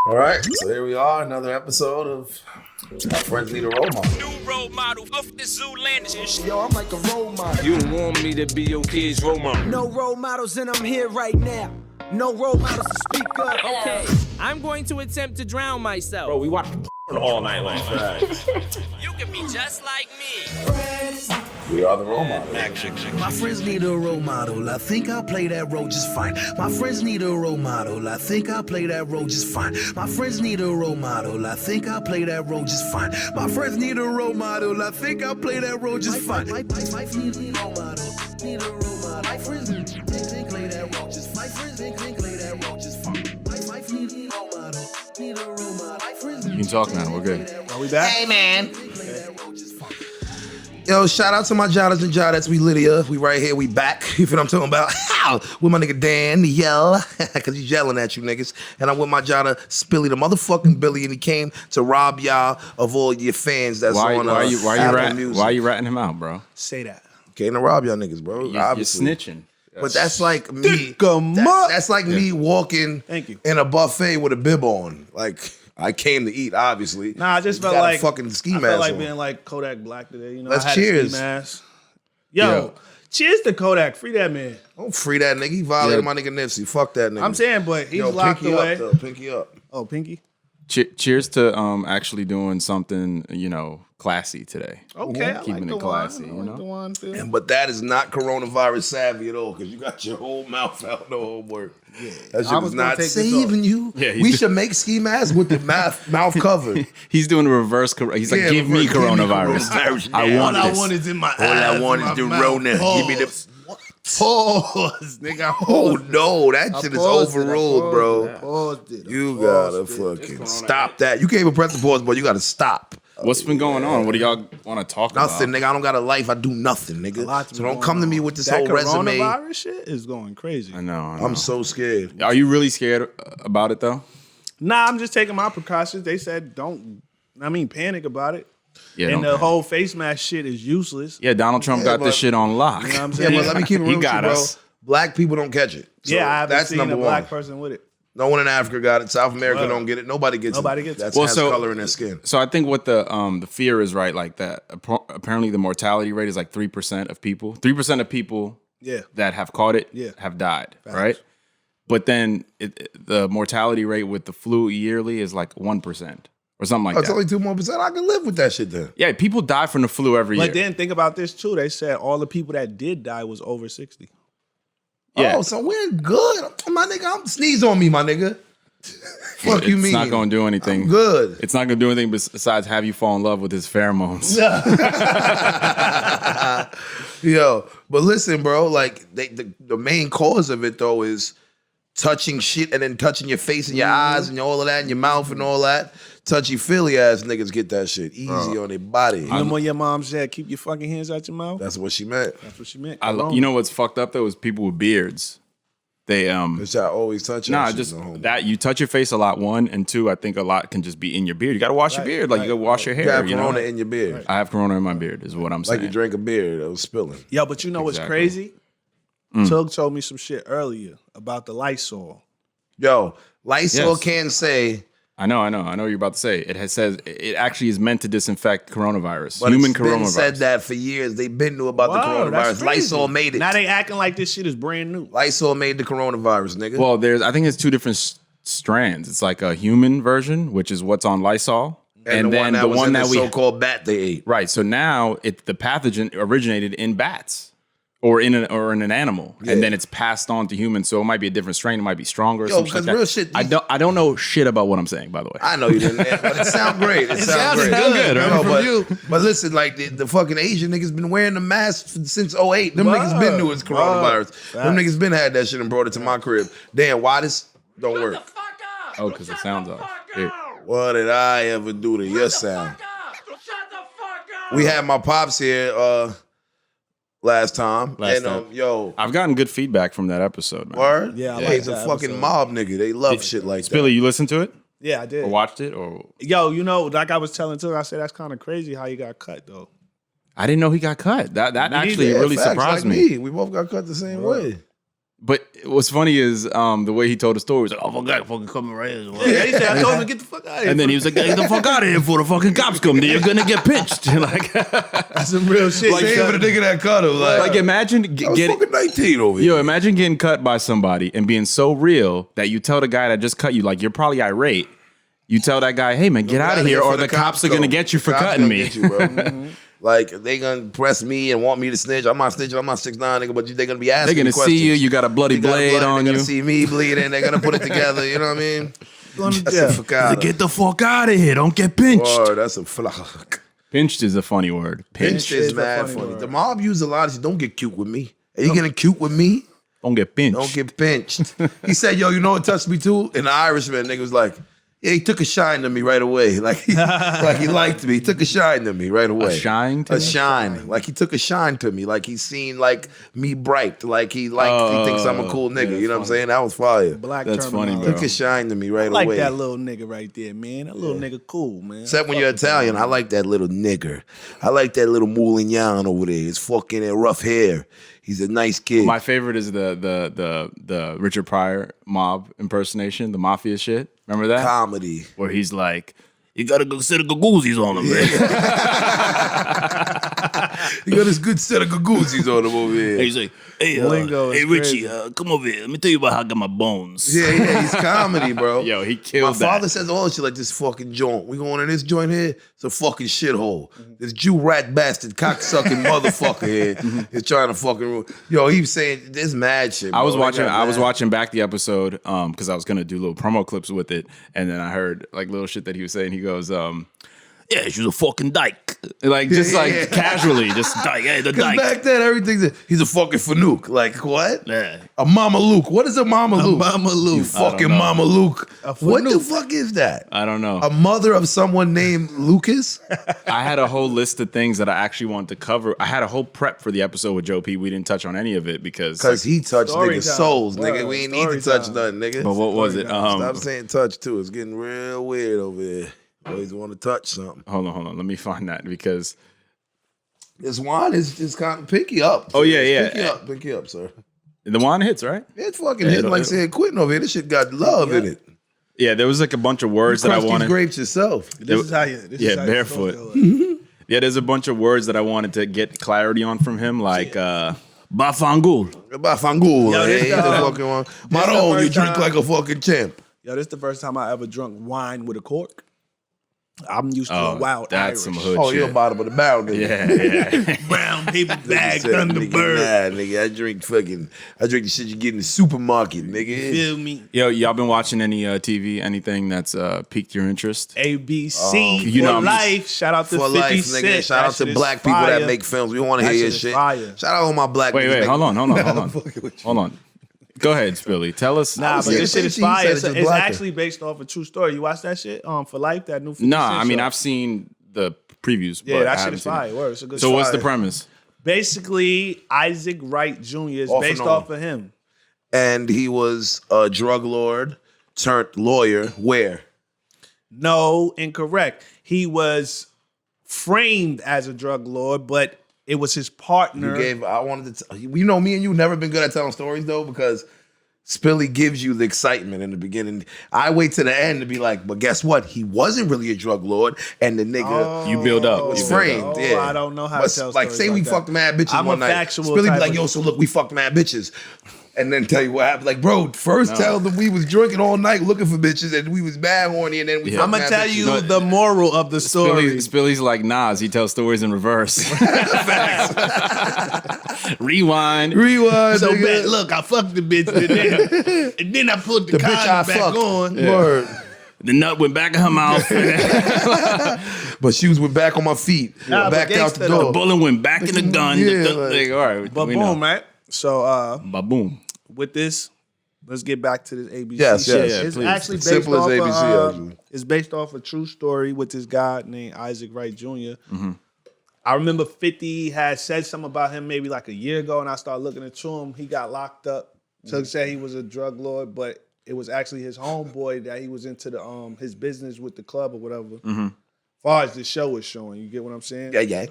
All right, so here we are, another episode of My Friends Need a Role Model. New role model of the Zoolander. Yo, I'm like a role model. You want me to be your kid's role model. No role models, and I'm here right now. No role models to speak up. Okay, I'm going to attempt to drown myself. Bro, we watched all night long. You can be just like me. We are the role model. My friends need a role model. I think I'll play that role just fine. My friends need a role model. I think I'll play that role just fine. My friends need a role model. I think I'll play that role just fine. My friends need a role model. I think I'll play that role just fine. My friends need a role model. Need a role model. My friends think play that role just fine. My friends think play that role just fine. My friends need a role model. Need a role model. My friends. You can talk now. We're good. Are we back? Hey man. Yo, shout out to my Jotters and Jodettes. We Lydia. We right here. We back. You feel what I'm talking about? With my nigga Dan, the yell. Because he's yelling at you niggas. And I'm with my Jotter, Spilly, the motherfucking Billy. And he came to rob y'all of all your fans that's Why on you Music. why you ratting him out, bro? Say that. Came to rob y'all niggas, bro. You're Obviously. snitching. But that's like me. That's like me walking in a buffet with a bib on. Like, I came to eat, obviously. Nah, I just Got felt a like fucking ski mask. I felt like on. being like Kodak Black today. You know, Let's I had cheers. A ski mask. Yo, cheers to Kodak. Free that man. Don't free that nigga. He violated my nigga Nipsey. Fuck that nigga. I'm saying, but he's locked pinky away. Up, though. Pinky up. Oh, pinky. Cheers to actually doing something, classy today. Okay, I Keeping like it classy, the one, Phil. But that is not coronavirus savvy at all, because you got your whole mouth out, no homework. Yeah. That shit is not saving you. Yeah, we should make ski masks with the mouth covered. He's doing a reverse. He's like, give me coronavirus. I want all this. I want is in my All eyes. I want is the Rona. Give me the... Pause, nigga. Oh no, that shit is overruled, bro. You gotta fucking stop that. You can't even press the pause, but you gotta stop. What's been going on? What do y'all want to talk about? Nothing, nigga. I don't got a life. I do nothing, nigga. So don't come to me with this whole resume. Coronavirus shit is going crazy. I know. I'm so scared. Are you really scared about it though? Nah, I'm just taking my precautions. They said panic about it. Yeah, and the whole face mask shit is useless. Yeah, Donald Trump got this shit on lock. You know what I'm saying? Yeah, but let me keep it real He with got you, bro. us. Black people don't catch it. So Yeah, I haven't that's seen number a black one. person with it. No one in Africa got it. South America don't get it. Nobody gets it. That's has color in their skin. So I think what the fear is, right, like that apparently the mortality rate is like 3% of people. 3% of people that have caught it have died, right? But then the mortality rate with the flu yearly is like 1% or something like that. It's only 2 more percent. I can live with that shit then. Yeah, people die from the flu every year. But then think about this too. They said all the people that did die was over 60. Yeah. Oh, so we're good. My nigga, I'm sneeze on me, my nigga. Fuck you mean? It's not going to do anything. I'm good. It's not going to do anything besides have you fall in love with his pheromones. Yo, but listen, bro, like the main cause of it though is touching shit and then touching your face and your eyes and all of that and your mouth and all that. Touchy-feely ass niggas get that shit easy on their body. Remember when your mom said, keep your fucking hands out your mouth? That's what she meant. That's what she meant. You know what's fucked up though is people with beards. They Which I always touch. Nah, just that you touch your face a lot. 1 and 2, I think a lot can just be in your beard. You got to wash your beard, like you got to wash your hair. You have you corona know? in your beard. I have corona in my beard. Is what I'm saying. Like you drink a beer that was spilling. Yo, but you know what's crazy? Tuge told me some shit earlier about the Lysol. Yo, Lysol can say. I know what you're about to say. It says it actually is meant to disinfect coronavirus, But human it's been coronavirus. said that for years. They've been knew about the coronavirus. Lysol made it. Now they acting like this shit is brand new. Lysol made the coronavirus, nigga. Well, I think it's 2 different strands. It's like a human version, which is what's on Lysol, and then the one that we so-called bat they ate. Right. So now the pathogen originated in bats. Or in an animal, and then it's passed on to humans. So it might be a different strain. It might be stronger. Yo, because real shit. I don't know shit about what I'm saying. By the way, I know you didn't, but it sounds great. It sounds great. good. No, but listen, like the fucking Asian niggas been wearing the mask since 2008. Them niggas been knew it's coronavirus. Them niggas been had that shit and brought it to my crib. Damn, why this don't work? Oh, because the sound's off. Here. What did I ever do to your sound? We had my pops here last time. Yo, I've gotten good feedback from that episode, man. Word? Yeah, I yeah, like he's a that fucking episode. mob nigga. They love shit like that. Spilly, you listened to it? Yeah, I did. Or watched it? Or Yo, you know, like I was telling Tuge, I said that's kind of crazy how you got cut though. I didn't know he got cut. That actually Yeah, really facts, surprised like me. We both got cut the same way. But what's funny is the way he told the story was like, "Oh my God, fucking coming right here." Yeah, he said, I told him to get the fuck out of here. And then he was like, "Get the fuck out of here before the fucking cops come. Then you're gonna get pinched." Like, that's some real shit. Like, same for the nigga that cut him. like imagine I was fucking 19 over here. Yo, imagine getting cut by somebody and being so real that you tell the guy that just cut you, like you're probably irate. You tell that guy, "Hey man, get out of here, or the cops are gonna get you for cutting me." Get you, bro. Like, they gonna press me and want me to snitch. I'm not snitching. I'm not 6'9", nigga, but they gonna be asking They're gonna me questions. see you. You got a bloody blade on They're you. gonna see me bleeding. They're gonna put it together. You know what I mean? That's a fuck Get the fuck out of here. Don't get pinched. Word, that's a fuck. Pinched is a funny word. Pinched is mad funny. The mob use a lot of shit. Don't get cute with me. Are you getting cute with me? Don't get pinched. Don't get pinched. He said, yo, you know what touched me too? And the Irishman nigga was like, yeah, he took a shine to me right away. Like he liked me. He took a shine to me right away. A shine to A me? shine. Like he took a shine to me. Like he seen like me bright. Like he thinks I'm a cool nigga. You know what I'm saying? That was fire. Black That's funny, terminology. bro. Took a shine to me right I like away. that little nigga right there, man. That little nigga cool, man. Except when you're Italian, I like that little nigger. I like that little Moulignan over there. His fucking rough hair. He's a nice kid. My favorite is the Richard Pryor mob impersonation, the mafia shit. Remember that? Comedy. Where he's like, "You gotta go set a gagoozis on him, man." He got this good set of gagoozis on him over here. He's like, "Hey, Lingo is Richie, come over here. Let me tell you about how I got my bones." Yeah, he's comedy, bro. Yo, he killed My that. father says all shit like this fucking joint. We going in this joint here, it's a fucking shithole. This Jew rat bastard, cocksucking motherfucker here is trying to fucking yo, he was saying this mad shit. I was bro. watching back the episode because I was gonna do little promo clips with it, and then I heard like little shit that he was saying. He goes, "Yeah, she was a fucking dyke," like just like casually, just dyke. Hey, the dyke. Back then, he's a fucking fanook. Like what? Yeah. A Mama Luke. What is a Mama Luke? Mama Luke. You fucking Mama Luke. What the fanook. fuck is that? I don't know. A mother of someone named Lucas? I had a whole list of things that I actually wanted to cover. I had a whole prep for the episode with Joe P. We didn't touch on any of it because He touched Story niggas' time. souls, Word. nigga. We ain't need Story to touch time. nothing, nigga. But what was it? Stop saying touch too. It's getting real weird over here. Always want to touch something. Hold on. Let me find that because This wine is just kind of pick you up. Oh, yeah. Pick you up, sir. the wine hits, right? It's fucking hitting like saying quitting over here. This shit got love in it. Yeah, there was like a bunch of words that I Crush these wanted. grapes yourself. This is how you. This Yeah, is how you barefoot. supposed to do it. Yeah, there's a bunch of words that I wanted to get clarity on from him, like bafangul. Bafangul. Yo, this Hey, the, the fucking one. the Maron, you first drink time- like a fucking champ. Yo, this is the first time I ever drunk wine with a cork. I'm used to a wild That's Irish. some hood Oh, shit. you're bottom of the barrel, nigga. Yeah. Brown paper bag, Said, Thunderbird. Nigga, nah, nigga, I drink the shit you get in the supermarket, nigga. Feel me? Yo, y'all been watching any TV, anything that's piqued your interest? ABC You know, for I'm- life. Shout out to For 50 life, Cent. nigga. Shout That out to shit is black people fire. that make films. We want to That hear your shit is shit. fire. Shout out all my black Wait, niggas. hold on. Hold on. Go ahead, Spilly. Tell us. Nah, but Yeah, this shit is she said fire. it's just It's blacker. actually based off a true story. You watch that shit? For life, that new 50 Nah, Cent I mean, show. I've seen the previews. Yeah, but that I shit haven't is seen fire. it. Word, it's a good So what's the fire. premise? Basically, Isaac Wright Jr. is Off based and on. off of him. And he was a drug lord turned lawyer. Where? No, incorrect. He was framed as a drug lord, but it was his partner. I wanted to. You know, me and you never been good at telling stories though, because Spilly gives you the excitement in the beginning. I wait to the end to be like, but guess what? He wasn't really a drug lord, and the nigga You build up. was You build framed. Oh, yeah, I don't know how to But, tell like, stories say we like that. fucked mad bitches I'm one a night. factual Spilly be type like, of- yo, so look, we fucked mad bitches. And then tell you what happened. Like, bro, first tell them we was drinking all night looking for bitches and we was mad horny and then we Yeah. fucked I'm gonna mad tell bitches. you the moral of the story. Spilly's like Nas. He tells stories in reverse. Rewind. Rewind, So nigga. bad. Look, I fucked the bitch, and then I put the The bitch I condom back fucked. on. Word. The nut went back in her mouth. But shoes went back on my feet. Nah, Backed but out the gangsta door. though. The bullet went back in the gun. Yeah, Like, all right. But we boom, know. right? So Ba-boom. with this, let's get back to this ABC Yes, shit. yes. It's Please. actually based Simple as off ABC, of, actually. it's based off a true story with this guy named Isaac Wright Jr. I remember 50 had said something about him maybe like a year ago, and I started looking into him. He got locked up. Tuge said he was a drug lord, but it was actually his homeboy that he was into the his business with the club or whatever. As far as the show is showing, you get what I'm saying? Yeah, yeah.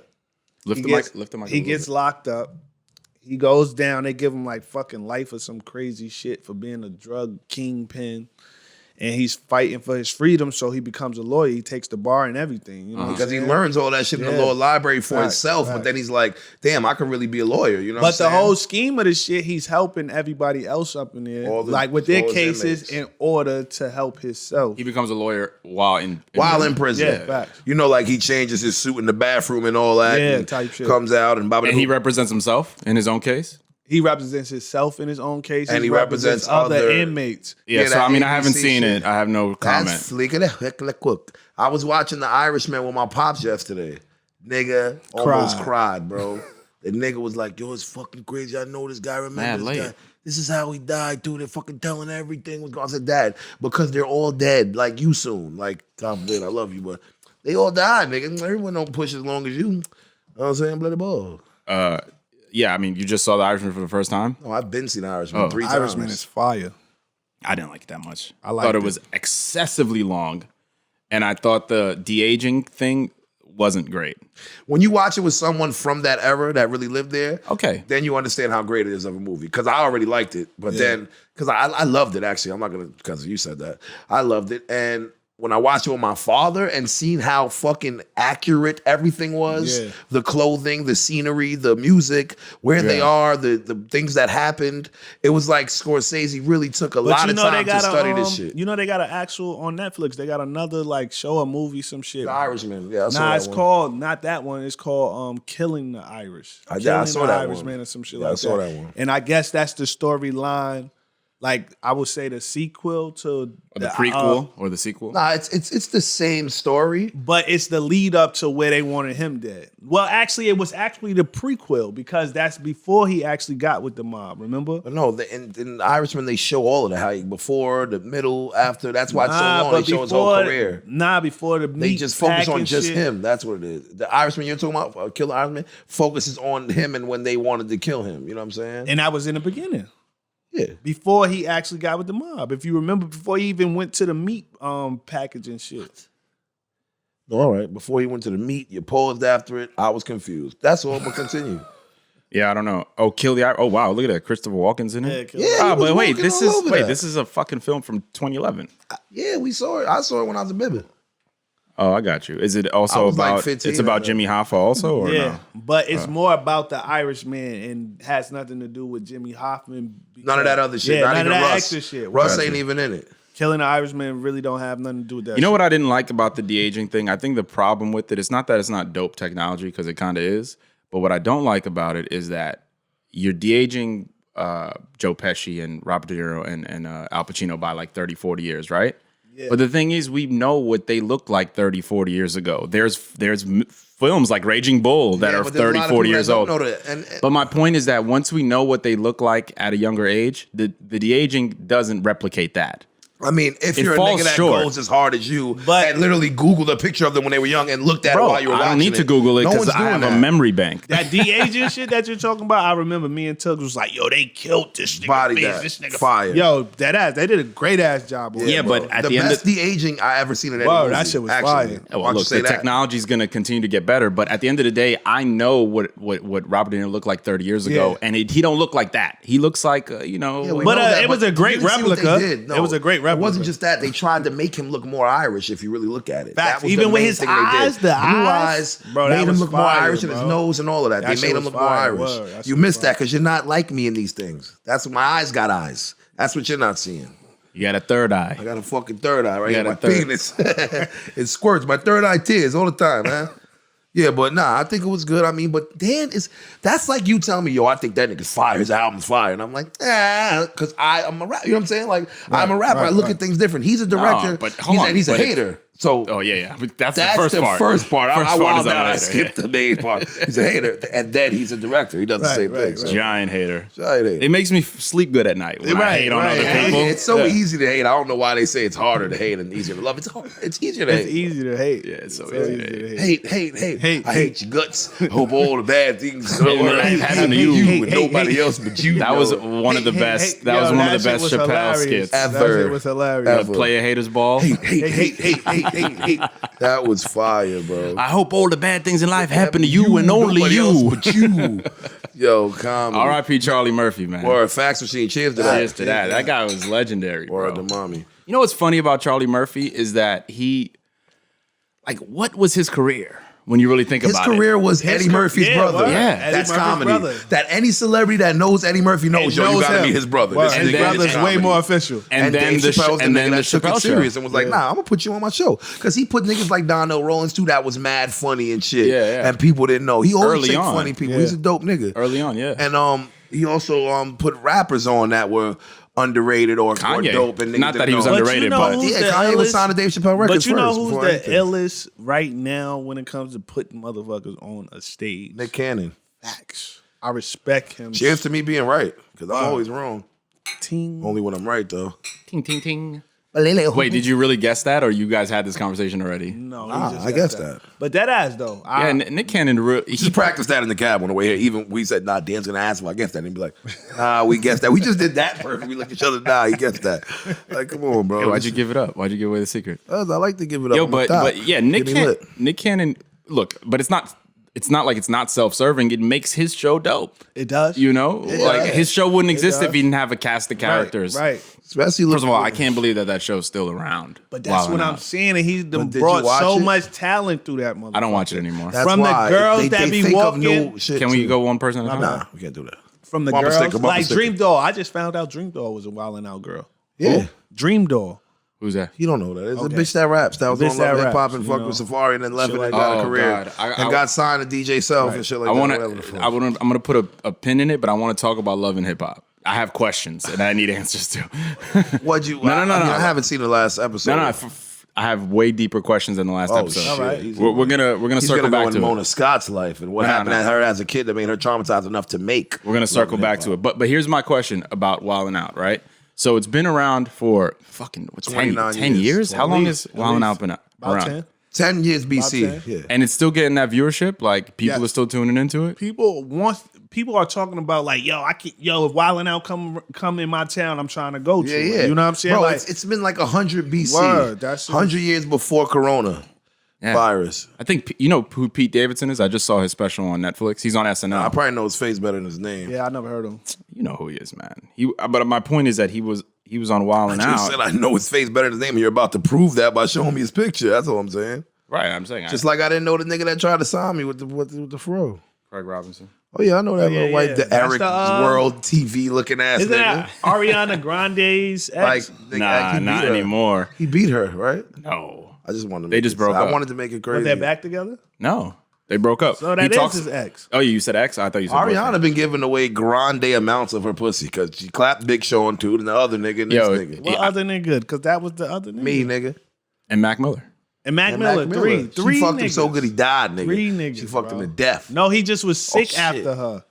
Lift He the gets, mic. Lift the mic. He gets locked up. He goes down. They give him like fucking life or some crazy shit for being a drug kingpin. And he's fighting for his freedom, so he becomes a lawyer. He takes the bar and everything. You know because he learns all that shit in the law library for himself. But then he's like, damn, I can really be a lawyer. You know what I'm saying? But the whole scheme of the shit, he's helping everybody else up in there, like with their cases in order to help himself. He becomes a lawyer while in prison. Yeah, facts. You know, like he changes his suit in the bathroom and all that. Yeah, and type shit. Comes out and he represents himself in his own case. He represents himself in his own case. And he represents other inmates. Yeah, so I mean, I haven't seen it. I have no comment. That's I was watching The Irishman with my pops yesterday. Nigga almost cried, bro. The nigga was like, yo, it's fucking crazy. I know this guy. Remember this guy. This is how he died, dude. They're fucking telling everything was going on. I said, Dad, because they're all dead, like you soon. Like, God forbid, I love you, but they all died, nigga. Everyone don't push as long as you. You know what I'm saying? Bloody ball. Yeah, I mean, you just saw The Irishman for the first time? Oh, I've been seeing The Irishman 3 times. Irishman is fire. I didn't like it that much. I liked thought it was excessively long, and I thought the de-aging thing wasn't great. When you watch it with someone from that era that really lived there, okay, then you understand how great it is of a movie. Because I already liked it, but then, because I loved it, actually. I'm not going to, because you said that. I loved it, and when I watched it with my father and seen how fucking accurate everything was, the clothing, the scenery, the music, where they are, the things that happened, it was like Scorsese really took a lot of time to study this shit. You know they got an actual, on Netflix, they got another like show or movie, some shit. The Irishman, yeah, I saw Nah, that it's one. called, not that one, it's called Killing the Irish. I Killing saw the that Irishman one. or some shit Yeah, like I saw that one. And I guess that's the storyline. Like I would say the sequel to the prequel or the sequel. Nah, it's the same story, but it's the lead up to where they wanted him dead. Well, actually, it was actually the prequel because that's before he actually got with the mob. Remember? But no, in The Irishman they show all of that, how he, before, the middle, after. That's why it's so long. They show his whole career. Before the they just focus on just him. That's what it is. The Irishman you're talking about, Kill the Irishman, focuses on him and when they wanted to kill him. You know what I'm saying? And that was in the beginning. Yeah. Before he actually got with the mob. If you remember, before he even went to the meat package and shit. All right. Before he went to the meat, you paused after it. I was confused. That's all, but continue. Yeah, I don't know. Oh, Kill the Irish. Oh, wow. Look at that. Christopher Walken's in it. Yeah, but wait, this is a fucking film from 2011. Yeah, we saw it. I saw it when I was a baby. Oh, I got you. Is it also about? Like 15, it's about Jimmy Hoffa also, or no? But it's more about the Irishman and has nothing to do with Jimmy Hoffman. None of that other shit. Not even Russ. Extra shit. Russ ain't even in it. Killing the Irishman really don't have nothing to do with that. You know what I didn't like about the de-aging thing? I think the problem with it is not that it's not dope technology, because it kind of is. But what I don't like about it is that you're de-aging Joe Pesci and Robert De Niro and Al Pacino by like 30, 40 years, right? Yeah. But the thing is, we know what they looked like 30, 40 years ago. There's films like Raging Bull that are 30, 40 years old. But my point is that once we know what they look like at a younger age, the de-aging doesn't replicate that. I mean, if you're a nigga that goes as hard as you and literally Googled a picture of them when they were young and looked at it while you were watching it. I don't need to Google it because I have a memory bank. That de-aging shit that you're talking about, I remember me and Tuge was like, yo, they killed this nigga. Body that. This nigga fire. Yo, that ass. They did a great ass job. Yeah, but at the end best de-aging I ever seen in any movie. That shit was fire. Well, look, the technology is going to continue to get better, but at the end of the day, I know what Robert De Niro looked like 30 years ago, and he don't look like that. He looks like, but it was a great replica. It was a great replica. It wasn't just that. They tried to make him look more Irish if you really look at it. Facts. Even with his eyes, the blue eyes made him look more Irish in his nose and all of that. They made him look more Irish. You missed that because you're not like me in these things. That's what my eyes got eyes. That's what you're not seeing. You got a third eye. I got a fucking third eye right here. My penis. It squirts. My third eye tears all the time, man. Yeah, but nah, I think it was good. I mean, but Dan that's like you telling me, yo, I think that nigga's fire, his album's fire. And I'm like, because I'm a rapper. You know what I'm saying? Like, I'm a rapper. I look at things different. He's a director. But he's a hater. So But that's the first part. I wild out. I skipped the main part. He's a hater. And then he's a director. He does the same thing. So. Giant hater. It makes me sleep good at night when I hate on other people. It's so easy to hate. I don't know why they say it's harder to hate and easier to love. It's hard. It's easier to hate. It's easy to hate. Yeah, it's so easy to hate. Hate. I hate your guts. Hope all the bad things happen to you and nobody else but you. That was one of the best. That was one of the best Chappelle skits ever. It was hilarious. Play a hater's ball. Hate. That was fire, bro. I hope all the bad things in life happen to you and only Nobody you. else but you. Yo, comedy. R.I.P. Charlie Murphy, man. Or fax machine. Cheers to that. Cheers to that. That guy was legendary, Or bro. the mommy. You know what's funny about Charlie Murphy is that what was his career? When you really think His about it. career was Eddie Murphy's brother. Yeah. Eddie That's Murphy's comedy. brother. That any celebrity that knows Eddie Murphy knows, yo, you gotta meet his brother. Word. This His nigga brother's is way comedy. more official. And then Dave the Chappelle was and the then nigga the that took it Chappelle serious show. and was like, nah, I'm gonna put you on my show. Because he put niggas like Donnell Rollins too that was mad funny and shit. Yeah. And people didn't know. He always Early take on. funny people. Yeah. He's a dope nigga. Early on, yeah. And he also put rappers on that were underrated or Kanye. dope. And niggas Not that he was didn't know. underrated, But you know but who's Yeah, the Kanye was illest- signed to Dave Chappelle Records But you know first who's before the anything. illest right now when it comes to putting motherfuckers on a stage? Nick Cannon. Facts. I respect him. Cheers to me being right. Because I'm always wrong. Ting. Only when I'm right, though. Ting, ting, ting. Wait, did you really guess that, or you guys had this conversation already? No, I guess that. But that ass though. Yeah, Nick Cannon He just practiced that in the cab on the way here. Even we said, nah, Dan's gonna ask him. I guess that. And he'd be like, nah, we guessed that. We just did that perfect. We looked at each other, nah, he guessed that. Like, come on, bro. Hey, why'd you give it up? Why'd you give away the secret? I like to give it up. Yo, I'm a thot. but yeah, Nick Get me lit. Cannon. Look, but it's not like it's not self-serving. It makes his show dope. It does. You know, like his show wouldn't exist does. if he didn't have a cast of characters. Right. Especially First of all, I can't believe that show's still around. But that's Wildin' what Out. I'm saying. And he's But did you brought watch so it? much talent through that motherfucker. I don't watch it anymore. That's From the why. girls that be think of walking- new shit Can we too. go one person at a time? Nah, we can't do that. From the Bumper girls. sticker, bumper Like sticker. Dream Doll. I just found out Dream Doll was a Wildin' Out girl. Yeah. Dream Doll. Who's that? You don't know that. It's Okay. a bitch that raps. That was Bitch on that Love Hip Hop raps, and you fucked know. with Safari and then left Shit and like got that. a career. Oh, God. And got signed to DJ Self and shit like I that. want whatever the fuck. to. I'm gonna put a pin in it, but I want to talk about love and hip hop. I have questions and I need answers to. What'd you? No. I haven't seen the last episode. No. I have way deeper questions than the last episode. Shit. All right. He's We're gonna He's circle gonna go back into to Mona it. Scott's life and what No, happened no. at her as a kid that made her traumatized enough to make. We're gonna circle back to it. But here's my question about Wildin' Out, right? So it's been around for fucking 29 10 years? How long has At Wildin' least. Out been About around? 10. 10 years BC. About 10. Yeah. And it's still getting that viewership? Like people Yes. are still tuning into it? People are talking about like, if Wildin' Out come in my town, I'm trying to go to. Yeah. You know what I'm saying? Bro, Like, it's been like 100 BC. Word, that's it. 100 years before Corona Yeah. virus. I think you know who Pete Davidson is? I just saw his special on Netflix. He's on SNL. I probably know his face better than his name. yeah, I never heard of him. You know who he is, man. But my point is that he was on Wildin' You Out. said I know his face better than his name, and you're about to prove that by showing me his picture. That's all I'm saying. Right, I'm saying Just like I didn't know the nigga that tried to sign me with the fro. Craig Robinson. Oh yeah, I know that yeah, little white, yeah. the That's Eric the, World TV looking ass Isn't nigga. that Ariana Grande's Like, ex? nigga, Nah, he beat not her. anymore. He beat her, right? No. I just wanted to They make just it, broke I up. wanted to make it crazy. But they're back together? No. They broke up. So that is his ex. Oh, you said ex? I thought you said Ariana boyfriend. been giving away grande amounts of her pussy because she clapped Big Sean and the other nigga and this Yo, nigga. What other nigga? Because that was the other nigga. Me, nigga. And Mac Miller. And Mac And Miller, Mac three. Miller. Three She fucked niggas. him so good he died, nigga. 3 niggas. She fucked bro. him to death. No, he just was sick shit. after her.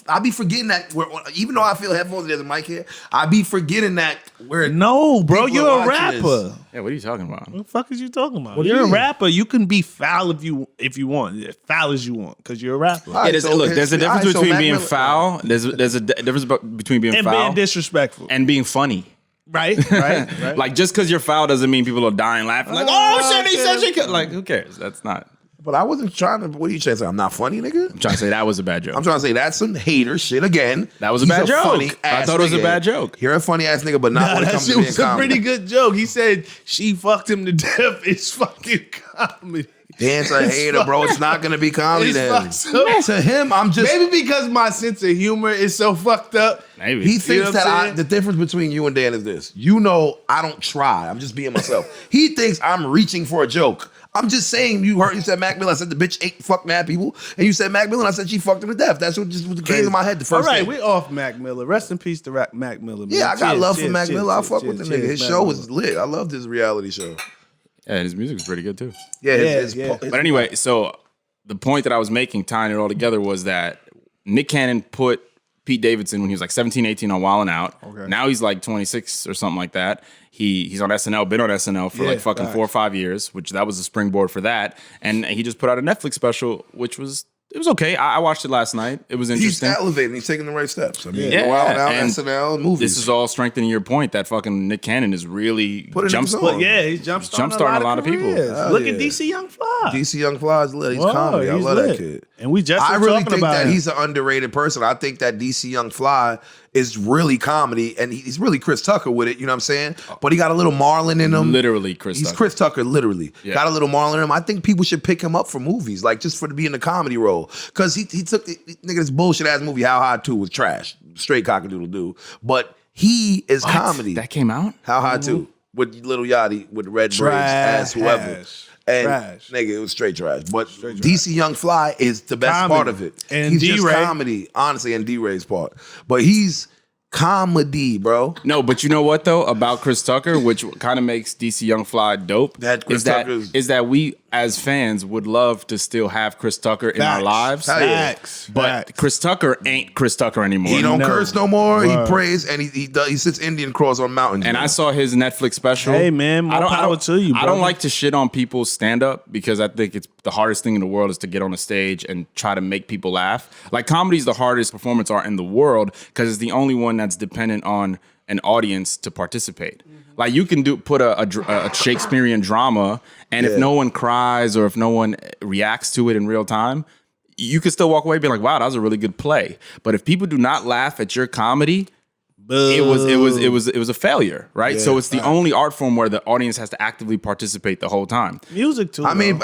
I be forgetting that. Even though I feel headphones, there's a mic here. I be forgetting that. No, bro, People you're a are watching rapper. Yeah, what are you talking about? What the fuck is you talking about? What do You're you a mean? rapper. You can be foul if you want. As foul as you want, because you're a rapper. All right, There's so a difference all right, so between Mac being Miller- foul. There's a difference between being And foul being disrespectful. and being funny. Right? Right? Like just because you're foul doesn't mean people are dying laughing. Like, oh shit, he said she could. Like, who cares? That's not. But I wasn't trying to. What are you trying to say? I'm not funny, nigga. I'm trying to say that was a bad joke. I'm trying to say that's some hater shit again. That was a He's bad joke. funny I ass thought it was a nigga. bad joke. You're a funny ass nigga, but not when it that comes shit to being was a comedy. pretty good joke. He said she fucked him to death. It's fucking comedy. Dan's a hater, bro. It's not gonna be comedy It's to him. fucked up. To him, I'm just. Maybe because my sense of humor is so fucked up. Maybe He You know thinks what that I'm saying? the difference between you and Dan is this. You know, I don't try. I'm just being myself. He thinks I'm reaching for a joke. I'm just saying. You said Mac Miller. I said the bitch fuck mad people, and you said Mac Miller. And I said she fucked him to death. That's what just came to my head the All first right, thing. we off Mac Miller. Rest in peace to Mac Miller. Man. Yeah, I got Cheers, love for cheers, Mac cheers, Miller. I cheers, fuck with the cheers, nigga. His Mac show Miller. was lit. I loved his reality show. Yeah, his music was pretty good too. Yeah, Yeah. But anyway, so the point that I was making, tying it all together, was that Nick Cannon put Pete Davidson when he was like 17, 18 on Wildin' Out. Okay. Now he's like 26 or something like that. He's on SNL, been on SNL for Yeah, like fucking facts. 4 or 5 years, which that was a springboard for that. And he just put out a Netflix special, which was It was okay. I watched it last night. It was He's interesting. elevating. He's taking the right steps. I mean, Yeah. Wild Out, And SNL, movies. This is all strengthening your point that fucking Nick Cannon is really Putting jump niggas on. starting. Yeah, he's jumpstarting a lot of people. Hell Look yeah. at DC Young Fly. DC Young Fly is lit. He's Whoa, comedy. I he's love lit. that kid. And we just I were really talking think about that him. he's an underrated person. I think that DC Young Fly is really comedy, and he's really Chris Tucker with it. You know what I'm saying? But he got a little Marlon in him. Literally Chris He's Tucker. Chris Tucker, literally. Yeah. Got a little Marlon in him. I think people should pick him up for movies, like just for to be in the comedy role. Because he took nigga, this bullshit ass movie, How High 2 was trash. Straight cockadoodle doo. But he is comedy. That came out? How High 2 with Lil Yachty with the red braids as whoever. And nigga, it was straight trash. But DC Young Fly is the best Comedy. part of it. And he's just D-Ray. comedy, honestly, and D-Ray's part. But he's comedy, bro. No, but you know what though about Chris Tucker, which kind of makes DC Young Fly dope, That Chris Tucker's- is that we as fans would love to still have Chris Tucker in our lives. Hell yeah. But Chris Tucker ain't Chris Tucker anymore. He don't curse no more. Word. He prays and he sits Indian cross on mountains. And I saw his Netflix special. Hey, man, more power to you, I don't brother. like to shit on people's stand up because I think it's the hardest thing in the world is to get on a stage and try to make people laugh. Like comedy is the hardest performance art in the world because it's the only one that's dependent on an audience to participate. Like you can put a Shakespearean drama, and if no one cries or if no one reacts to it in real time, you can still walk away being like, "Wow, that was a really good play." But if people do not laugh at your comedy, it was a failure, right? Yeah. So it's the only art form where the audience has to actively participate the whole time. Music too. I mean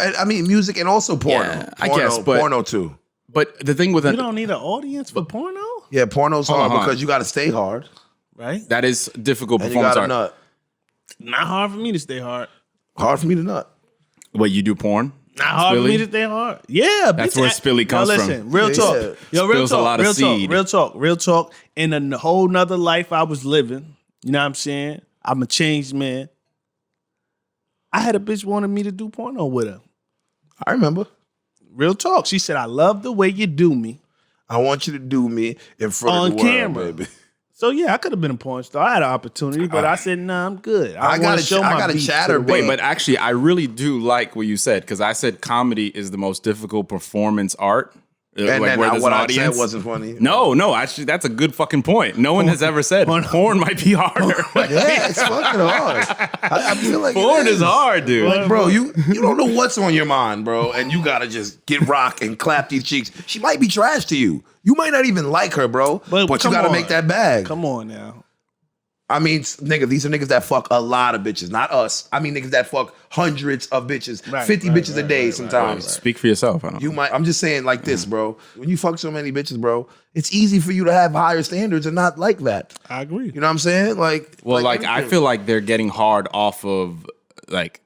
music and also porno. Yeah, I guess, but- porno too. But the thing with you don't need an audience for porno, Yeah, porno's hard Hold on. because you got to stay hard right? that is difficult and you performance got to art. nut. Not hard for me to stay hard. Hard for me to nut. Wait, you do porn? Not hard for Spilly? me to stay hard. Yeah, That's bitch, where Spilly comes yo, from. listen, real Yeah, talk. yeah. Yo, real Spills a talk. lot of Real seed. talk. Real talk. In a whole nother life I was living, you know what I'm saying? I'm a changed man. I had a bitch wanted me to do porno with her. I remember. Real talk. She said, "I love the way you do me I want you to do me in front on of the world, camera." baby. So yeah, I could have been a porn star. I had an opportunity, but I said, "Nah, I'm good. I wanna gotta- show I my gotta beats to chatter, the baby. Wait, world." but actually, I really do like what you said because I said comedy is the most difficult performance art. And then where there's what an I audience. said wasn't funny. No, actually, that's a good fucking point. No one has ever said porn might be harder. Yeah, it's fucking hard. I feel like Porn it is hard, dude. Like, bro, you don't know what's on your mind, bro, and you gotta just get rock and clap these cheeks. She might be trash to you. You might not even like her, bro, but you come gotta on. make that bag. Come on now. I mean, nigga, these are niggas that fuck a lot of bitches, not us. I mean, niggas that fuck hundreds of bitches, 50 bitches a day sometimes. Speak for yourself. I don't know. You might. I'm just saying like this, bro. When you fuck so many bitches, bro, it's easy for you to have higher standards and not like that. I agree. You know what I'm saying? Like, Well, like I feel like they're getting hard off of like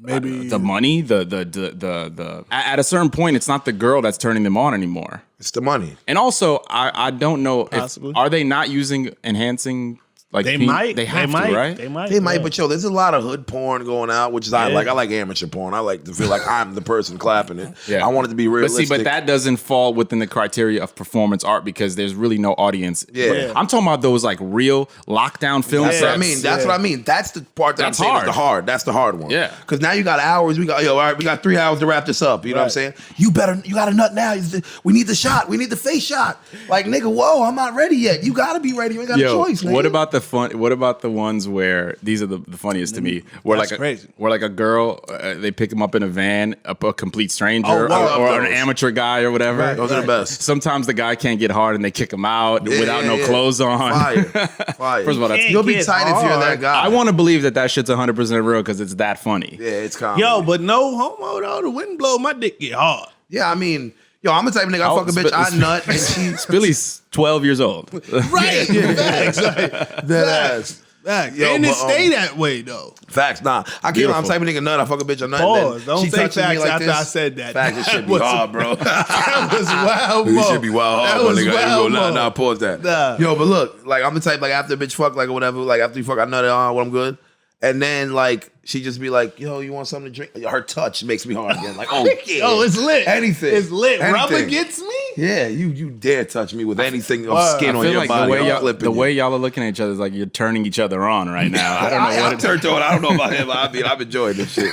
Maybe the money, the at a certain point, it's not the girl that's turning them on anymore. it's the money. And also, I don't know if Possibly. are they not using enhancing like They pe- might. they have to, right? They might. They might, yeah. but yo, there's a lot of hood porn going out, which is I Yeah. like. I like amateur porn. I like to feel like I'm the person clapping it. Yeah. I want it to be But realistic. see, but that doesn't fall within the criteria of performance art because there's really no audience. Yeah. I'm talking about those like real lockdown film That's sets. what I mean. That's what I mean. That's the part that That's I'm saying is hard. the hard. That's the hard one. Yeah. Because now you got hours. We got all right. We got 3 hours to wrap this up. You know what I'm saying? You got a nut now. We need the shot. We need the face shot. Like nigga, whoa, I'm not ready yet. You gotta be ready. You ain't got a choice. Nigga. What about the fun? What about the ones where these are the funniest to me? Where That's like crazy. where like a girl, they pick them up in a van, a complete stranger, Oh, wow, or love an those. amateur guy or whatever. Those are the best. Sometimes the guy can't get hard and they kick him out without no yeah. clothes on. Fire. Fire. First of all, that's You'll be get tight if you're hard. that guy. I want to believe that shit's 100% real because it's that funny. Yeah, it's comedy. Yo, but no homo though. The wind blow, my dick get hard. Yeah, I mean, yo, I'm the type of nigga. I fuck a bitch. I nut and she. Billy's 12 years old. Right. Facts. That ass. Facts. Yo, And it but, stay that way though. Facts, nah. I can't. I'm the type of nigga nut. I fuck a bitch. I nut. Pause. And then Don't she say touches me facts like after this. I said that. Facts. It should That be was- hard, bro. That was wild. It Mo. should be wild hard, That my was nigga. wild. Nah, Mo. pause that. Nah. Yo, but look, like I'm the type, like after a bitch fuck, like or whatever, like after you fuck, I nut it on when I'm good. And then like she just be like, yo, you want something to drink? Her touch makes me hard again. Like, oh yeah. Yo, it's lit. Anything. It's lit. Anything. Rubber gets me. Yeah, you dare touch me with anything of skin I on feel your like body. the way y'all are looking at each other is like you're turning each other on right now. I don't know what I'm turned on. I don't know about him. I mean, I'm enjoying this shit.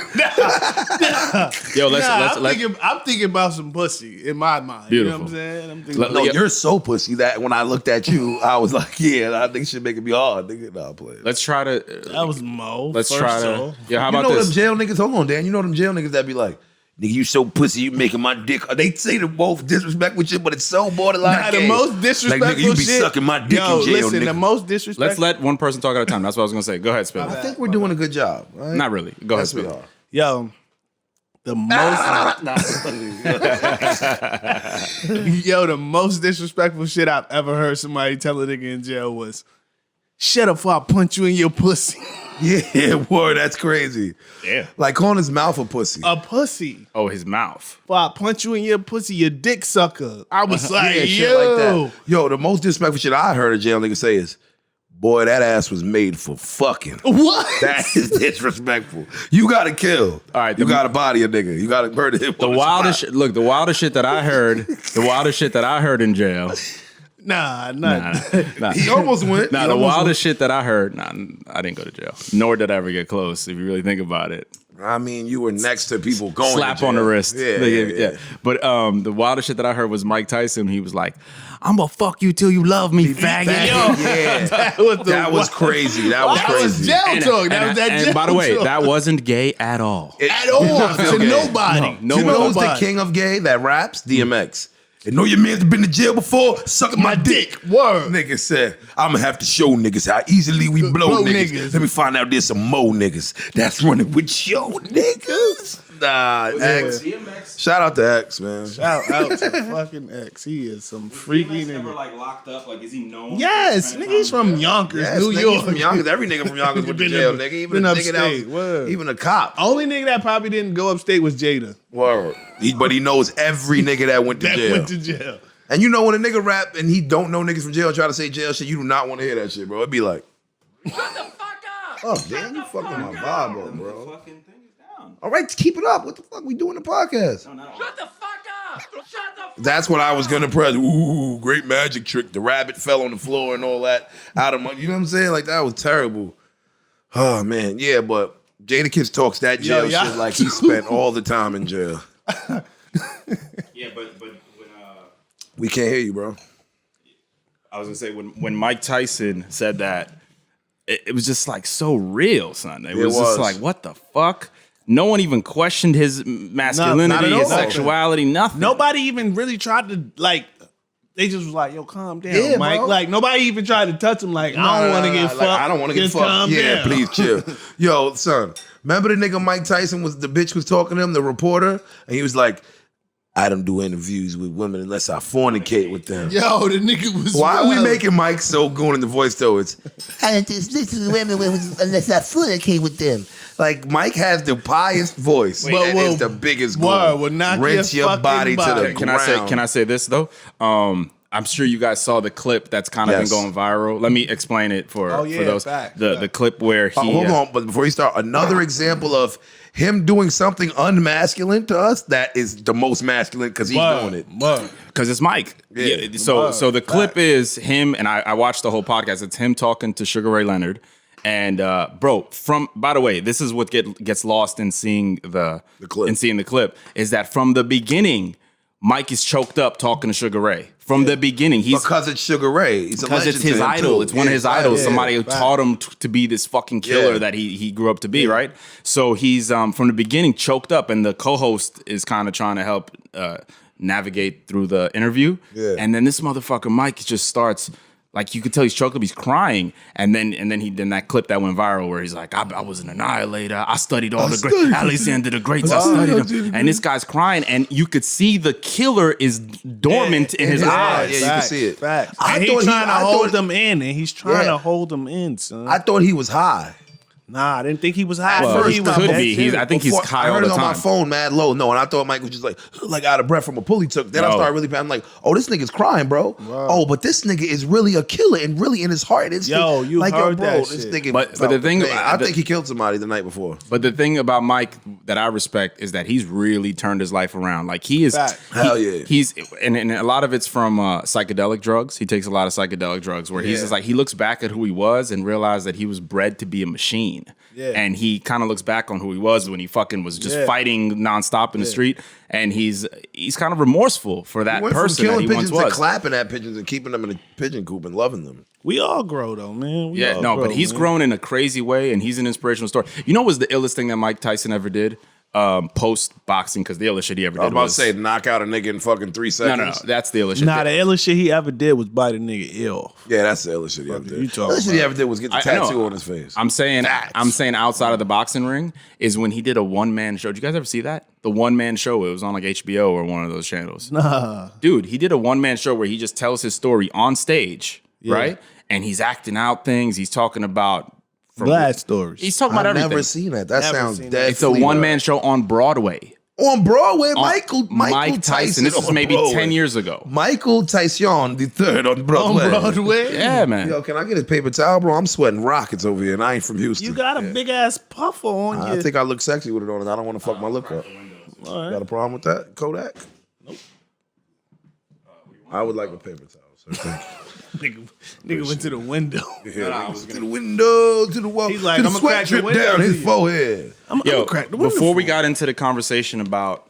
Yo, I'm thinking about some pussy in my mind. Beautiful. You know what I'm saying? I'm thinking No, you're so pussy that when I looked at you, I was like, yeah, I think shit making me hard. Nigga, nah, play. let's try to. that was Mo. Let's first try to. soul. Yeah, how You about know this? them jail niggas? Hold on, Dan. You know them jail niggas that be like, nigga, you so pussy, you making my dick. They say the most disrespectful shit, but it's so borderline. Nah, the gay. most disrespectful like, nigga, you be shit. sucking my dick Yo, in jail, listen, nigga. the most disrespectful. Let's let one person talk at a time. That's what I was gonna say. Go ahead, Spill. I think we're doing a good job. Right? Not really. Go ahead, Yes, we Spill. are. Yo, the most. Yo, the most disrespectful shit I've ever heard somebody tell a nigga in jail was, "Shut up, before I punch you in your pussy." Yeah, word, that's crazy. Yeah. Like calling his mouth a pussy. A pussy. Oh, his mouth. Before I punch you in your pussy, you dick sucker. I was like, Yeah, yo. shit like that. Yo, the most disrespectful shit I heard a jail nigga say is, boy, that ass was made for fucking. What? That is disrespectful. You gotta kill. All right, You gotta body a nigga. You gotta murder him. The wildest shit. Look, the wildest shit that I heard. The wildest shit that I heard in jail. Nah. He almost went. Nah, He the almost wildest shit that I heard. Nah, I didn't go to jail. Nor did I ever get close. If you really think about it. went. I mean, you were next to people going Slap to on the jail. wrist. Yeah. But the wildest shit that I heard was Mike Tyson. He was like, "I'm gonna fuck you till you love me, faggot." Yeah. That was crazy. That was That was crazy. jail talk. That was that and jail by the way, talk. that wasn't gay at all. At all. feel To gay. nobody. No you know one- who's the king of gay that raps? DMX. And know your man's been to jail before? Sucking my dick. Word. Nigga said, I'm gonna have to show niggas how easily we blow Blow niggas. niggas. Let me find out there's some more niggas that's running with your niggas. Nah, X. Shout out to X, man. Shout out to fucking X. He is some freaky nigga. like locked up? Like, is he known? Yes, nigga, he's from Yonkers, Yes, New nigga, York. from Yonkers. Every nigga from Yonkers went to Been jail, up- nigga. Even been a nigga upstate, that word. was, even a cop. Only nigga that probably didn't go upstate was Jada. Word. But he knows every nigga that went to That jail. went to jail. And you know when a nigga rap and he don't know niggas from jail and try to say jail shit, you do not want to hear that shit, bro. It'd be like, Shut the fuck up! oh, damn, you fucking my vibe up, bro. Fucking thing is down. All right, keep it up. What the fuck we doing the podcast? Shut the fuck up! Shut the fuck That's what I was gonna press. Ooh, great magic trick. The rabbit fell on the floor and all that. Out of my, you know what I'm saying? Like that was terrible. Oh man, yeah, but Jada Kids talks that jail y'all- shit like he spent all the time in jail. Yeah, but when We can't hear you, bro. I was gonna say when Mike Tyson said that, it was just like so real, son. It was just like, what the fuck? No one even questioned his masculinity, not at his all. sexuality, nothing. Nobody even really tried to, like, they just was like, yo, calm down, Yeah, Mike. bro. Like, nobody even tried to touch him. Like, I don't want to get fucked. I don't want to get Just fucked. calm Yeah, down. please chill. Yo, son, remember the nigga Mike Tyson was the bitch was talking to him, the reporter, and he was like, I don't do interviews with women unless I fornicate with them. Yo, the nigga was Why are we wild. making Mike so good in the voice though? It's I don't just listen to women unless I fornicate with them. Like Mike has the pious voice. Wait, and whoa. it's the biggest Word, goal. will knock Rinse your your fucking body to body. the Can ground. I say this though? I'm sure you guys saw the clip that's kind of Yes. been going viral. Let me explain it for those. fact. The clip where he Hold on, but before you start, another example of him doing something unmasculine to us that is the most masculine because he's doing it. because it's Mike. Yeah. So the clip is him, and I watched the whole podcast. It's him talking to Sugar Ray Leonard, and bro. By the way, this is what gets lost in seeing the clip is that from the beginning, Mike is choked up talking to Sugar Ray. From the beginning, he's Because it's Sugar Ray. He's a because legend it's his to him, idol. too. It's one of his idols. Yeah. Somebody who taught him to be this fucking killer that he grew up to be, right? So he's from the beginning choked up, and the co-host is kind of trying to help navigate through the interview. Yeah. And then this motherfucker Mike just starts. Like you could tell he's choked up, he's crying, and then that clip that went viral where he's like, I was an annihilator, I studied all the great Alexander the Greats, I studied him, and this guy's crying, and you could see the killer is dormant in his eyes. Yeah, you can see it. And he's trying to hold them in, and he's trying Yeah. to hold them in, son. I thought he was high. Nah, I didn't think he was high. Well, he was could dead be. serious. I think he's high I all heard the it on my time. phone, mad low. No, and I thought Mike was just like out of breath from a pull he took. Then I No. started really. I'm like, oh, this nigga's crying, bro. Oh, but this nigga is really a killer and really in his heart. It's Yo, you heard bro, that this shit. nigga. But felt the thing, pain. I think he killed somebody the night before. But the thing about Mike that I respect is that he's really turned his life around. Like he is, Fact. Hell yeah. He's and a lot of it's from psychedelic drugs. He takes a lot of psychedelic drugs where he's just like he looks back at who he was and realized that he was bred to be a machine. Yeah. And he kind of looks back on who he was when he fucking was just fighting nonstop in the street, and he's kind of remorseful for that He went person from that killing he once pigeons to was. clapping at pigeons and keeping them in a pigeon coop and loving them. We all grow though, man. We Yeah, all no, grow, but he's man. grown in a crazy way, and he's an inspirational story. You know what was the illest thing that Mike Tyson ever did? Post boxing, because the illest shit he ever I was did about was to say knock out a nigga in fucking 3 no, seconds. that's the illest shit. Nah, the illest shit he ever did was bite a nigga ill. Yeah, that's the illest shit he ever did. you The talking illest shit he about? ever did was get the I know. tattoo on his face. I'm saying outside of the boxing ring is when he did a one-man show. Did you guys ever see that? The one-man show. It was on like HBO or one of those channels. Nah. Dude, he did a one-man show where he just tells his story on stage, right? And he's acting out things. He's talking about Glad stories. He's talking about I've everything. never seen that. That Never sounds seen dead. that. It's a one-man show on Broadway. On Broadway, On- Michael Tyson. This was on maybe Broadway. 10 years ago. Michael Tyson the third on Broadway. On Broadway? Yeah, man. Yo, can I get a paper towel, bro? I'm sweating rockets over here, and I ain't from Houston. You got a big ass puffer on you. I think I look sexy with it on, and I don't want to fuck my look up. Got a problem with that, Kodak? Nope. I would like a paper towel, sir. Thank nigga went to the window. you. Yeah, to the window, to the wall. He's like, to the "I'ma sweat crack the drip window down to his you." forehead. I'm Yo, gonna crack the window before we for got into the conversation about,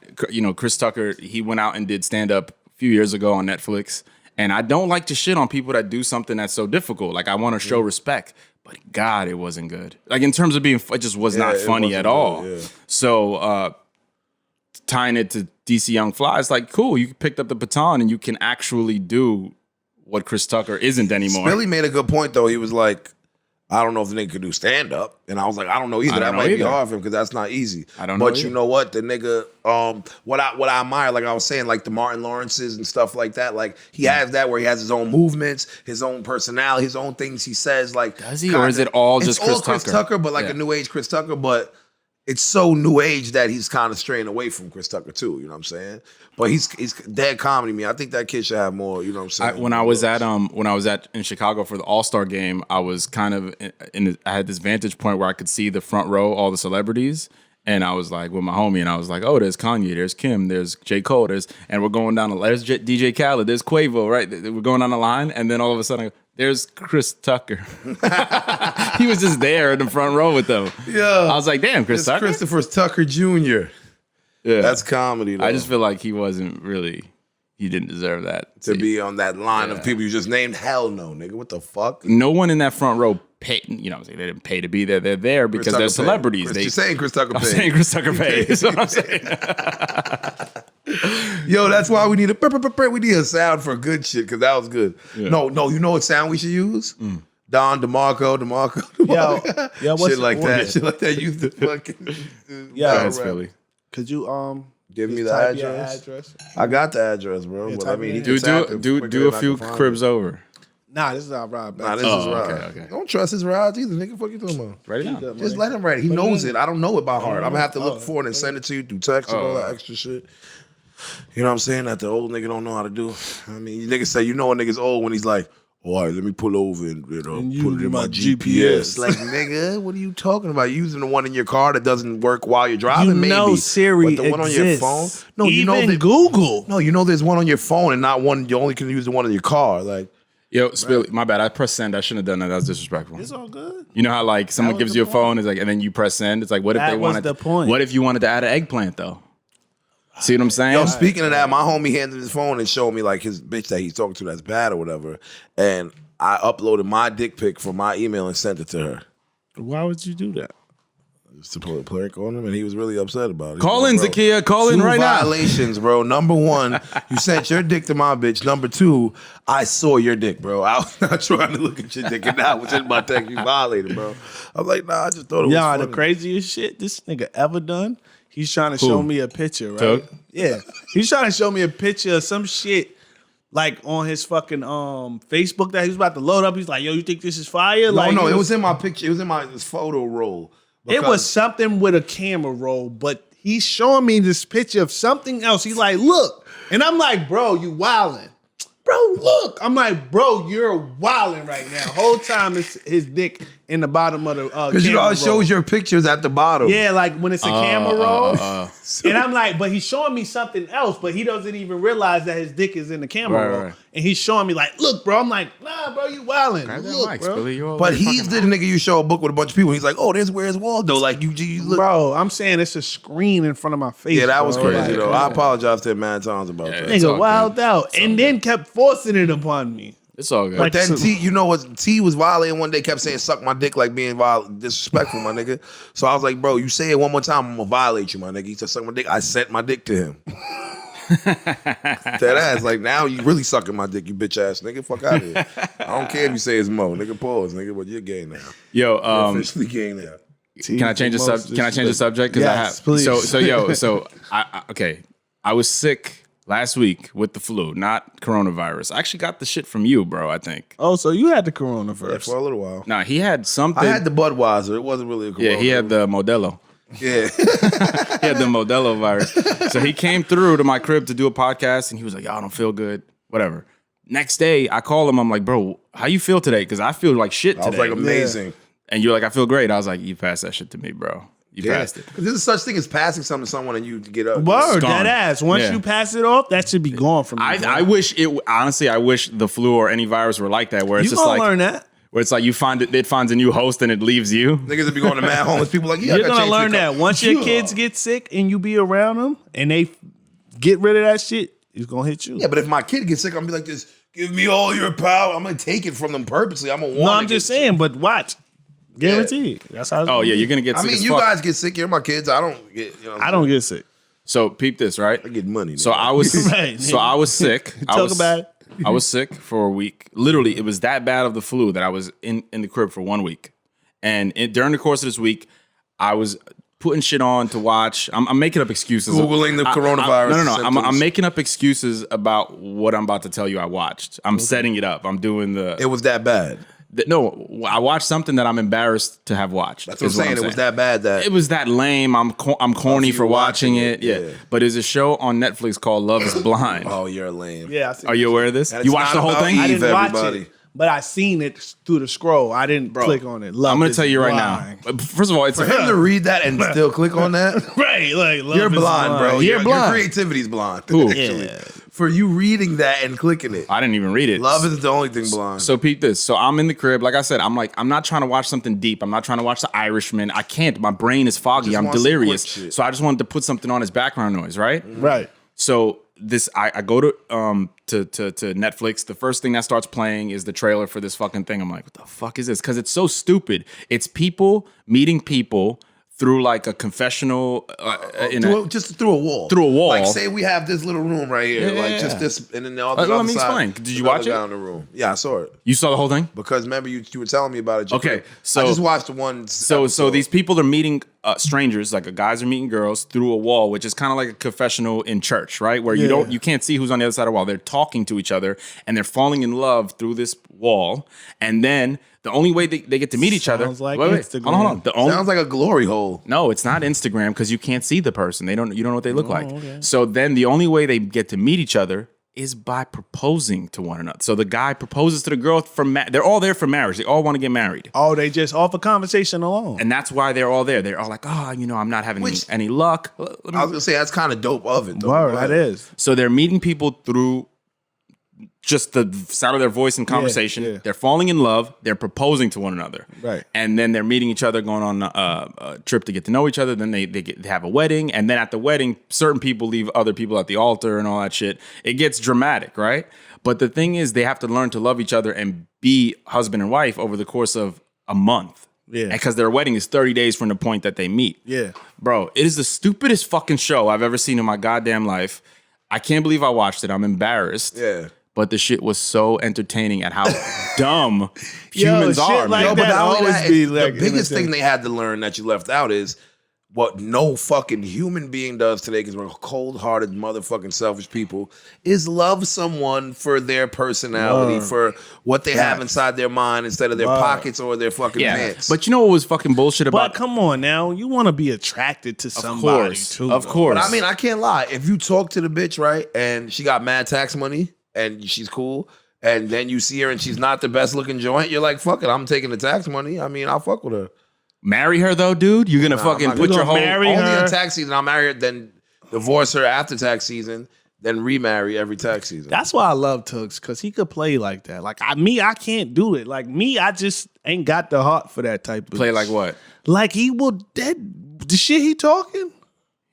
Chris Tucker, he went out and did stand up a few years ago on Netflix. And I don't like to shit on people that do something that's so difficult. Like, I want to show respect. But God, it wasn't good. Like, in terms of being, it just was not it funny wasn't at all. good, yeah. So, tying it to DC Young Fly, it's like, cool, you picked up the baton and you can actually do what Chris Tucker isn't anymore. Billy made a good point, though. He was like, I don't know if the nigga could do stand up. And I was like, I don't know either. I don't That know might be either. hard for him because that's not easy. I don't know But you either. know what? The nigga, what I admire, like I was saying, like the Martin Lawrences and stuff like that, like he has that where he has his own movements, his own personality, his own things he says. Like, Does he? Or is it all just it's all Chris Tucker? but like Yeah. a new age Chris Tucker, but it's so new age that he's kind of straying away from Chris Tucker too, you know what I'm saying? But he's dead comedy, man. I think that kid should have more, you know what I'm saying? When I was at in Chicago for the All-Star game, I was kind of I had this vantage point where I could see the front row, all the celebrities, and I was like with my homie, and I was like, oh, there's Kanye, there's Kim, there's J. Cole, and we're going down there's DJ Khaled, there's Quavo, right? We're going down the line, and then all of a sudden, there's Chris Tucker. He was just there in the front row with them. Yeah. I was like, damn, Chris It's Tucker. Christopher Tucker Jr. Yeah. That's comedy, though. I just feel like he didn't deserve that. to be on that line of people you just named. Hell no, nigga. What the fuck? No one in that front row paid. They didn't pay to be there. They're there because Chris they're Tucker celebrities. paid. You're saying Chris Tucker I'm paid. saying Chris Tucker paid. That's what I'm saying. Yo, that's why we need we need a sound for good shit because that was good. Yeah. No, you know what sound we should use? Don DeMarco. Yo, what's shit like the- that. Shit like that. Use the fucking. Yeah, That's Philly. Could you Give me just the type your address. I got the address, bro. Yeah, But I type mean, it he in. can tap it Do quicker a than I few can find cribs it. over. Nah, this is not Rob. Nah, this is Rod. okay. Don't trust his rides either, nigga. Fuck you talking about? Write it down. Just let him write it. He knows it. I don't know it by heart. I'm gonna have to look for it and send it to you through text and all that extra shit. You know what I'm saying? That the old nigga don't know how to do. I mean, you niggas say you know a nigga's old when he's like, all right, let me pull over and put it in my GPS. Like, nigga, what are you talking about? Using the one in your car that doesn't work while you're driving? You Maybe. know Siri But the one on your phone? exists. No, you know Even that Google. No, you know there's one on your phone and not one. You only can use the one in your car. Like, Yo, Spilly, my bad. I pressed send. I shouldn't have done that. That was disrespectful. It's all good. You know how like someone was gives the you a point. phone, is like, and then you press send. It's like, what if That they was wanted? the point. What if you wanted to add an eggplant though? See what I'm saying? yo, speaking of that, my homie handed his phone and showed me like his bitch that he's talking to that's bad or whatever. And I uploaded my dick pic from my email and sent it to her. Why would you do that? Just to put a clerk on him, and he was really upset about it. Call in, Bro, Zakia. Call in two right now. violations, bro. Number one, you sent your dick to my bitch. Number two, I saw your dick, bro. I was not trying to look at your dick, and that was in my text. You violated, bro. I'm like, nah, I just thought it was Yeah, funny. the craziest shit this nigga ever done. He's trying to show me a picture, right? Tug? Yeah. He's trying to show me a picture of some shit like on his fucking Facebook that he was about to load up. He's like, "Yo, you think this is fire?" No, it was in my picture. It was in my photo roll. It was something with a camera roll, but he's showing me this picture of something else. He's like, "Look," and I'm like, "Bro, you wildin'." Bro, look. I'm like, bro, you're wilding right now. Whole time it's his dick in the bottom of the because you know it shows your pictures at the bottom. Yeah, like when it's a camera roll. And I'm like, but he's showing me something else, but he doesn't even realize that his dick is in the camera roll. Right. And he's showing me like, look, bro. I'm like, nah, bro, you wilding. Look, bro. But he's the nigga you show a book with a bunch of people. He's like, oh, where's Waldo? Like you look. Bro, I'm saying it's a screen in front of my face. Yeah, that was crazy like, though. I apologize to him mad times about that. Nigga wild out. And then kept forcing it upon me. It's all good. But then T, you know what? T was violating one day, kept saying suck my dick like being disrespectful, my nigga. So I was like, bro, you say it one more time, I'm gonna violate you, my nigga. He said suck my dick. I sent my dick to him. That ass, like now you really sucking my dick, you bitch ass nigga. Fuck out of here. I don't care if you say it's Mo, nigga. Pause, nigga. But you're gay now. Yo, you're officially gay now. Can I change the subject? Can I change the subject? Because yes, please. So I was sick last week with the flu, not coronavirus. I actually got the shit from you, bro, I think. Oh, so you had the corona first. Yeah, for a little while. Nah, he had something. I had the Budweiser. It wasn't really a corona. Yeah, he had the Modelo. Yeah. He had the Modelo virus. So he came through to my crib to do a podcast, and he was like, "Yo, I don't feel good." Whatever. Next day, I call him. I'm like, "Bro, how you feel today?" Because I feel like shit today. I was like, amazing. Yeah. And you're like, "I feel great." I was like, "You passed that shit to me, bro. You passed it." There's such thing as passing something to someone and you get up. Word, that ass. Once you pass it off, that should be gone from you. I wish it. Honestly, I wish the flu or any virus were like that, where it's you just gonna like learn that. Where it's like you find it finds a new host and it leaves you. Niggas that be going to mad homeless people like, yeah, you're gonna learn that once your kids get sick and you be around them and they get rid of that shit, it's gonna hit you. Yeah, but if my kid gets sick, I'm gonna be like this. Give me all your power. I'm gonna take it from them purposely. I'm gonna want. No, I'm just saying. But watch, guaranteed. That's how. Oh yeah, you're gonna get sick. I mean, you guys get sick. You're my kids. I don't get. You know I don't get sick. So peep this, right? I get money. So I was. Right. So I was sick. Talk about it. I was sick for a week. Literally, it was that bad of the flu that I was in the crib for 1 week. And during the course of this week, I was putting shit on to watch. I'm making up excuses. Googling the coronavirus. No. I'm making up excuses about what I'm about to tell you I watched. I'm setting it up. I'm doing the... It was that bad. No, I watched something that I'm embarrassed to have watched. That's what I'm saying. It was that bad that... It was that lame. I'm corny for watching it. Yeah. But there's a show on Netflix called Love is Blind. Oh, you're lame. Yeah. Are you aware of this? You watched the whole thing? I didn't watch it. But I seen it through the scroll. I didn't click on it. I'm going to tell you right now. First of all, it's for him to read that and still click on that. Right. Like, you're blind, bro. You're blind. Your creativity's blind. Actually. Yeah. For you reading that and clicking it. I didn't even read it. Love is the only thing blind. So peep this. So I'm in the crib. Like I said, I'm not trying to watch something deep. I'm not trying to watch The Irishman. I can't. My brain is foggy. I'm delirious. So I just wanted to put something on as background noise, right? Right. So I go to Netflix. The first thing that starts playing is the trailer for this fucking thing. I'm like, what the fuck is this? Because it's so stupid. It's people meeting people through like a confessional, just through a wall. Through a wall. Like say we have this little room right here, like just this, and then all the other let me side, explain. Did you watch it? Down the room. Yeah, I saw it. You saw the whole thing? Because remember you were telling me about it. Okay, so I just watched the one. So these people are meeting strangers, like guys are meeting girls through a wall, which is kind of like a confessional in church, right? Where you can't see who's on the other side of the wall. They're talking to each other and they're falling in love through this wall, and then the only way they get to meet each other. Sounds like Instagram. Hold on. Sounds like a glory hole. No, it's not Instagram because you can't see the person. You don't know what they look like. Okay. So then the only way they get to meet each other is by proposing to one another. So the guy proposes to the girl they're all there for marriage. They all want to get married. Oh, they just offer conversation alone. And that's why they're all there. They're all like, I'm not having any luck. I was gonna say that's kind of dope of it. Word, that is. So they're meeting people through just the sound of their voice and conversation. Yeah. They're falling in love. They're proposing to one another. Right. And then they're meeting each other, going on a trip to get to know each other. Then they have a wedding. And then at the wedding, certain people leave other people at the altar and all that shit. It gets dramatic, right? But the thing is, they have to learn to love each other and be husband and wife over the course of a month. Yeah. Because their wedding is 30 days from the point that they meet. Yeah. Bro, it is the stupidest fucking show I've ever seen in my goddamn life. I can't believe I watched it. I'm embarrassed. Yeah. But the shit was so entertaining at how dumb humans are. Like man. that always be like the biggest thing they had to learn that you left out is what no fucking human being does today, because we're cold-hearted, motherfucking selfish people, is love someone for their personality, for what they have inside their mind instead of their pockets or their fucking pants. But you know what was fucking bullshit about? But come on now, you want to be attracted to somebody too. Of course. But I mean, I can't lie. If you talk to the bitch, right, and she got mad tax money and she's cool, and then you see her and she's not the best looking joint, you're like, fuck it, I'm taking the tax money. I mean, I'll fuck with her. Marry her though, dude? You're gonna fucking put your whole marry only her. in tax season. I'll marry her, then divorce her after tax season, then remarry every tax season. That's why I love Tugs, because he could play like that. Like I can't do it. Like me, I just ain't got the heart for that type of play like what? Like he will dead the shit he talking.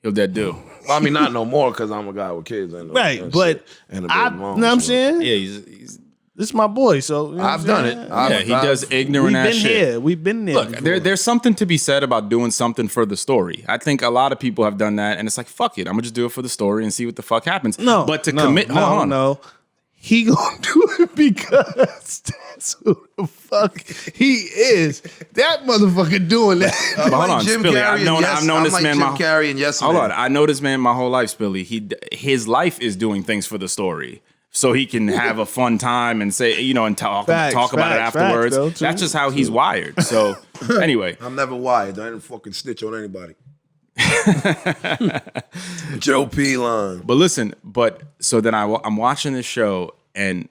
He'll dead do. Well, I mean, not no more because I'm a guy with kids. And Right, and but shit, and a I, baby you mom, know what I'm so. saying? Yeah, he's This is my boy, so you know I've what done I'm it. saying? I've- he does ignorant We've ass been shit. here. We've been there. Look, before. there's something to be said about doing something for the story. I think a lot of people have done that, and it's like, fuck it, I'm gonna just do it for the story and see what the fuck happens. But to commit, hold on. no, he gonna do it because that's who the fuck he is. That motherfucker doing that. But hold on, Jim Spilly. Carrey I've known I'm this like man. Jim Carrey and Yes Hold Man. on, I know this man my whole life, Spilly. His life is doing things for the story, so he can have a fun time and say, you know, and talk about it afterwards. That's just how he's wired. So anyway, I'm never wired. I didn't fucking snitch on anybody. Joe P-Line. but listen, so then I'm watching this show and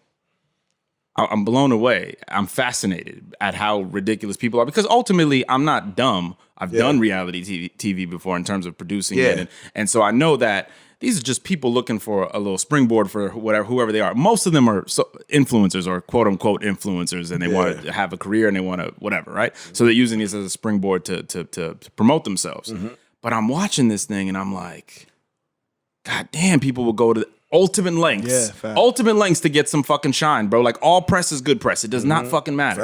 I'm blown away. I'm fascinated at how ridiculous people are, because ultimately I'm not dumb. I've done reality TV before in terms of producing it. And so I know that these are just people looking for a little springboard for whoever they are. Most of them are influencers or quote unquote influencers, and they want to have a career and they want to whatever, right? So they're using this as a springboard to promote themselves. But I'm watching this thing and I'm like, God damn, people will go to ultimate lengths. Ultimate lengths to get some fucking shine, bro. Like, all press is good press. It does not fucking matter.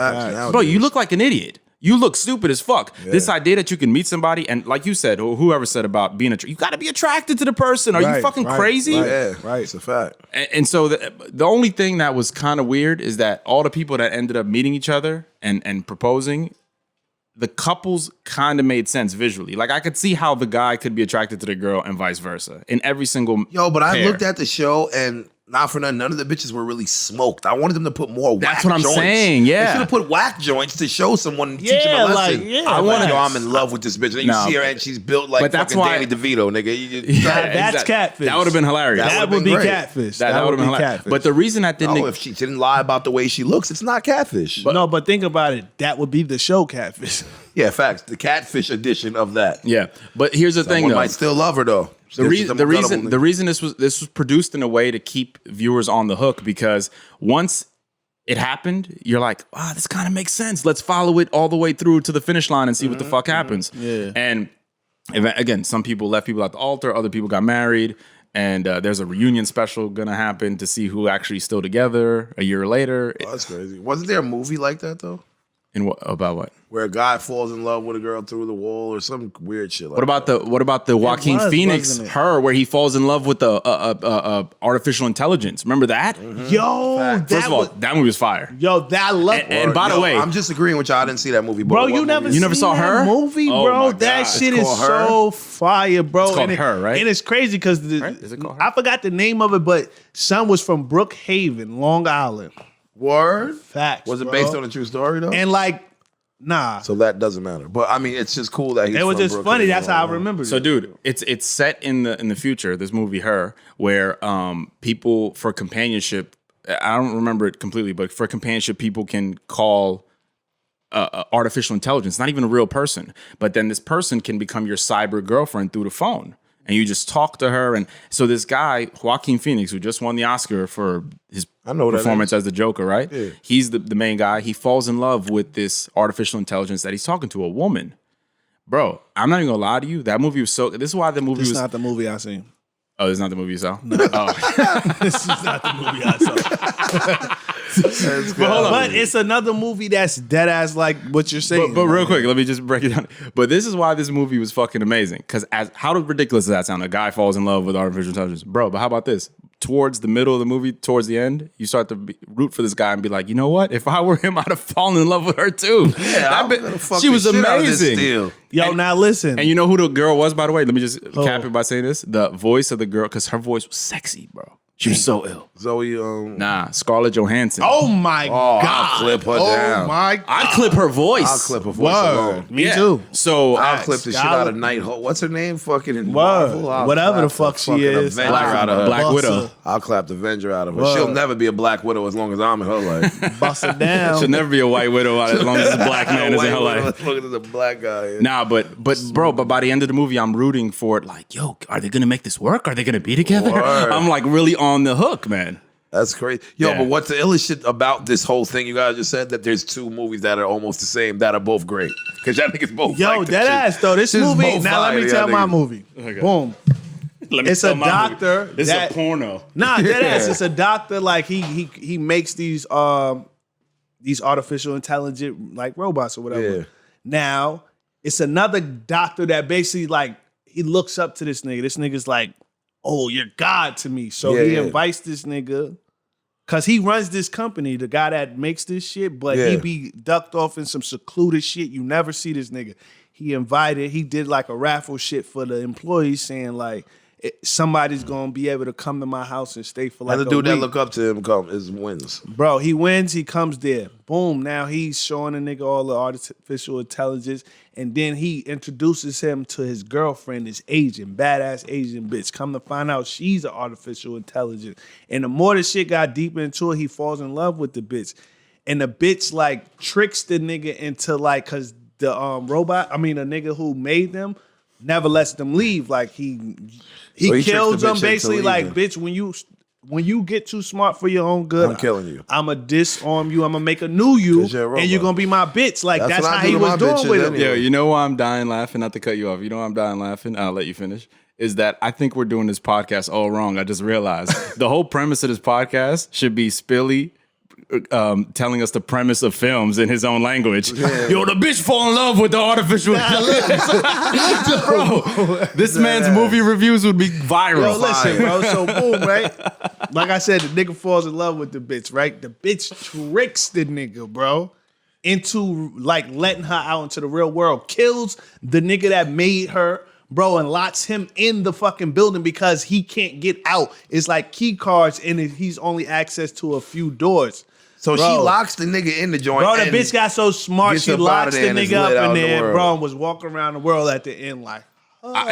Bro, you look like an idiot. You look stupid as fuck. This idea that you can meet somebody and, like you said, or whoever said about being you got to be attracted to the person. Are you fucking crazy? Right. It's a fact. And so the only thing that was kind of weird is that all the people that ended up meeting each other and proposing, the couples kind of made sense visually. Like, I could see how the guy could be attracted to the girl and vice versa in every single But I pair. looked at the show and not for nothing, none of the bitches were really smoked. I wanted them to put more whack That's what I'm joints. saying, yeah. They should have put whack joints to show someone and teach them a lesson. I want to go, I'm in love with this bitch. And then you see her and she's built like fucking Danny DeVito, nigga. You just, That's catfish. That would have been hilarious. That would be catfish. That would have been hilarious. catfish. But the reason that didn't... if she didn't lie about the way she looks, it's not catfish. But think about it. That would be the show catfish. Yeah, facts. The catfish edition of that. Yeah, but here's the thing, Someone though. might still love her though. The reason this was produced in a way to keep viewers on the hook, because once it happened, you're like, wow, this kind of makes sense. Let's follow it all the way through to the finish line and see what the fuck happens. Yeah. And again, some people left people at the altar, other people got married, and there's a reunion special gonna happen to see who actually is still together a year later. Oh, that's crazy. Wasn't there a movie like that though? About what? Where a guy falls in love with a girl through the wall or some weird shit like What about the Joaquin Phoenix, her, where he falls in love with the artificial intelligence? Remember that? Yo, First of all, that movie was fire. Yo, that look. And by the way, I'm just agreeing with y'all. I didn't see that movie. Bro, you never saw her movie, Oh bro? my That God. shit It's is called Her? so fire, bro. It's called and Her, right? And it's crazy because Right? Is it called Her? I forgot the name of it, but son was from Brookhaven, Long Island. Word? Facts. Was it bro. based on a true story though? And like, nah. So that doesn't matter. But I mean, it's just cool that he's It was from just Brooklyn. funny. That's how I remember it. So, dude, it's set in the future. This movie, Her, where people for companionship. I don't remember it completely, but for companionship, people can call artificial intelligence, not even a real person, but then this person can become your cyber girlfriend through the phone, and you just talk to her. And so this guy, Joaquin Phoenix, who just won the Oscar for his performance as the Joker, right? Yeah. He's the main guy. He falls in love with this artificial intelligence that he's talking to, a woman. Bro, I'm not even gonna lie to you. That movie was so. This is why the movie This was. is not the movie I seen. Oh, this is not the movie you saw? No. This is not the movie I saw. But it's another movie that's dead ass like what you're saying. But real quick, let me just break it down. But this is why this movie was fucking amazing. Because how ridiculous does that sound? A guy falls in love with artificial intelligence. Bro, but how about this? towards the middle of the movie, towards the end, you start to root for this guy and be like, you know what? If I were him, I'd have fallen in love with her too. Yeah, she was amazing. Yo, now listen. And you know who the girl was, by the way? Let me just cap it by saying this. The voice of the girl, because her voice was sexy, bro. She was so ill. Zoe, Nah, Scarlett Johansson. Oh my God. I'll clip her down. Oh my God. I'd clip her voice. I'll clip her voice alone. Me too. So I'll clip the shit out of Nighthawk. What's her name? Fucking in Word. Marvel. I'll Whatever the clap fuck she is. Avenger out of her. Black Widow. I'll clap the Avenger out of her. Word. She'll never be a Black Widow as long as I'm in her life. Bust her down. She'll never be a white widow as long as a black man is in her life. As long as a black guy. Yeah. Nah, but bro, but by the end of the movie, I'm rooting for it. Like, yo, are they gonna make this work? Are they gonna be together? Word. I'm like really on the hook, man. That's crazy. Yo, Yeah. but what's the illest shit about this whole thing? You guys just said that there's two movies that are almost the same that are both great. Because y'all niggas both Yo, like that shit. ass though. This Shit's movie. both Now let fire, me tell y'all my niggas. movie. Okay. Boom. Let me It's tell a my movie. doctor This that- is a porno. Nah, that ass. It's a doctor. Like he makes these artificial intelligent like robots or whatever. Yeah. Now it's another doctor that basically like he looks up to this nigga. This nigga's like, oh, you're God to me. So he Yeah. invites this nigga. Cause he runs this company, the guy that makes this shit, but he Yeah. be ducked off in some secluded shit. You never see this nigga. He did like a raffle shit for the employees saying like, somebody's gonna be able to come to my house and stay for like And the a dude that week. look up to him is wins. Bro, he wins, he comes there. Boom. Now he's showing a nigga all the artificial intelligence. And then he introduces him to his girlfriend, this Asian, badass Asian bitch. Come to find out she's an artificial intelligence. And the more the shit got deeper into it, he falls in love with the bitch. And the bitch like tricks the nigga into like, cause the a nigga who made them never lets them leave. Like he So he tricks kills the bitch them into basically like, leaving. bitch, when you get too smart for your own good, I'm killing you. I'ma disarm you. I'ma make a new you, 'Cause you're a robot. and you're gonna be my bitch. Like That's that's what I how do he to was my doing bitches with him. anyway. Yo, you know why I'm dying laughing? Not to cut you off. You know why I'm dying laughing? I'll let you finish. Is that I think we're doing this podcast all wrong. I just realized the whole premise of this podcast should be Spilly telling us the premise of films in his own language. Yo, the bitch fall in love with the artificial intelligence. Bro, this man's movie reviews would be viral. Yo, listen, bro. So boom, right? Like I said, the nigga falls in love with the bitch, right? The bitch tricks the nigga, bro, into like letting her out into the real world. Kills the nigga that made her, bro, and locks him in the fucking building because he can't get out. It's like key cards, and he's only access to a few doors. So Bro. she locks the nigga in the joint. Bro, the and bitch got so smart, gets she up locks outta the there and is nigga lit up out in in the there, world. bro, and was walking around the world at the end like,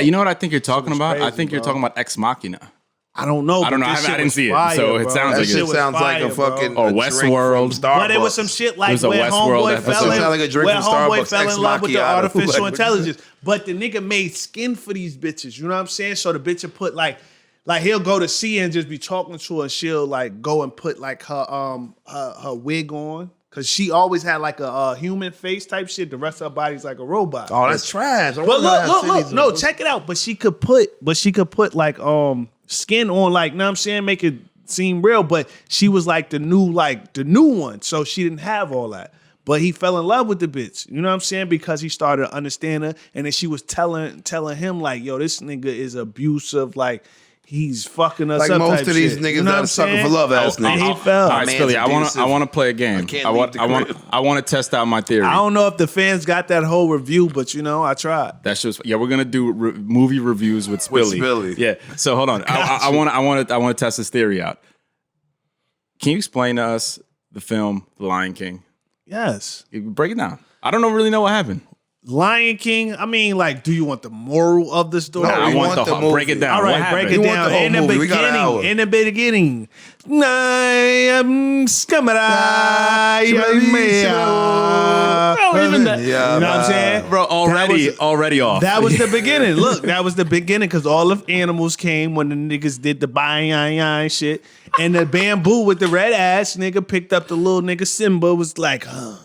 You know what I think you're talking was about? I crazy, think you're bro. talking about Ex Machina. I don't know. I don't but know. this I shit didn't was see it, fire, so it bro. sounds that like shit was sounds like fire, a fucking Or a drink Westworld. from But it was Starbucks. some shit It like was a where Westworld homeboy episode. fell in, Sound like a drink where from homeboy Starbucks, fell in love with the ex-macchiato. artificial Like- intelligence. But the nigga made skin for these bitches. You know what I'm saying? So the bitch would put like he'll go to see her and just be talking to her, and she'll like go and put like her wig on. Cause she always had like a human face type shit. The rest of her body's like a robot. Oh, that's trash. But look. No, check it out. But she could put like skin on, like, know what I'm saying, make it seem real. But she was like the new one. So she didn't have all that. But he fell in love with the bitch. You know what I'm saying? Because he started to understand her. And then she was telling him, like, yo, this nigga is abusive, like he's fucking us Like up. most type of these shit. niggas You know that what are I'm sucking saying? for love ass And niggas. he fell. All right, man's Spilly, I abusive. want to play a game. can't I leave want the crib. I want to test out my theory. I don't know if the fans got that whole review, but you know, I tried. That's just we're gonna do movie reviews with Spilly. Spilly. Yeah. So hold on. I want to test this theory out. Can you explain to us the film The Lion King? Yes. Break it down. I don't really know what happened. Lion King, I mean, like, do you want the moral of the story? No, I we want want the the movie. break it down. All What right, break happened? it You want down. the whole In the movie. We got an hour. beginning, I am even that. You know what I'm saying? Bro, already off. That was the beginning. Look, that was the beginning because all of animals came when the niggas did the bang shit. And the bamboo with the red ass nigga picked up the little nigga Simba, was like, huh.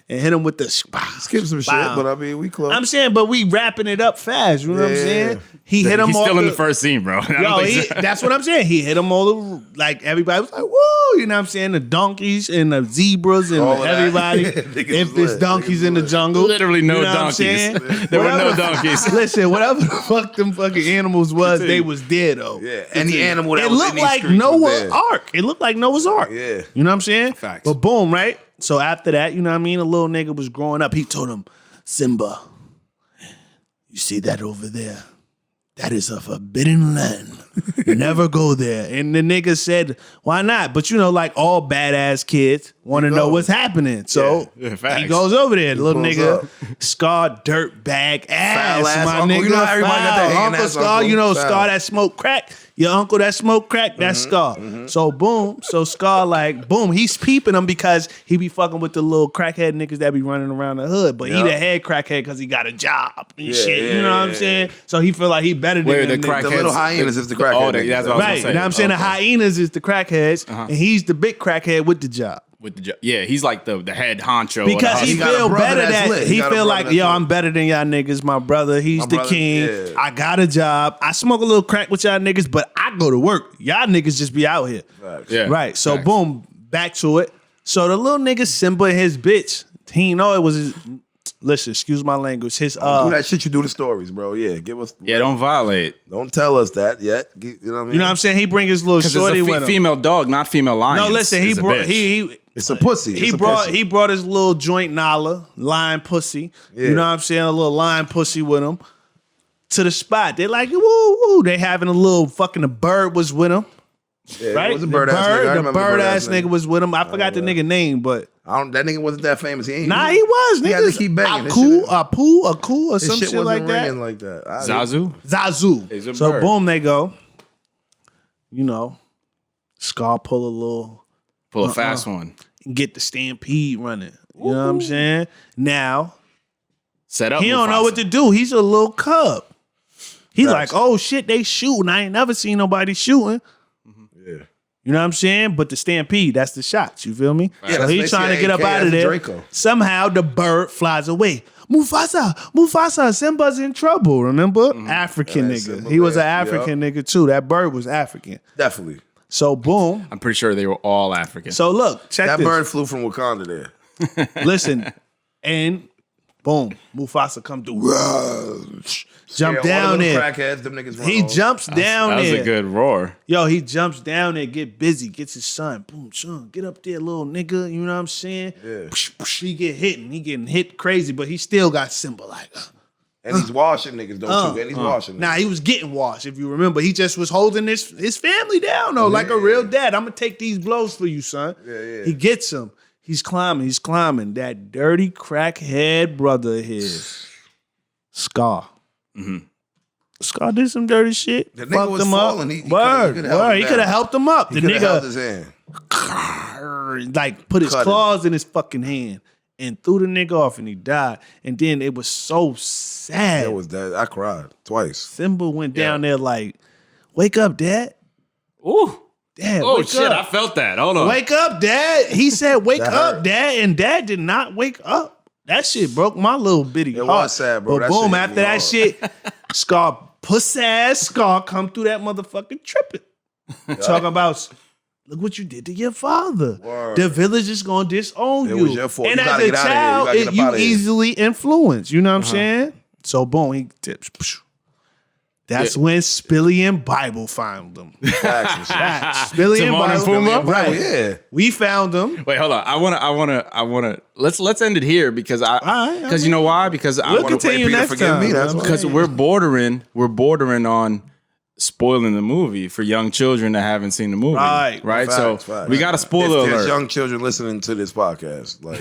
and hit him with the Skip some shit, but I mean, we close. I'm saying, but we wrapping it up fast. You know what I'm saying? He hit him. He's all still in the first scene, bro. That's what I'm saying. He hit him all like everybody was like, woo, you know what I'm saying? The donkeys and the zebras and everybody. If there's donkeys in the jungle. Literally no you know donkeys. There were no donkeys. Listen, whatever the fuck them fucking animals was, they was dead though. Yeah, any animal that it was looked in these like streets was Noah's dead. Ark. It looked like Noah's Ark. Yeah. You know what I'm saying? Facts. But boom, right? So after that, you know what I mean? A little nigga was growing up. He told him, Simba, you see that over there? That is a forbidden land. Never go there. And the nigga said, why not? But you know, like all badass kids want to know what's happening. So he goes over there. The little nigga, Scar, dirt bag ass, Foul ass my uncle. nigga. You know how everybody got that hating Uncle ass Scar, uncle? you know, Foul. Scar that smoke crack. Your uncle that smoke crack, that's Scar. So boom, so Scar like, boom, he's peeping him because he be fucking with the little crackhead niggas that be running around the hood. But he the head crackhead because he got a job and shit. You know what I'm saying? So he feel like he better than them niggas. The little hyenas is the crackhead. Oh, that's what I was Right, gonna say. you know what I'm saying? The hyenas is the crackheads, and he's the big crackhead with the job. Yeah, he's like the head honcho. Because he got a feel brother better that's that lit. he He got a feel brother like, that's yo, lit. I'm better than y'all niggas. My brother, he's the brother, king. yeah. I got a job. I smoke a little crack with y'all niggas, but I go to work. Y'all niggas just be out here. Yeah, Right. So facts. boom, back to it. So the little nigga Simba and his bitch, he know it was his, listen, excuse my language. His do that shit you do the stories, bro. Yeah, give us. Yeah, don't violate. Don't tell us that yet. You know what I mean? you know what I'm saying? He bring his little Because shorty it's with a him. female dog, not female lion. No, listen, he brought It's a pussy. He It's a brought pussy. he brought his little joint Nala, lion pussy. You know what I'm saying? A little lion pussy with him to the spot. They like, woo, woo. They having a little fucking, the bird was with him. Yeah, Right? it was a bird ass nigga. I The remember bird ass nigga was with him. I forgot the nigga name, but that nigga wasn't that famous. He ain't. nah, he was. He had to Niggas, keep banging. His Apu, or His some shit shit wasn't like that. ringing like that. Zazu. Zazu. He's a So bird. boom, they go. You know, Scar pull Pull a fast one. get the stampede running. You know what I'm saying? Now Set up. he don't know what to do. He's a little cub. He's like, oh shit, they shooting. I ain't never seen nobody shooting. Yeah. You know what I'm saying? But the stampede, that's the shots. You feel me? Yeah, so that's he's trying to basically get up AK, out of that's there. Draco. Somehow the bird flies away. Mufasa, Simba's in trouble. Remember? African Yeah, nigga. Simba, He was an man. African nigga too. That bird was African. Definitely. So boom. I'm pretty sure they were all African. So look, check That this. bird flew from Wakanda there. Listen, and boom, Mufasa come through. Jump Yeah, all down the little there. Crackheads, them niggas run He home. jumps down that was there. a good roar. Yo, he jumps down there, get busy, gets his son. Boom, son, get up there, little nigga. You know what I'm saying? Yeah. He get hit, and he getting hit crazy, but he still got Simba like. And he's washing niggas though too. And he's washing. Nah, he was getting washed. If you remember, he just was holding his family down though, like a real dad. I'm gonna take these blows for you, son. Yeah. He gets him. He's climbing. That dirty crackhead brother of his, Scar. Scar did some dirty shit. The nigga fucked was him falling. up. He Word. coulda held him He down. could have helped him up. He The could have held nigga his hand. like put his Cut him. claws in his fucking hand and threw the nigga off, and he died. And then it was so sad. It was that. I cried twice. Simba went down there like, "Wake up, Dad. Ooh. Dad, Oh wake shit! up. I felt that. Hold on. Wake up, Dad." He said, "Wake That up, hurt. Dad," and Dad did not wake up. That shit broke my little bitty It heart. was sad, bro. But That boom, shit hit after me that hard. shit, Scar, pussy ass Scar, come through that motherfucking tripping. Talking about, look what you did to your father. Word. The village is gonna disown It you. was your fault. And You as gotta a get outta here. You child, gotta get up you outta here. easily influence. You know what I'm saying? So boom, he tips. That's when Spilly and Bible found them. Facts and shit. Spilly and Timon and Bible. Pumbaa? Right. Yeah. We found them. Wait, hold on. I wanna. Let's end it here because right, you know why? Because I We'll want to continue Peter, next forgive time. me, that's why. because we're bordering on spoiling the movie for young children that haven't seen the movie. Right. Facts, so facts. we got a spoiler If there's alert. young children listening to this podcast, like,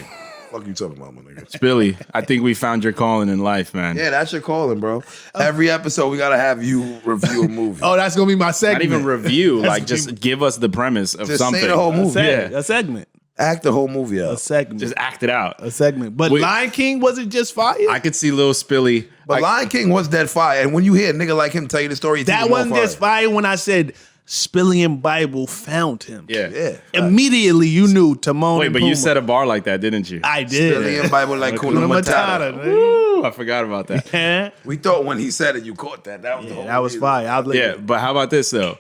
fuck you talking about, my nigga. Billy, I think we found your calling in life, man. Yeah, that's your calling, bro. Every episode, we gotta have you review a movie. Oh, that's gonna be my segment. Not even review, like just give us the premise of Just something. say the whole movie. A segment. Act the whole movie A out. segment. Just act it out. A segment. But Wait. Lion King wasn't just fire. I could see Lil Spilly. But Lion King was dead fire, and when you hear a nigga like him tell you the story, it's That even more wasn't fire. just fire when I said Spilly and Bible found him. Yeah. Immediately you knew Timon Wait, and but Pumbaa. you set a bar like that, didn't you? I did. Billy and Bible like Kuna Hakuna Matata. Matata, nigga. Woo, I forgot about that. Yeah, We thought when he said it, you caught that. That was the whole that was reason. fire. I was Yeah, but how about this though?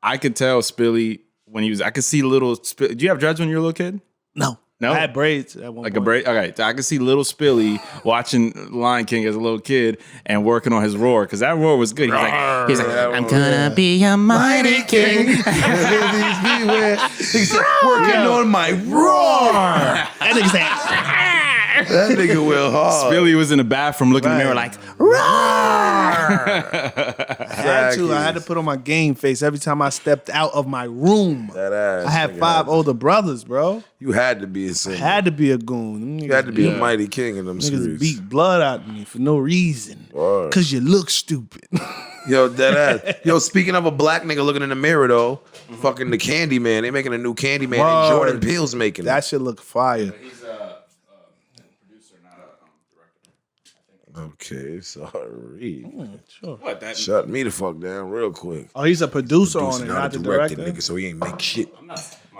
I could tell Spilly when he was. I could see little. Do you have dreads when you were a little kid? No. No? I had braids at one Like a point. break. Okay, so I could see little Spilly watching Lion King as a little kid and working on his roar because that roar was good. He's like, I'm gonna be a mighty king. He said, working on my roar. That nigga said, That nigga will hard. Spilly was in the bathroom looking in the mirror like, I had to put on my game face every time I stepped out of my room. That ass, I had nigga. 5 older brothers, bro. You had to be a singer. Had to be a goon. You had to be a mighty king in them Niggas streets. beat blood out of me for no reason. Word. Cause you look stupid. Yo, dead ass. Yo, speaking of a black nigga looking in the mirror though, fucking the Candyman. They making a new Candyman and Jordan Word. Peele's making That it. shit look fire. He's a producer, not a director. Okay, sorry. Sure. What that? Shut me the fuck down real quick. Oh, he's a producer on Producer, it, not not a the director, director. nigga, so he ain't make shit.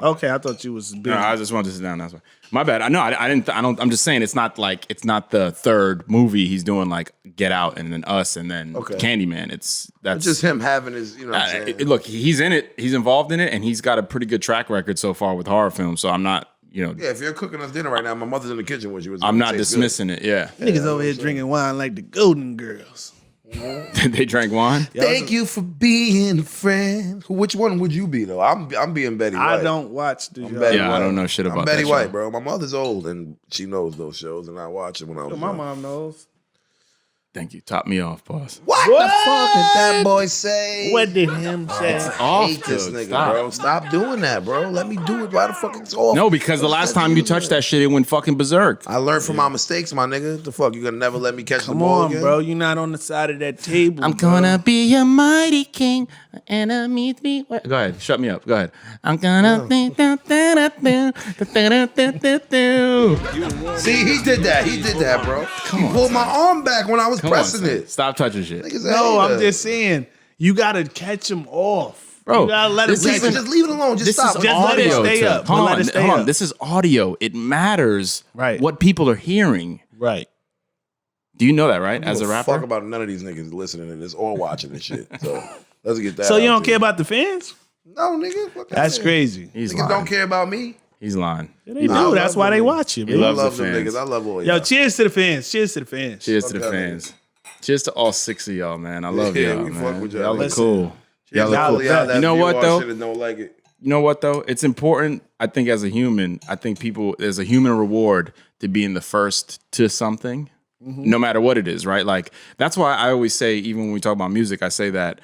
Okay, I thought you was big. No, I just wanted to sit down. That's why. My bad. I didn't. I'm just saying it's not the third movie he's doing like Get Out and then Us and then Candyman. That's It's just him having his, you know what I'm saying? look, he's in it. He's involved in it, and he's got a pretty good track record so far with horror films. So I'm not, Yeah, if you're cooking us dinner right now, my mother's in the kitchen with you. I'm not dismissing it. Yeah, Niggas over here drinking wine like the Golden Girls. they drank wine. Thank you for being a friend. Which one would you be though? I'm being Betty White. I don't watch the Betty Yeah, I don't know shit about I'm Betty that White, show. bro. My mother's old and she knows those shows, and I watch it when I was My young. mom knows. Thank you. Top me off, boss. What the fuck did that boy say? What did him say? Off, hate this dude. nigga, Stop. bro. Stop doing that, bro. Let me do it. Why the fuck it's off? No, because the last time you touched that shit, it went fucking berserk. I learned from my mistakes, my nigga. The fuck, you gonna never let me catch the Come ball on, again? bro. You're not on the side of that table. I'm bro. gonna be a mighty king, enemy be. Go ahead, shut me up. Go ahead. I'm gonna be. See, he did that. He did that, bro. He pulled my arm back when I was pressing it. Stop touching shit, Niggas a No, I'm hater. just saying. You gotta catch him off. bro. You gotta let him this catch isn't- Just leave it alone. Just This stop. is Just let it audio. stay Tim. up. Hold Let on, it stay hold on. up. This is audio. It matters Right. what people are hearing. Right. Do you know that, right? I As a don't rapper, fuck about none of these niggas listening to this or watching this shit. So let's get that. So you out don't care there. about the fans? No, nigga. Fuck That's that. crazy. he's Niggas lying. don't care about me. He's lying. They Nah, I do. That's love why them they niggas. watch you, He man. I loves love the them fans. niggas. I love all Yo, y'all. cheers to the fans. Cheers to the fans. Cheers to the that fans. Cheers to all 6 of y'all, man. I love Yeah, y'all, we man. fuck with y'all. Y'all look Listen. cool. Y'all look y'all cool. look Y'all You know view what our though? shit and don't like it. You know what though? It's important. I think as a human, I think there's a human reward to being the first to something, no matter what it is, right? Like that's why I always say, even when we talk about music, I say that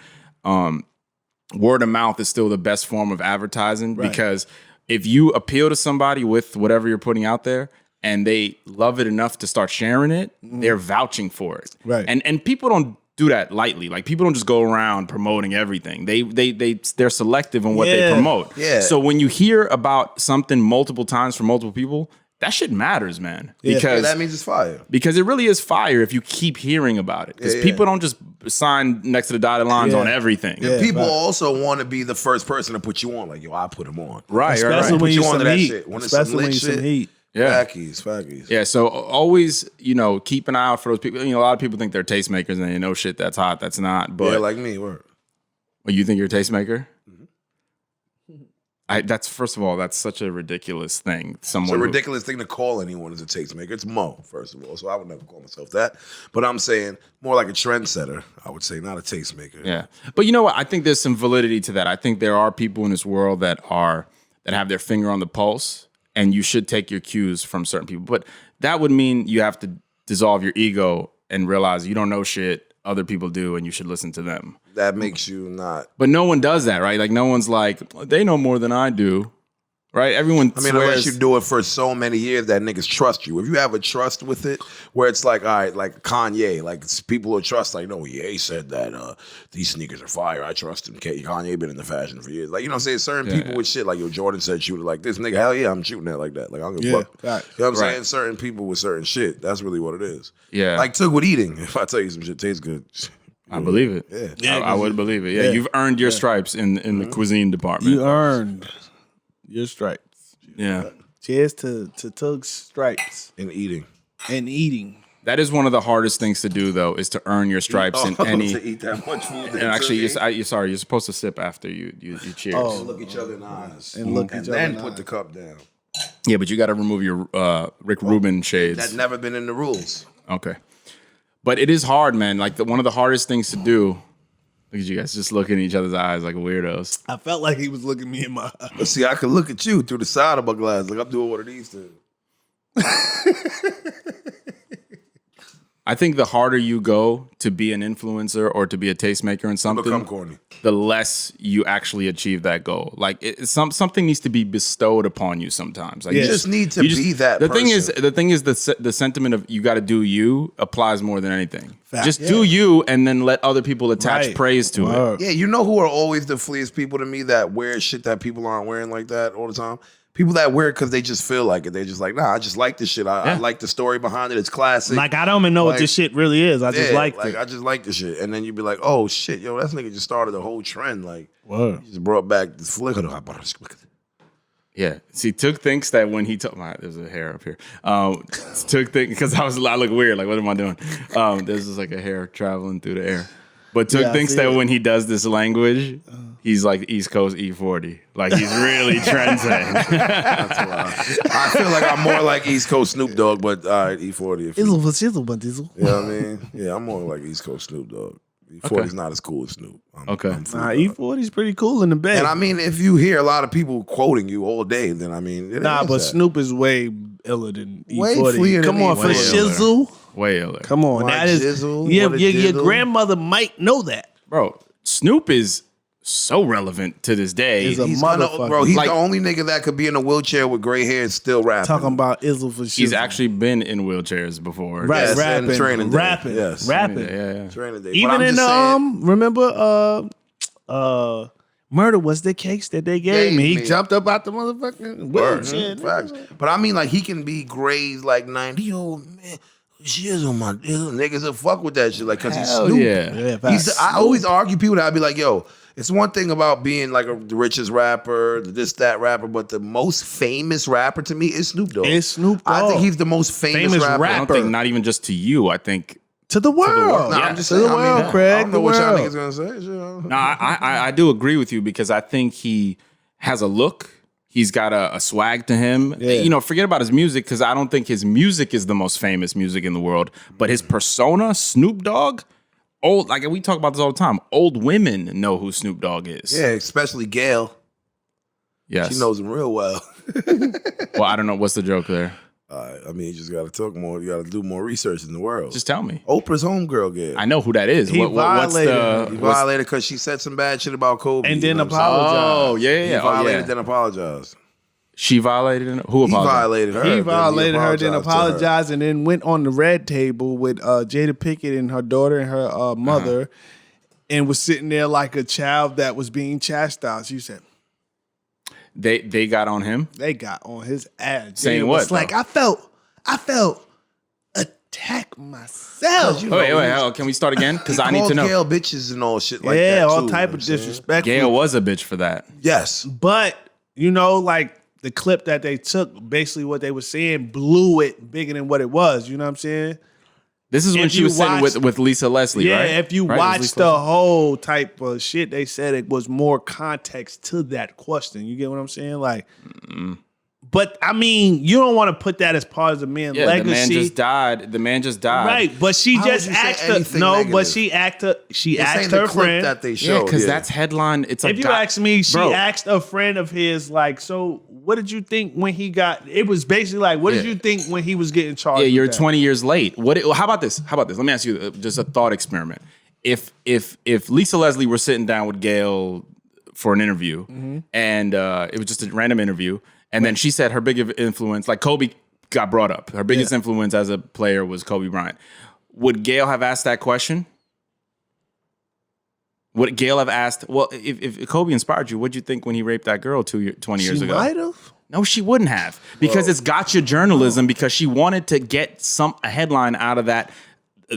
word of mouth is still the best form of advertising because if you appeal to somebody with whatever you're putting out there and they love it enough to start sharing it, they're vouching for it. Right. And people don't do that lightly. Like people don't just go around promoting everything. They're selective on what they Yeah. promote. Yeah. So when you hear about something multiple times from multiple people, that shit matters, man. Yeah, Because that means it's fire. because it really is fire if you keep hearing about it. Because Yeah, yeah. people don't just sign next to the dotted lines Yeah. on everything. Yeah. People right. also want to be the first person to put you on. Like, yo, I put him on. Right, Especially right, right. when you you onto some that heat. shit. When it's some Especially when lit you some shit. heat. Yeah. Fackies. Yeah, so always, keep an eye out for those people. A lot of people think they're tastemakers and they know shit that's hot, that's not. But Yeah, like me. Word. well, you think you're a tastemaker? That's first of all, that's such a ridiculous thing. It's Someone a who- ridiculous thing to call anyone as a tastemaker. It's Mo, first of all. So I would never call myself that. But I'm saying more like a trendsetter, I would say, not a tastemaker. Yeah, but you know what? I think there's some validity to that. I think there are people in this world that have their finger on the pulse, and you should take your cues from certain people. But that would mean you have to dissolve your ego and realize you don't know shit, other people do, and you should listen to them. That makes you not. But no one does that, right? Like no one's like, they know more than I do, right? Everyone I mean, swears. unless you do it for so many years that niggas trust you. If you have a trust with it, where it's like, all right, like Kanye, like people will trust, like, no, Ye said that these sneakers are fire. I trust him. Kanye been in the fashion for years. Like, you know what I'm saying? Certain people with shit, like, yo, Jordan said shoot it like this. Nigga, hell yeah, I'm shooting that like that. Like, I don't give a fuck. facts. You know what I'm Right. saying? Certain people with certain shit. That's really what it is. Yeah. Like Tuge with eating. If I tell you some shit tastes good, I believe it. Yeah. I would believe it. Yeah, you've earned your stripes in the cuisine department. You earned your stripes. Yeah. Cheers to Tug's stripes And eating. and eating. That is one of the hardest things to do, though, is to earn your stripes in any. To eat that much food. And actually, you're supposed to sip after you cheers. Look each other in the eyes. And look And each other then in the put the eyes. cup down. Yeah, but you got to remove your Rick Rubin shades. That's never been in the rules. Okay. But it is hard, man. Like one of the hardest things to do. Look at you guys just looking in each other's eyes like weirdos. I felt like he was looking me in my eyes. But see, I could look at you through the side of my glass. Like I'm doing one of these things. I think the harder you go to be an influencer or to be a tastemaker in something, Become corny. the less you actually achieve that goal. Like something needs to be bestowed upon you sometimes. Like You just need to be that The thing person. is the sentiment of you got to do you applies more than anything. Fact. Just do you and then let other people attach Right. praise to it. Yeah, you know who are always the fleest people to me that wear shit that people aren't wearing like that all the time? People that wear it because they just feel like it. They're just like, nah, I just like this shit. I like the story behind it. It's classic. Like, I don't even know what Like- this shit really is. I just Yeah, liked like it. I just like this shit. And then you'd be like, oh shit, yo, that nigga just started a whole trend. Like, Word. he just brought back this flicker. Yeah. See, Tuge thinks that when he took there's a hair up here. Tuge think because I look weird. Like, what am I doing? There's just like a hair traveling through the air. But Tuge Yeah, I thinks see that it. when he does this language, he's like East Coast E40. Like he's really trendsetting. I feel like I'm more like East Coast Snoop Dogg, but all right, E40. If you, Izzle for shizzle, but dizzle. you know what I mean? Yeah, I'm more like East Coast Snoop Dogg. E40's not as cool as Snoop. Okay. I'm Snoop Nah, Dogg. E40's pretty cool in the bed. And I mean, if you hear a lot of people quoting you all day, then I mean, it Nah, is but that. Snoop is way iller than E40. Way fleer than Come on, for E40. shizzle. Way iller. Come on, Why that is jizzle? your, What a your dizzle? grandmother might know that. Bro, Snoop is so relevant to this day. He's a He's gonna, motherfucker. bro. He's Like- the only nigga that could be in a wheelchair with gray hair and still rapping. Talking about Izzle for shizzle. He's actually been in wheelchairs before. right, Yes, and rapping, Training Day. rapping, Yes. rapping. Yeah. Training Day. But Even I'm in just saying, remember Murder was the case that they gave me. He me. jumped up out the motherfucking Word. wheelchair. Facts. But I mean, like, he can be grazed like 90. Yo, man, shiz on my niggas will fuck with that shit. Like, cause he's Hell Snoop. yeah. Yeah, facts. I always argue people that I'd be like, yo, it's one thing about being like the richest rapper, that rapper, but the most famous rapper to me is Snoop Dogg. It's Snoop I think Dogg. he's the most famous rapper. I don't think not even just to you. I think To the world. Nah, I'm just to saying, the world, I Craig. don't know the what y'all world. niggas gonna say. Shit, I don't know. no, I do agree with you because I think he has a look. He's got a swag to him. Yeah. You know, forget about his music because I don't think his music is the most famous music in the world. But his persona, Snoop Dogg, like we talk about this all the time. Old women know who Snoop Dogg is. Yeah, especially Gail. Yes. She knows him real well. Well, I don't know. What's the joke there? I mean, you just gotta talk more. You gotta do more research in the world. Just tell me. Oprah's homegirl, Gail. I know who that is. He What's violated her. He the? What's, violated because she said some bad shit about Kobe. And then you know what I'm saying? apologized. oh yeah, He yeah. violated, Oh, then yeah. apologized. She violated him? Who He apologized? violated her. He then violated her, then apologized to her. apologized, and then went on the red table with Jada Pinkett and her daughter and her mother, and was sitting there like a child that was being chastised. You said They got on him. they got on his ass. Saying Jada what, was like, though? I felt attacked myself. You Wait, know, wait. Can we start again? Because I need to called know. Gail bitches and all shit like yeah, that. all too, type you know of what I'm saying? disrespect. Gail was a bitch for that. Yes. But you know, like the clip that they took, basically what they were saying blew it bigger than what it was. You know what I'm saying? This is when If she you was sitting watch- with Lisa Leslie, Yeah, right? if you Right? It was watch Lisa the Leslie? whole type of shit, they said it was more context to that question. You get what I'm saying? Like, but I mean, you don't want to put that as part of the man's Yeah, legacy. the man just died. The man just died. Right, but she How just would you say asked her. anything No, negative? but she This asked ain't the her clip friend. that they Yeah, showed. because that's headline. It's like If you ask me, she Bro. asked a friend of his, like, so what did you think when he got? It was basically like, what did Yeah. you think when he was getting charged? Yeah, you're with that? 20 years late. How about this? Let me ask you just a thought experiment. If Lisa Leslie were sitting down with Gail for an interview, and it was just a random interview, and then she said her biggest influence, like Kobe got brought up, her biggest influence as a player was Kobe Bryant. Would Gail have asked that question? Would Gail have asked, well, if Kobe inspired you, what'd you think when he raped that girl 20 years She ago? might have. No, she wouldn't have, because it's gotcha journalism, because she wanted to get a headline out of that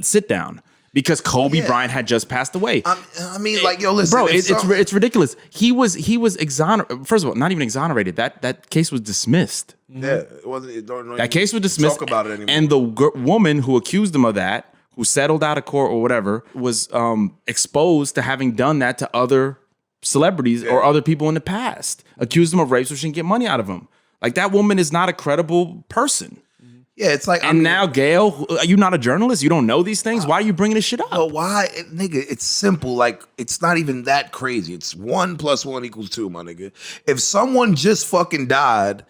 sit down. because Kobe Bryant had just passed away. I mean, like, yo, listen, bro, it's ridiculous. He was exonerated. First of all, not even exonerated. That case was dismissed. Yeah, it wasn't. That case was dismissed. Talk about it anymore. And the woman who accused him of that, who settled out of court or whatever, was exposed to having done that to other celebrities or other people in the past. Accused them of rape so she can get money out of them. Like, that woman is not a credible person. Yeah, it's like, and now, Gail, are you not a journalist? You don't know these things? Why are you bringing this shit up? Well, why, nigga? It's simple. Like, it's not even that crazy. It's 1 + 1 = 2, my nigga. If someone just fucking died,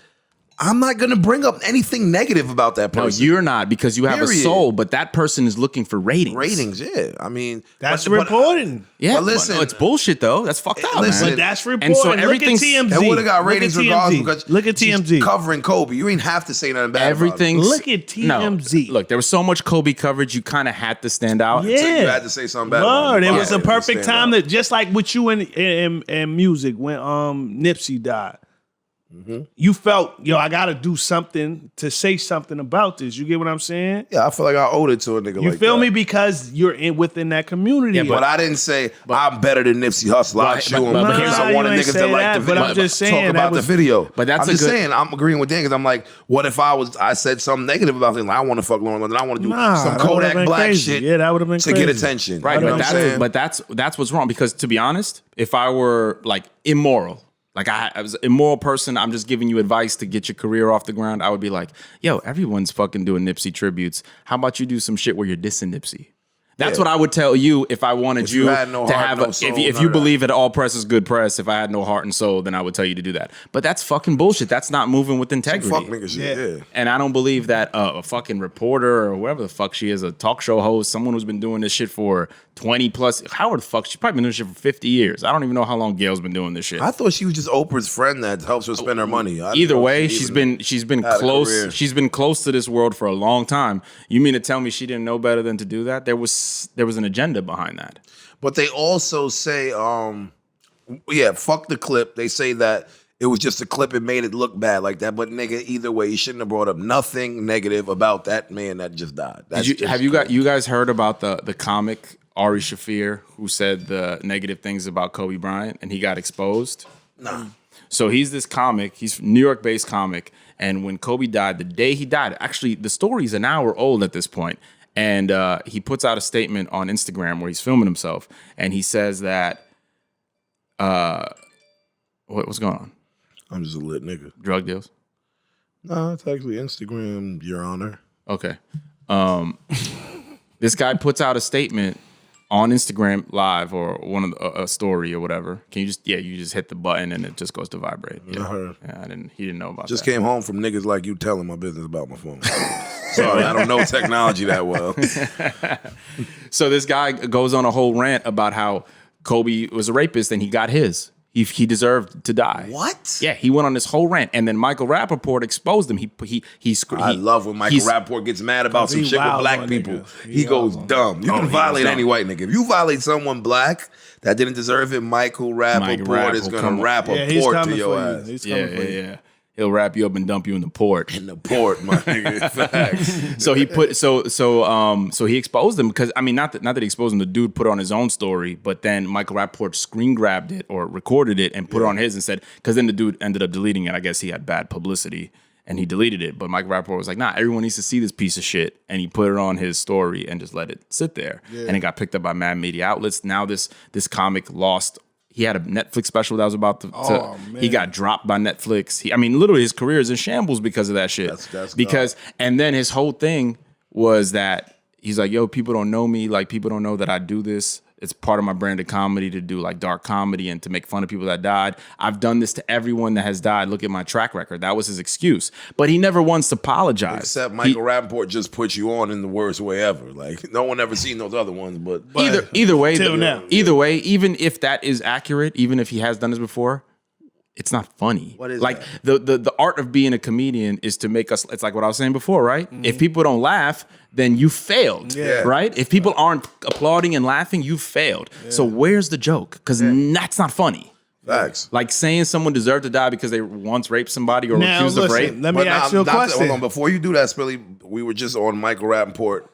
I'm not gonna bring up anything negative about that person. No, you're not, because you have a soul. But that person is looking for ratings. Ratings, yeah. I mean, that's reporting. Yeah, but listen, it's bullshit though. That's fucked up. Listen, but that's reporting. And so everything's TMZ. It would have got ratings regardless because look at TMZ she's covering Kobe. You ain't have to say nothing bad. Everything. Look at TMZ. No, look, there was so much Kobe coverage. You kind of had to stand out. Yeah, you had to say something bad. Lord, it was a perfect time that, just like with you and music when Nipsey died. Mm-hmm. You felt, yo, I gotta do something to say something about this. You get what I'm saying? Yeah, I feel like I owed it to a nigga. You like feel that. me? Because you're within that community. Yeah, but I didn't say I'm better than Nipsey Hussle. I shoot him because I wanted niggas that like the video. But I'm just saying, talk about the video. But that's I'm just saying, I'm agreeing with Dan because I'm like, what if I said something negative about him? Like, I want to fuck Lauren London. I want to do some Kodak Black shit. Yeah, that would have been to crazy. get attention. Right, You know but that's what's wrong. Because to be honest, if I were like immoral, like I was an immoral person, I'm just giving you advice to get your career off the ground, I would be like, yo, everyone's fucking doing Nipsey tributes. How about you do some shit where you're dissing Nipsey? That's what I would tell you if I wanted you had no to heart, have no a. soul, If you believe that all press is good press, if I had no heart and soul, then I would tell you to do that. But that's fucking bullshit. That's not moving with integrity. Fuck nigga shit. Yeah. And I don't believe that a fucking reporter or whoever the fuck she is, a talk show host, someone who's been doing this shit for 20 plus. How the fuck? She's probably been doing this shit for 50 years. I don't even know how long Gail's been doing this shit. I thought she was just Oprah's friend that helps her spend her money. Either way, she's been close. She's been close to this world for a long time. You mean to tell me she didn't know better than to do that? There was an agenda behind that. But they also say, fuck the clip. They say that it was just a clip. It made it look bad like that. But nigga, either way, you shouldn't have brought up nothing negative about that man that just died. Have you guys heard about the comic Ari Shaffir who said the negative things about Kobe Bryant and he got exposed? Nah. So he's this comic. He's a New York-based comic. And when Kobe died, the day he died, actually the story's an hour old at this point. And he puts out a statement on Instagram where he's filming himself, and he says that, what's going on? I'm just a lit nigga. Drug deals? No, it's actually Instagram, Your Honor. Okay. This guy puts out a statement on Instagram Live or one of a story or whatever. Can you just hit the button and it just goes to vibrate. Yeah, I heard. Yeah, he didn't know about just that. Came home from niggas like you telling my business about my phone. Sorry, I don't know technology that well. So this guy goes on a whole rant about how Kobe was a rapist and he got his. He deserved to die. What? Yeah, he went on this whole rant, and then Michael Rappaport exposed him. I love when Michael Rappaport gets mad about some shit with black people. He goes dumb. You can violate any white nigga. If you violate someone black that didn't deserve it, Michael Rappaport is gonna rap a port to your ass. He's coming for you. Yeah. He'll wrap you up and dump you in the port. In the port, my nigga. Facts. So he put so he exposed him because I mean not that he exposed him. The dude put it on his own story, but then Michael Rappaport screen grabbed it or recorded it and put it on his and said because then the dude ended up deleting it. I guess he had bad publicity and he deleted it. But Michael Rappaport was like, nah, everyone needs to see this piece of shit, and he put it on his story and just let it sit there. Yeah. And it got picked up by mad media outlets. Now this comic lost. He had a Netflix special that was about to he got dropped by Netflix. Literally his career is in shambles because of that shit. That's and then his whole thing was that he's like, yo, people don't know me. Like, people don't know that I do this. It's part of my brand of comedy to do like dark comedy and to make fun of people that died. I've done this to everyone that has died. Look at my track record. That was his excuse. But he never once apologized. Except Michael Rappaport just put you on in the worst way ever. Like, no one ever seen those other ones. But either way, now. even if that is accurate, even if he has done this before, it's not funny. What is like that? the art of being a comedian is to make us. It's like what I was saying before, right? Mm-hmm. If people don't laugh, then you failed, right? If people aren't applauding and laughing, you failed. Yeah. So where's the joke? Because that's not funny. Facts. Like saying someone deserved to die because they once raped somebody or were accused of rape. Let me ask you a question. Hold on, before you do that, Spilly, we were just on Michael Rappaport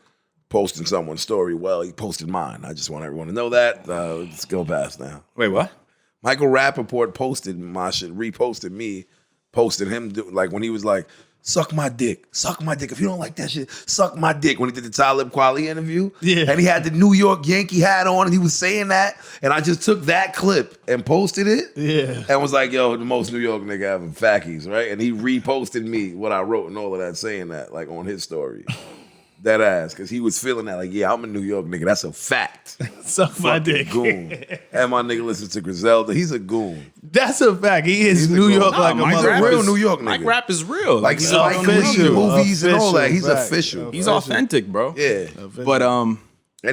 posting someone's story. Well, he posted mine. I just want everyone to know that. Let's go past now. Wait, what? Michael Rappaport posted my shit, reposted me, posted him like when he was like, suck my dick. If you don't like that shit, suck my dick. When he did the Talib Kweli interview. Yeah. And he had the New York Yankee hat on and he was saying that. And I just took that clip and posted it. Yeah. And was like, yo, the most New York nigga ever, Fackies, right? And he reposted me what I wrote and all of that, saying that, like on his story. That ass, because he was feeling that, like, yeah, I'm a New York nigga. That's a fact. Suck my dick. Goon. And my nigga listens to Griselda. He's a goon. That's a fact. He is He's a New goon. York Nah, like a Mike mother. Rap real New York nigga. Mike Rap is real. Like he's Spike Lee movies and all that. He's official. He's authentic, bro. Yeah. But And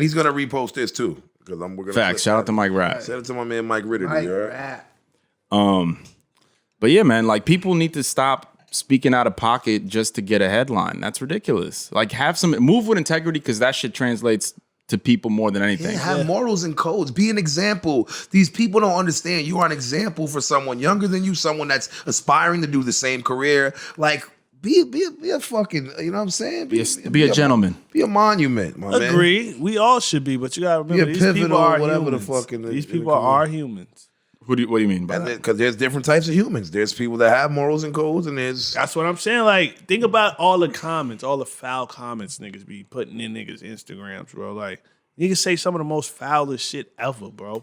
he's gonna repost this too. Because we're gonna facts. Shout out to Mike Rap. Send it to my man Mike Ritter. Mike All right? Rap. But yeah, man, like people need to stop speaking out of pocket just to get a headline. That's ridiculous. Like move with integrity, because that shit translates to people more than anything. Yeah, have morals and codes. Be an example. These people don't understand. You are an example for someone younger than you, someone that's aspiring to do the same career. Like, be a fucking, you know what I'm saying? Be a gentleman. Be a monument, my man. Agree. We all should be, but you gotta remember Be a these people pivotal, are whatever humans. the fucking. These people are humans. What do you mean by that? Because there's different types of humans. There's people that have morals and codes, and there's That's what I'm saying. Like, think about all the comments, all the foul comments niggas be putting in niggas' Instagrams, bro. Like, niggas say some of the most foulest shit ever, bro.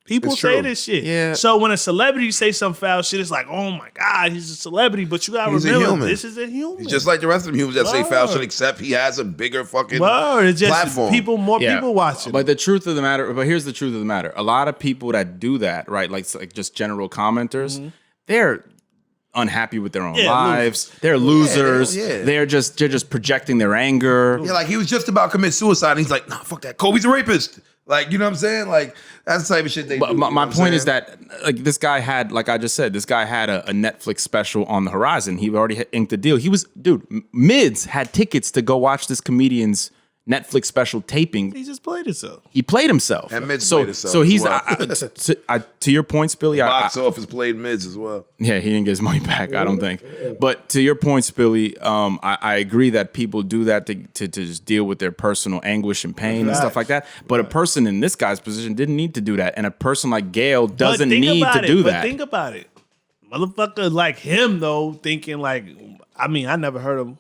People It's say true. this shit. Yeah. So when a celebrity say some foul shit, it's like, oh my God, he's a celebrity. But you gotta He's a remember, human. this is a human. He's just like the rest of them humans that say foul Word. shit, except he has a bigger fucking Word. It's just platform. people watching. But here's the truth of the matter. A lot of people that do that, right? Like just general commenters, they're unhappy with their own lives. They're losers. Yeah. They're just projecting their anger. Yeah, like he was just about to commit suicide, and he's like, nah, fuck that. Kobe's a rapist. Like, you know what I'm saying? Like, that's the type of shit they But do. my you know what point I'm is saying? that, like, this guy had, like I just said, this guy had a Netflix special on the horizon. He already had inked a deal. Mids had tickets to go watch this comedian's Netflix special taping. He just played himself. He played himself. And Mids so, played himself So as he's, well. to your point, Spilly, Box office played Mids as well. yeah, he didn't get his money back, I don't think. But to your point, Spilly, I agree that people do that to just deal with their personal anguish and pain and stuff like that. But a person in this guy's position didn't need to do that. And a person like Gail doesn't need to do that. But think about it. Motherfucker like him, though, thinking like, I mean, I never heard of him.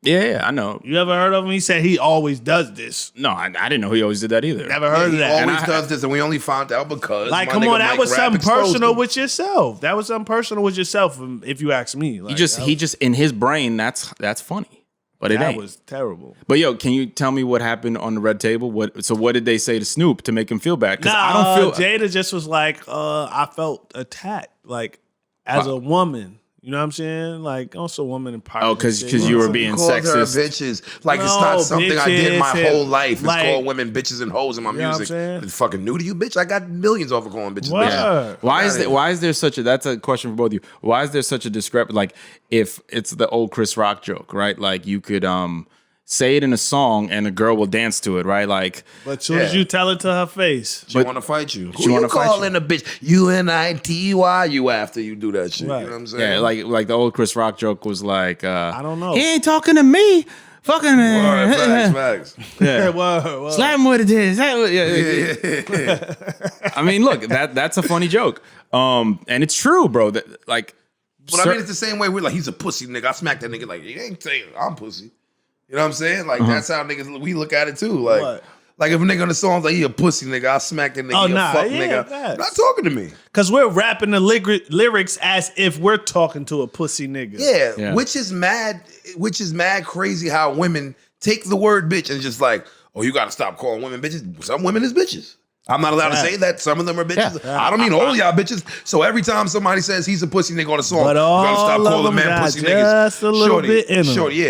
Yeah, I know. You ever heard of him? He said he always does this. No, I didn't know he always did that either. Never heard of He that. always does this, and we only found out because Like, my come nigga on, that Mike was Rap something exposed personal him. with yourself. That was something personal with yourself, if you ask me. Like, He just in his brain, that's funny, but it that ain't. was terrible. But yo, can you tell me what happened on the red table? What did they say to Snoop to make him feel bad? Because I don't feel. Jada just was like, I felt attacked, like as a woman. You know what I'm saying? Like, also woman empowerment. Oh, because you were being Called her sexist. bitches. Like, it's No, not something I did my bitches, whole life. It's like- called women bitches and hoes in my You know what I'm music. saying? It's fucking new to you, bitch. I got millions off of calling bitches Word. bitches. Why is there such a, that's a question for both of you. Why is there such a discrepancy? Like, if it's the old Chris Rock joke, right? Like, you could say it in a song and a girl will dance to it, right? Like, But as soon as you tell it to her face, She want to fight you. She Who wanna you fight calling a bitch? UNITY you after you do that shit. Right. You know what I'm saying? yeah, like the old Chris Rock joke was like, I don't know. he ain't talking to me. Fucking Word, facts. Yeah. Word. Slap him with it. I mean, look, that's a funny joke. And it's true, bro. That like, But I mean, it's the same way we're like, he's a pussy nigga. I smacked that nigga like, he ain't saying I'm pussy. You know what I'm saying? Like, that's how niggas, we look at it too. Like, What? like if a nigga on the song's like, he a pussy nigga, I smack that nigga, Oh, he a nah, fuck yeah, nigga. facts. Not talking to me. Because we're rapping the lyrics as if we're talking to a pussy nigga. Yeah, which is mad crazy how women take the word bitch and just like, oh, you gotta stop calling women bitches. Some women is bitches. I'm not allowed to say that. Some of them are bitches. Yeah. I don't mean all of y'all bitches. So every time somebody says he's a pussy nigga on a song, But you gotta stop all of calling them men got pussy niggas. just a little bit in 'em.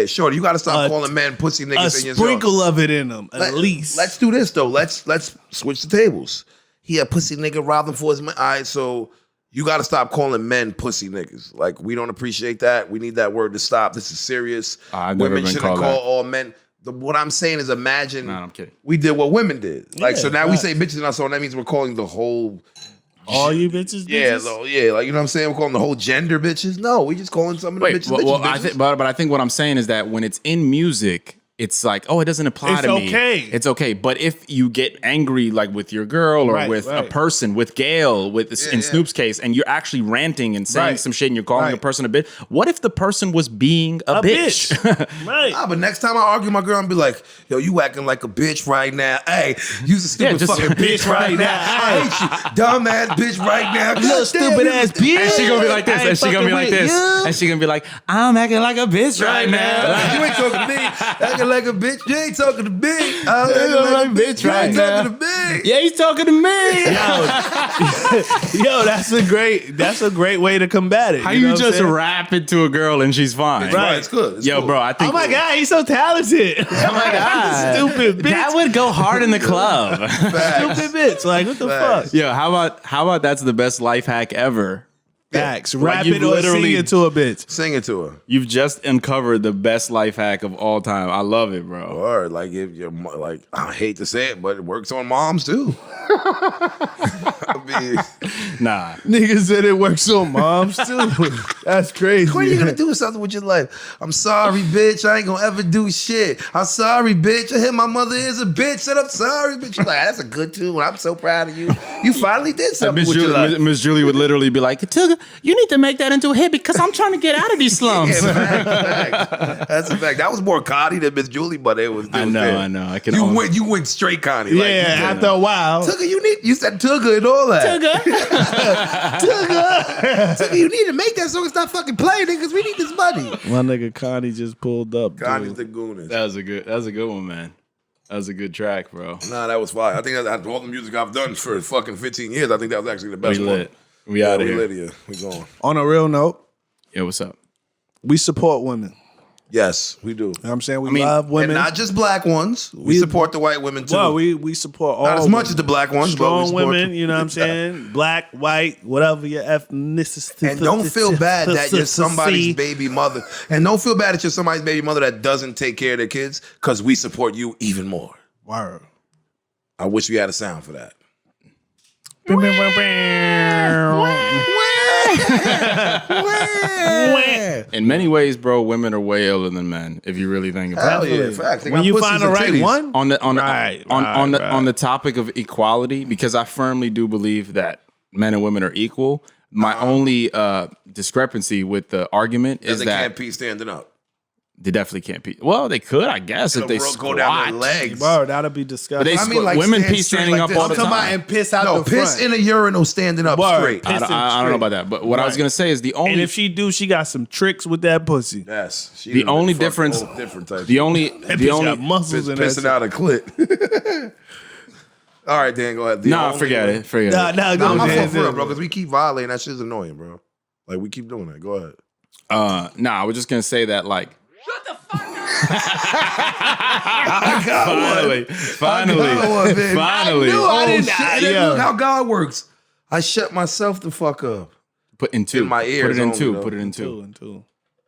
Shorty, you gotta stop calling men pussy A niggas in your sprinkle songs. of it in them, at least. Let's do this though. Let's switch the tables. He a pussy nigga robbing for his money. All right, so you got to stop calling men pussy niggas. Like, we don't appreciate that. We need that word to stop. This is serious. I've never Women been shouldn't called call that. all men. What I'm saying is, imagine No, I'm kidding. we did what women did. Like, so now we facts. say bitches in our song. That means we're calling the whole, all you bitches, yeah, bitches? like, you know what I'm saying? We're calling the whole gender bitches. No, we just calling some of the bitches bitches. I think what I'm saying is that when it's in music, it's like, oh, it doesn't apply to me. It's okay. But if you get angry like with your girl or with a person, with Gail, in Snoop's case, and you're actually ranting and saying some shit and you're calling a person a bitch, what if the person was being a bitch? Right. But next time I argue with my girl, I'll be like, yo, you acting like a bitch right now. Hey, you's a stupid fucking bitch right now. I hate you. Dumbass bitch right now. Little stupid ass bitch. And she gonna be like this. And she gonna be like this. And she gonna be like, I'm acting like a bitch right now. Like, you ain't talking to me. Acting like a bitch. You ain't talking to me. I'm acting like a bitch right now. You ain't talking to me. Yeah, he's talking to me. Yo, that's a great way to combat it. How you just rap into a girl and she's fine? Right, it's good. It's cool. Bro, I think. Oh my God, he's so talented. Oh my God, stupid bitch. That would go hard in the club. Stupid bitch. Like, what the fuck? Yo, how about that's the best life hack ever? Facts. Like, Rap it or sing it to a bitch. Sing it to her. You've just uncovered the best life hack of all time. I love it, bro. Or like if you're like, I hate to say it, but it works on moms too. I mean, nah. Niggas said it works on moms too. That's crazy. When are you gonna do something with your life? I'm sorry, bitch. I ain't gonna ever do shit. I'm sorry, bitch. I hit my mother is a bitch. Said I'm sorry, bitch. You're like, that's a good tune. I'm so proud of you. You finally did something with your life. Miss Julie would literally be like, Tuge, you need to make that into a hit because I'm trying to get out of these slums. Fact. That's a fact. That was more Connie than Miss Julie, but it was. I know. You went straight Connie. Yeah, like, after a while. Tuga, you said Tuga and all that. Tuga, you need to make that song and stop fucking playing it because we need this money. My nigga Connie just pulled up. Connie's the goonest. That was a good one, man. That was a good track, bro. Nah, that was fire. I think that's all the music I've done for fucking 15 years. I think that was actually the best We one. lit. We out of here. Lydia. We going. On a real note, Yo, what's up? we support women. Yes, we do. You know what I'm saying? We love women. And not just black ones. We support the white women too. Well, we support all not as much as the black ones. strong but we support women, you know what I'm saying? Black, white, whatever your ethnicity. And don't feel bad that you're somebody's baby mother. And don't feel bad that you're somebody's baby mother that doesn't take care of their kids, because we support you even more. Word. I wish we had a sound for that. In many ways, bro, women are way older than men. If you really think about it. Hell yeah, facts. When you find the right one, on the topic of equality, because I firmly do believe that men and women are equal. My only discrepancy with the argument is they that can't pee standing up. they definitely can't pee. Well, they could, I guess, if they go down their squat. legs. bro, that'll be disgusting. But they women pee standing up all the I'm talking about time. and piss out No, the piss front. in a urinal standing up straight. I don't know about that, but what I was gonna say is the only And if she do, she got some tricks with that pussy. Yes. She the done only been fucked difference all different types. the only got muscles in that pissing shit. out a clit. All right, Dan, go ahead. Nah, forget it. Forget it. Nah, Nah, my go fault for real, ahead. bro, because we keep violating. That shit's annoying, bro. Like, we keep doing that. Go ahead. Nah, I was just gonna say that, like, Finally. finally. Oh, didn't- shit. yeah. Look how God works. I shut myself the fuck up. Put in two. In my ears Put it in only, two. though. Put it in two. Two.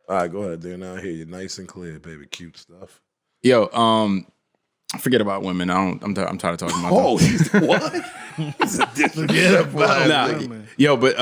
All right, go ahead, Dan. I hear you nice and clear, baby. Cute stuff. Yo, forget about women. I'm tired of talking about Oh, them. what? He's a different Nah, yo, but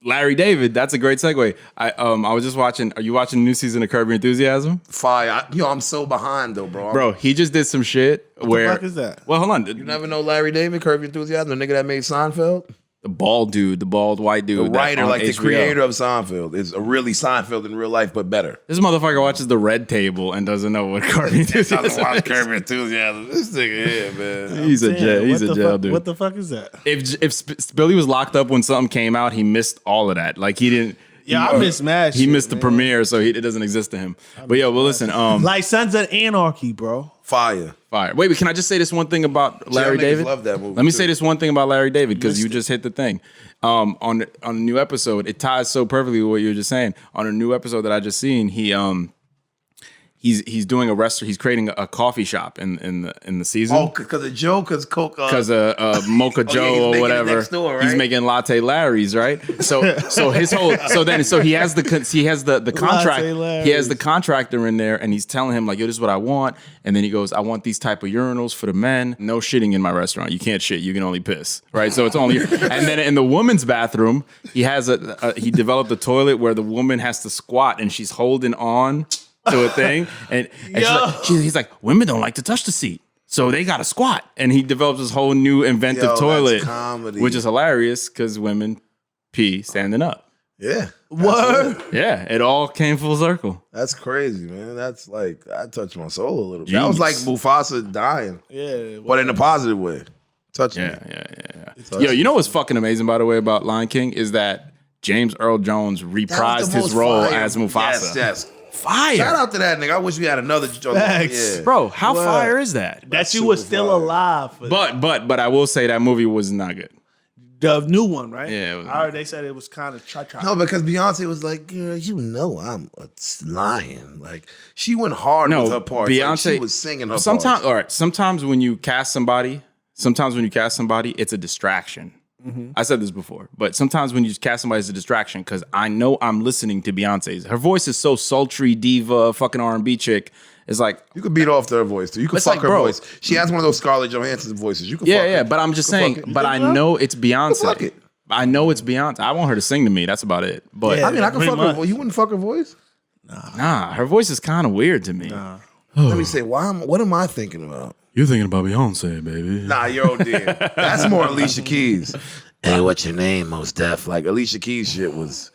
Larry David, that's a great segue. I was just watching. Are you watching the new season of Curb Your Enthusiasm? Fire. I'm so behind, though, bro. Bro, he just did some shit where. the fuck is that? Well, hold on. You never know Larry David, Curb Your Enthusiasm, the nigga that made Seinfeld? The bald dude, the bald white dude. The writer, on like the HBO. creator of Seinfeld. It's a really Seinfeld in real life, but better. This motherfucker watches The Red Table and doesn't know what Curb Your Enthusiasm is. Curb Your Enthusiasm. This nigga here, man. He's a jail dude. What the fuck is that? If Billy was locked up when something came out, he missed all of that. Like he didn't. Yeah, I miss mad He shit, missed the man. premiere, so it doesn't exist to him. But yo, well, listen. Like Sons of Anarchy, bro. Fire. Fire. Wait, can I just say this one thing about Larry niggas David? love that movie, Let me too. say this one thing about Larry David because you just hit the thing. On the new episode, it ties so perfectly with what you were just saying. On a new episode that I just seen, he's doing a restaurant. He's creating a coffee shop in the season. Oh, because of Joe, because Coke. Because Mocha he's Joe or making it whatever, next door, right? he's making Latte Larry's, right? So his whole so he has the contract. Larry's. He has the contractor in there, and he's telling him like, "Yo, this is what I want." And then he goes, "I want these type of urinals for the men. No shitting in my restaurant. You can't shit. You can only piss, right? So it's only." And then in the woman's bathroom, he has he developed a toilet where the woman has to squat and she's holding on to a thing, and he's like, women don't like to touch the seat, so they got to squat, and he develops this whole new inventive toilet, which is hilarious because women pee standing up. Yeah. Word. Yeah, it all came full circle. That's crazy, man. That's like, I touched my soul a little bit. That was like Mufasa dying. Yeah. But in a positive way. Touching me. Yeah. Yo, you know what's fucking amazing, by the way, about Lion King is that James Earl Jones reprised his role as Mufasa. Yes. Fire. Shout out to that nigga. I wish we had another. Thanks. Yeah. Bro, how fire is that? That you were still alive. For But I will say that movie was not good. the new one, right? Yeah. I heard they said it was kind of cha-cha. No, because Beyonce was like, girl, you know I'm a lion. Like, she went hard with her parts. Beyonce like, she was singing her sometimes, parts. all right, sometimes when you cast somebody, it's a distraction. Mm-hmm. I said this before, but sometimes when you cast somebody as a distraction, because I know I'm listening to Beyonce's. Her voice is so sultry, diva, fucking R&B chick. It's like you could beat off to her voice too. You could fuck her voice. She has one of those Scarlett Johansson voices. You could fuck her. but I'm just saying. But I know it's Beyonce. I know it's Beyonce. I want her to sing to me. That's about it. But I mean, I can fuck her voice. You wouldn't fuck her voice? Nah, her voice is kind of weird to me. Let me say, what am I thinking about? You're thinking about Beyonce, baby. Nah, you're OD. That's more Alicia Keys. Hey, what's your name, Mos Def? Like, Alicia Keys shit was...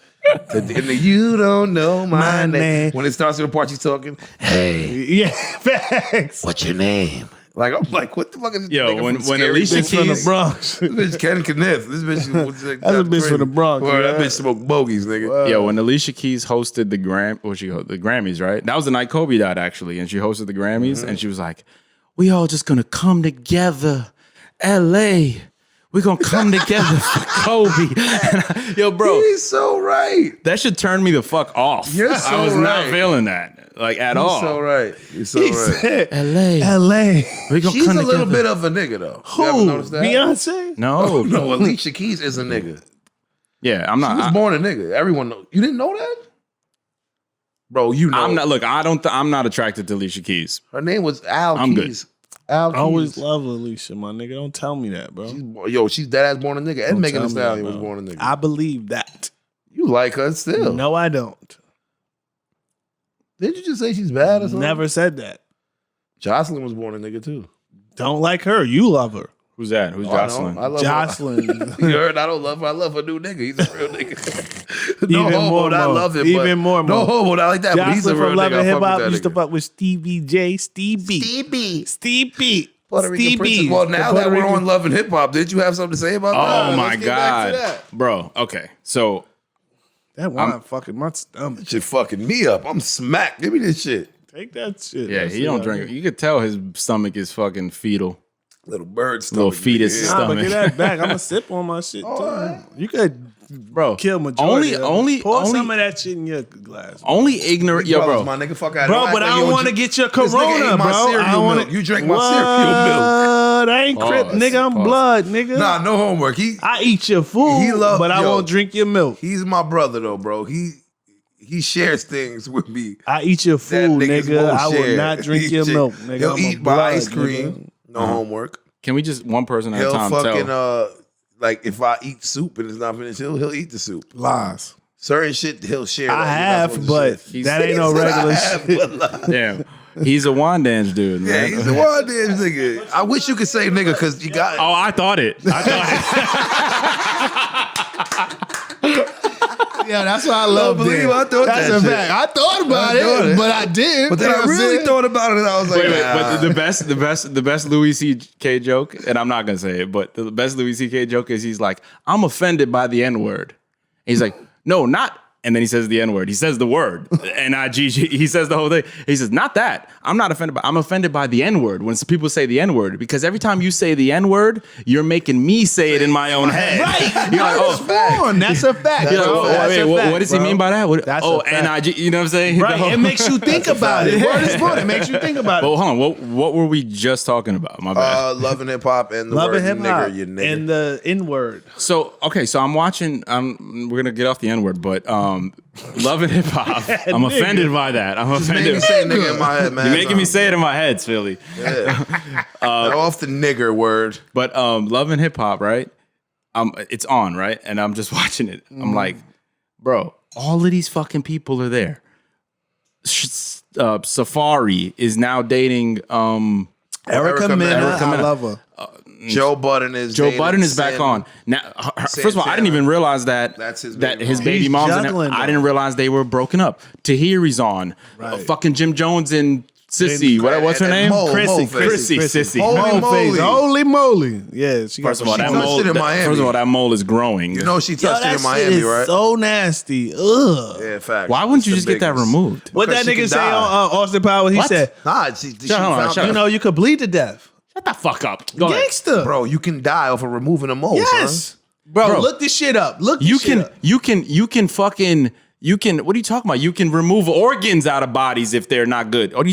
you don't know my name. When it starts with the part she's talking, hey. Yeah, facts. What's your name? Like, I'm like, what the fuck is this? Yo, when Alicia Keys from the Bronx. This bitch Ken Kenneth. This bitch was like, that's a bitch crazy. from the Bronx. Well, that bitch smoked bogeys, nigga. Yo, when Alicia Keys hosted the Grammys, right? That was the night Kobe died, actually, and she hosted the Grammys, and she was like, "We all just gonna come together, L.A. We're gonna come together for Kobe." Yo, bro, he's so right. That should turn me the fuck off. You're so I was right. not feeling that, like at all. So right. You're so right. Said, L.A. We She's come a little together. bit of a nigga though. Who? You ever noticed that? Beyonce? No, No, Alicia Keys is a nigga. Yeah, I'm not. She was born a nigga. Everyone knows. You didn't know that? Bro, you know. I'm not. Look, I'm not attracted to Alicia Keys. Her name was Al I'm Keys. good. Al I Keys. always love Alicia, my nigga. Don't tell me that, bro. She's dead ass born a nigga. And Don't Megan Thee tell me that, Stallion was bro. born a nigga. I believe that. You like her still. No, I don't. Did you just say she's bad or something? Never said that. Jocelyn was born a nigga too. Don't like her. You love her. Who's that? Who's Oh, I know. Jocelyn? I love Jocelyn. her. You heard? I don't love her. I love her new nigga. He's a real nigga. Even homo, more, I Mo. love him. Even more, Mo. No homo, not like that. But he's a Jocelyn real from Love nigga. and I Hip fuck with Hop that used to nigga. fuck with Stevie J, Stevie. Puerto Rican princess. Well, now that we're on Love and Hip Hop, did you have something to say about that? Oh my Let's get back to god, that. bro. Okay, so That wine fucking my stomach. That shit fucking me up. I'm smacked. Give me this shit. Take that shit. yeah, That's he it, don't I drink. mean. You could tell his stomach is fucking fetal. Little bird stomach. Little fetus nigga. Nah, but stomach. get that back. I'm gonna sip on my shit too. You could, Bro, kill majority. Pour only some of that shit in your glass, only ignorant, yo, Brothers, bro. my nigga, fuck out. bro. But I don't want to get your This nigga corona, ate my bro. cereal I don't want milk. You drink my cereal milk. I ain't crip, Pause, nigga. I'm pause. blood, nigga. Nah, no homework. I eat your food, He love- but I yo. won't drink your milk. He's my brother though, bro. He shares things with me. I eat your that food, niggas nigga. won't I will share. not drink your milk, nigga. He'll I'm a eat my blood, ice cream. nigga. No homework. Can we just one person at a He'll time fucking tell? like if I eat soup and it's not finished, he'll eat the soup. Lies. Certain shit he'll share. I that you're not have, supposed to but share. that ain't no He said, regular "I have, shit. but lie." Damn, he's a wine dance dude, Yeah, man. he's a wild dance nigga. I wish you could say nigga because you got. Oh, I thought it. Yeah, that's why I love believe them. I thought that's that a shit. fact. I thought about I thought it, it. but I did. But then I really thought about it and I was like, Wait, nah. but the best Louis C.K. joke, and I'm not gonna say it, but the best Louis C.K. joke is he's like, I'm offended by the N-word. He's like, no, not. And then he says the N-word. He says the word. N-I-G-G. He says the whole thing. He says, not that. I'm not offended by. I'm offended by the N-word when people say the N-word because every time you say the N-word, you're making me say it in my own head. Right. You're like, oh, That's a fact. you're like, bro. oh, That's wait, a fact, what does he bro. mean by that? What, That's oh, a fact. N-I-G. You know what I'm saying? Right. It makes you think about it. Word is born. It makes you think about it. But hold on. What were we just talking about? My bad. Love and hip hop and the Love word and hip hop nigger, you nigga. and the N-word. So I'm watching. We're gonna get off the N-word, but Love and Hip Hop. I'm offended by that. I'm Just made offended. me say nigga in my head, man. You're making me say it in my head, Philly. Yeah. Off the nigger word. But Love and Hip Hop, right? It's on, right? And I'm just watching it. I'm like, bro, all of these fucking people are there. Safari is now dating Erica Mena. I love her. Joe Budden is back on now. First of all, I didn't even realize that his baby mom's in it. I didn't realize they were broken up. Tahiri's on. Fucking Jim Jones and Sissy. What's her name? Chrissy. Sissy. Holy moly! Yeah. First of all, that mole is growing. You know she touched it in Miami, right? So nasty. Ugh. Yeah, fact. Why wouldn't you just get that removed? What that nigga say on Austin Powers? He said, "Nah, you know, you could bleed to death." Shut the fuck up. Go Gangster. ahead. Bro, you can die off of removing a mole, yes. son. Bro, look this shit up. What are you talking about? You can remove organs out of bodies if they're not good. I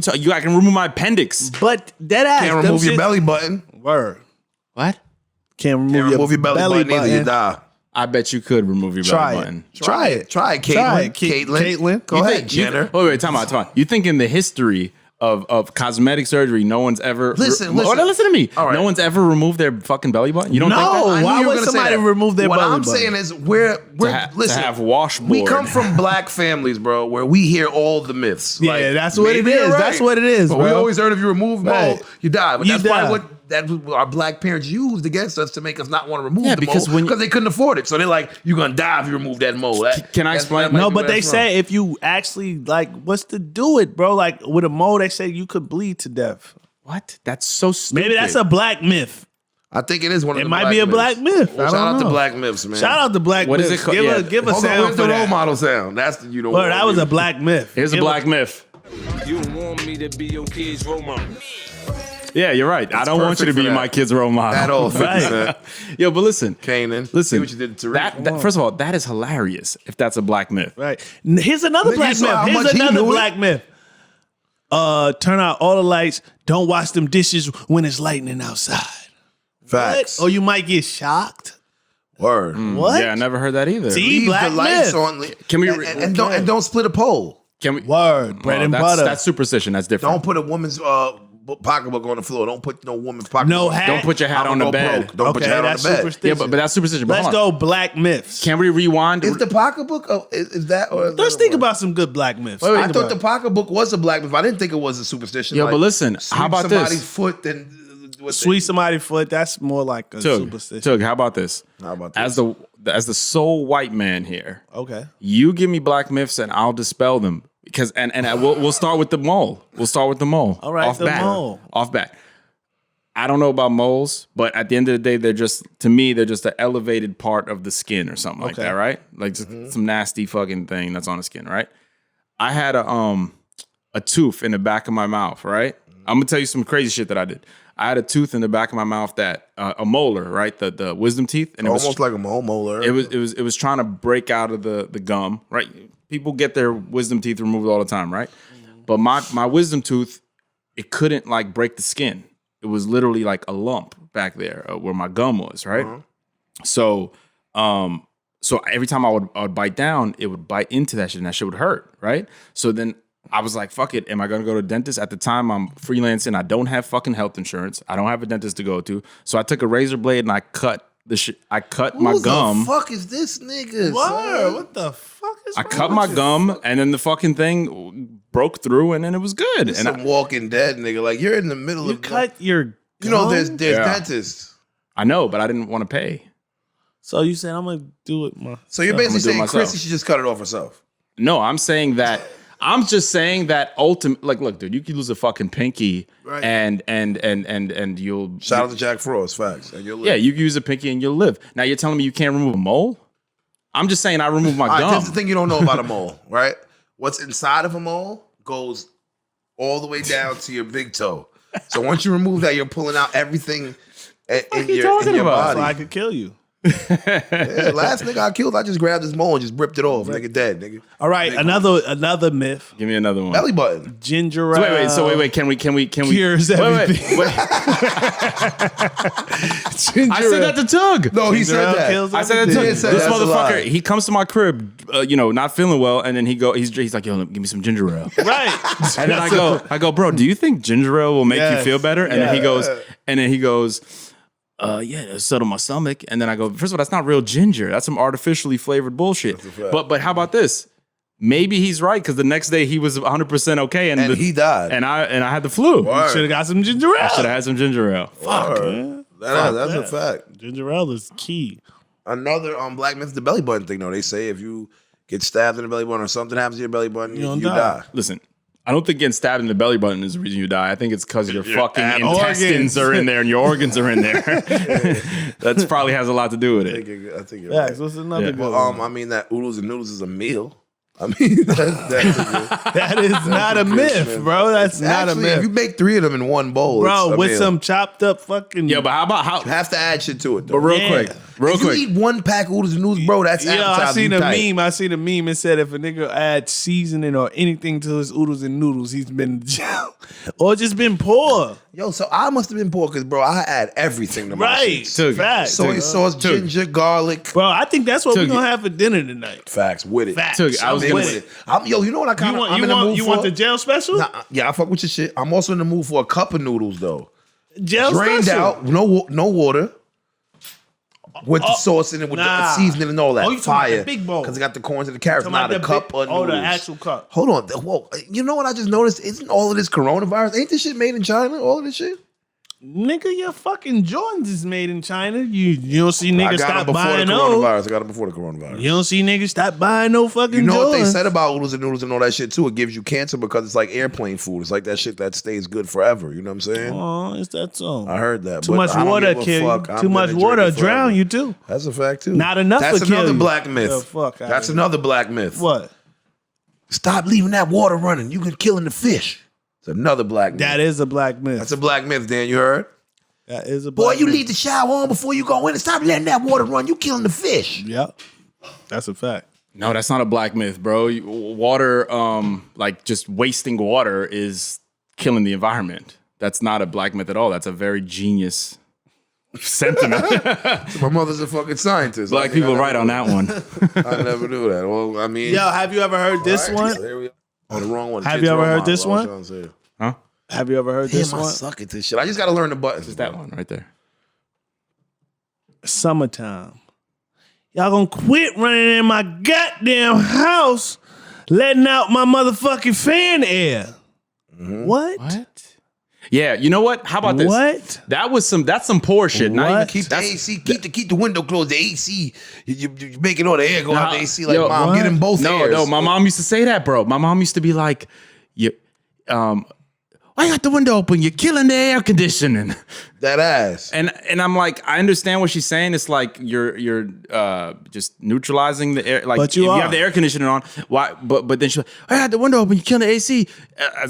can remove my appendix. But that ass. Can't remove your belly button. Word. What? Can't remove your belly button. Either, you die. I bet you could remove your belly button. Try it, Caitlin. Go ahead, Jenner. Wait, time out. You think in the history of cosmetic surgery, no one's ever listen to me. All right. No one's ever removed their fucking belly button. You don't think that? Why would somebody remove their belly button? What I'm saying is we're listen. To have washboard. We come from black families, bro, where we hear all the myths. Yeah, that's what it is. Right. That's what it is. But bro. we always heard if you remove mole, you die. But that's probably what our black parents used against us to make us not want to remove the mole because they couldn't afford it. So they're like, "You're gonna die if you remove that mole." Can I explain? No, but they say if you actually what's to do it, bro? Like with a mole, they say you could bleed to death. What? That's so stupid. Maybe that's a black myth. I think it is one of the black myths. It might be a black myth. Well, shout out to black myths, man. Shout out to black myths. What is it called? Give a sound where's for the that. role model sound? That's the Well, that was a black myth. Here's a black myth. You want me to be your kid's role model. Yeah, you're right. I don't want you to be my kid's role model. At all, 50%. Yo, but listen. Kanan. Listen. See what you did to that first of all, that is hilarious if that's a black myth. Right. Here's another black myth. Turn out all the lights. Don't wash them dishes when it's lightning outside. Facts. Or you might get shocked. Word. What? Yeah, I never heard that either. See, leave black the lights myth. on. Can we and don't split a pole. Can we? Word. Bread and butter. That's superstition. That's different. Don't put a woman's pocketbook on the floor. Don't put no woman's pocketbook. No hat. Don't put your hat on the bed. Don't put your hat on the bed. Yeah, but that's superstition. Let's go black myths. Can we rewind? Is the pocketbook? Is that? Or is Let's that think about some good black myths. I thought the pocketbook was a black myth. I didn't think it was a superstition. Yo, but listen, how about this? Somebody's foot and sweep somebody's foot. That's more like a superstition. Tug, how about this? As the sole white man here, okay, you give me black myths and I'll dispel them. Because we'll start with the mole. All right, mole. Off bat. I don't know about moles, but at the end of the day, they're just an elevated part of the skin or something like that, right? Like just some nasty fucking thing that's on the skin, right? I had a tooth in the back of my mouth, right? I'm gonna tell you some crazy shit that I did. I had a tooth in the back of my mouth that a molar, right? The wisdom teeth, and almost like a molar. It was trying to break out of the gum, right? People get their wisdom teeth removed all the time, right? But my wisdom tooth, it couldn't like break the skin. It was literally like a lump back there where my gum was, right? So every time I would bite down, it would bite into that shit, and that shit would hurt, right? So then I was like, fuck it. Am I going to go to a dentist? At the time, I'm freelancing. I don't have fucking health insurance. I don't have a dentist to go to. So I took a razor blade and I cut the shit. I cut my gum. Who the fuck is this nigga? What the fuck is I cut my gum and then the fucking thing broke through and then it was good. This and some Walking Dead nigga. Like you're in the middle you of cut your gum? You know, there's dentists. I know, but I didn't want to pay. So you said I'm gonna do it myself. So you're basically saying Chrissy should just cut it off herself. No, I'm just saying that ultimate. Like, look, dude, you could lose a fucking pinky, right. and you'll shout out to Jack Frost, facts, and you'll live. Yeah, you can use a pinky and you'll live. Now you're telling me you can't remove a mole? I'm just saying I removed my gum. That's the thing you don't know about a mole, right? What's inside of a mole goes all the way down to your big toe. So once you remove that, you're pulling out everything in your body. So I could kill you. Yeah, last nigga I killed, I just grabbed his mole and just ripped it off. Nigga dead, nigga. All right, another myth. Give me another one. Belly button. Ginger ale. Wait. Can we? Cures everything. Wait. I said that to Tug. No, he said that. I said that to Tug. This motherfucker, he comes to my crib, not feeling well, and then he's like, yo, give me some ginger ale. Right. And then I go, bro, do you think ginger ale will make you feel better? And then he goes, yeah, it'll settle my stomach. And then I go, first of all, that's not real ginger. That's some artificially flavored bullshit. But how about this? maybe he's right because the next day he was 100% okay, and he died, and I had the flu. You should have got some ginger ale. I should have had some ginger ale. Fuck, man. That's a fact. Ginger ale is key. Another black myth, the belly button thing. Though they say if you get stabbed in the belly button or something happens to your belly button, you die. Listen, I don't think getting stabbed in the belly button is the reason you die. I think it's because your fucking intestines are in there and your organs are in there. That probably has a lot to do with it. I think you're right. What's another good one? I mean, that oodles and noodles is a meal. I mean, that is not a myth, bro. That's not a myth. If you make 3 of them in one bowl, bro, with some chopped up fucking. Yeah, but how you have to add shit to it, though. But real quick. If you eat 1 pack of oodles and noodles, bro, that's appetizing. I seen a meme. It said if a nigga adds seasoning or anything to his oodles and noodles, he's been in jail or just been poor. Yo, so I must have been poor because, bro, I add everything to my shit. Facts. Soy sauce, ginger, garlic. Bro, I think that's what we're gonna have for dinner tonight. With it. Facts. I was with it. Yo, you know what I kind of I'm in the mood for? You want the jail special? Nah, yeah, I fuck with your shit. I'm also in the mood for a cup of noodles though. Jail drained special. out, no water. With the sauce in it, with the seasoning and all that. You fire. the big bowl. Because it got the corns and the carrots, not a cup of noodles. Oh, the actual cup. Hold on. Whoa. You know what I just noticed? Isn't all of this coronavirus? Ain't this shit made in China? All of this shit? Nigga, your fucking Jordans is made in China. You don't see niggas stop buying those. I got it before the coronavirus. You don't see niggas stop buying no fucking Jordans. You know what they said about oodles and noodles and all that shit too? It gives you cancer because it's like airplane food. It's like that shit that stays good forever. You know what I'm saying? Oh, is that so? I heard that. Too much water kill you. Too much water drown you too. That's a fact too. Not enough. That's to kill another you. black myth. The fuck That's another black myth. What? Stop leaving that water running. You can killing the fish. It's another black myth. That is a black myth. That's a black myth, Dan. You heard? That is a black Boy, you myth. leave the shower on before you go in and stop letting that water run. You killing the fish. Yep. That's a fact. No, that's not a black myth, bro. Water, like just wasting water is killing the environment. That's not a black myth at all. That's a very genius sentiment. My mother's a fucking scientist. Black people right on that one. I never do that. Well, I mean. Yo, have you ever heard this one? There we go. Oh, the wrong one. Have you ever heard this one? Huh? Have you ever heard this Damn, I one? suck at this shit. I just got to learn the buttons. It's that one right there. Summertime. Y'all gonna quit running in my goddamn house, letting out my motherfucking fan air. Mm-hmm. What? Yeah, you know what? How about this? What? That's some poor shit. Not even Keep the AC, keep the window closed. The AC, you making all the air go out the AC. Like, Mom, what? get in both ears. No, my mom used to say that, bro. My mom used to be like, why you got the window open? You're killing the air conditioning. That ass. And I'm like, I understand what she's saying. It's like you're just neutralizing the air. Like but if you have the air conditioner on, why? But then she's like, I had the window open. You're killing the AC.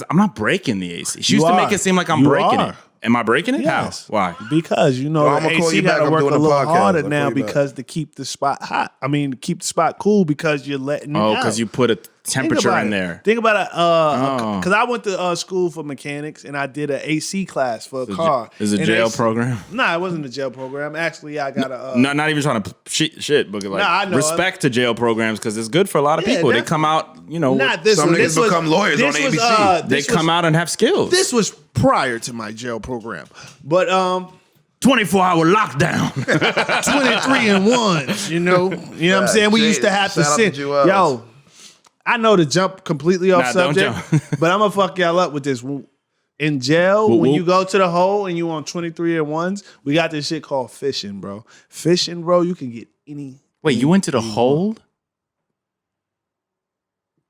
I'm not breaking the AC. She used to make it seem like I'm breaking it. Am I breaking it? Yes. How? Why? Because the AC got to work a little harder now because to keep the spot hot. I mean, to keep the spot cool because you're letting it out. Because you put a temperature in there. Think about it. Because I went to school for mechanics and I did an AC class for a car. Is it a jail program? Nah, it wasn't a jail program. Actually, I got a... not even trying to shit, but like I know. respect to jail programs because it's good for a lot of people. They come out, Not this some one. niggas become lawyers on ABC. They come out and have skills. This was prior to my jail program. But 24-hour lockdown. 23 and 1. You know what I'm saying? We used to have to sit. Yo, I know to jump completely off subject, but I'm gonna fuck y'all up with this. In jail, when you go to the hole and you on 23 and 1s, we got this shit called fishing, bro. Fishing, bro, you can get any. Wait, you went to the hole?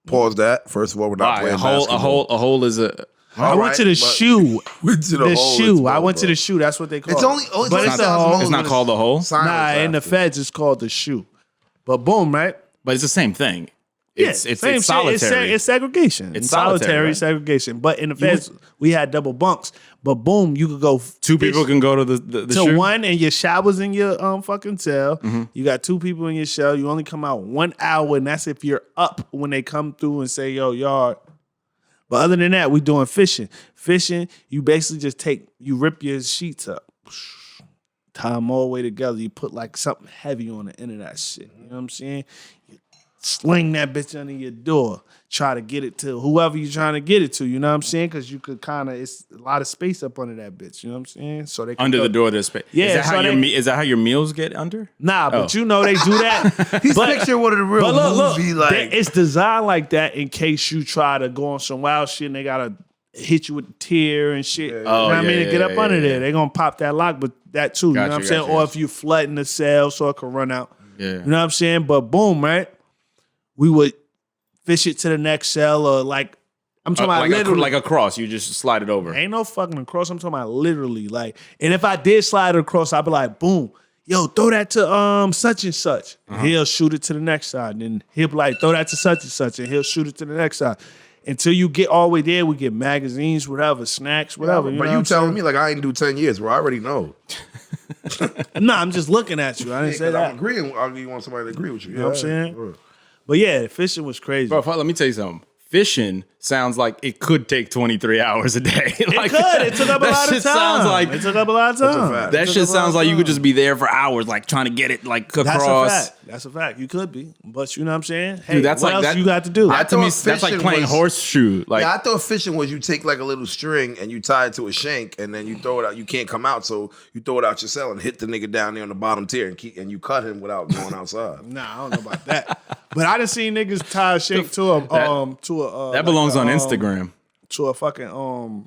Pause that. First of all, we're not playing basketball. A hole is a... I went to the shoe. Went to the hole. shoe. I went to the shoe. That's what they call it. It's only, but it's a hole. It's not called the hole? Nah, in the feds, it's called the shoe. But boom, right? But it's the same thing. It's same solitary. It's segregation. It's solitary right? segregation. But in the feds, we had double bunks. But boom, you could go. Two people can go to the to shoe? one, and your shower's in your fucking cell. Mm-hmm. You got 2 people in your cell. You only come out 1 hour, and that's if you're up when they come through and say, "Yo, yard." But other than that, we doing fishing. Fishing, you basically just you rip your sheets up, tie them all the way together. You put like something heavy on the end of that shit. You know what I'm saying? You sling that bitch under your door. Try to get it to whoever you're trying to get it to. You know what I'm saying? Because you could kind of, it's a lot of space up under that bitch. You know what I'm saying? So they Under the door, there's space. Yeah, Is that how your meals get under? Nah, but you know they do that. He's picturing one of the real movie like. It's designed like that in case you try to go on some wild shit and they gotta hit you with the tear and shit. You know what I mean? To get up under there, they gonna pop that lock, but that too. You know what I'm saying? Or if you flooding the cell so it can run out. Yeah. You know what I'm saying? But boom, right? We would fish it to the next cell or like I'm talking about literally like a cross. You just slide it over. Ain't no fucking across. I'm talking about literally. Like, and if I did slide it across, I'd be like, boom, yo, throw that to such and such. And he'll shoot it to the next side. And then he'll be like, throw that to such and such, and he'll shoot it to the next side. Until you get all the way there, we get magazines, whatever, snacks, whatever. But you telling me like I ain't do 10 years, bro. I already know. Nah, I'm just looking at you. I didn't say that. I'm agreeing. You want somebody to agree with you. You know what I'm saying? But yeah, fishing was crazy. Bro, let me tell you something. Fishing sounds like it could take 23 hours a day. Like, it could. It took up a lot of time. It took up a lot of time. That shit sounds like you could just be there for hours, like trying to get it like across. That's a fact. You could be, but you know what I'm saying. Hey, dude, that's what like else you got to do? That to me, that's like playing horseshoe. Like, I thought fishing was you take like a little string and you tie it to a shank and then you throw it out. You can't come out, so you throw it out your cell and hit the nigga down there on the bottom tier and you cut him without going outside. Nah, I don't know about that. But I done seen niggas tie a shank to a that belongs on Instagram. To a fucking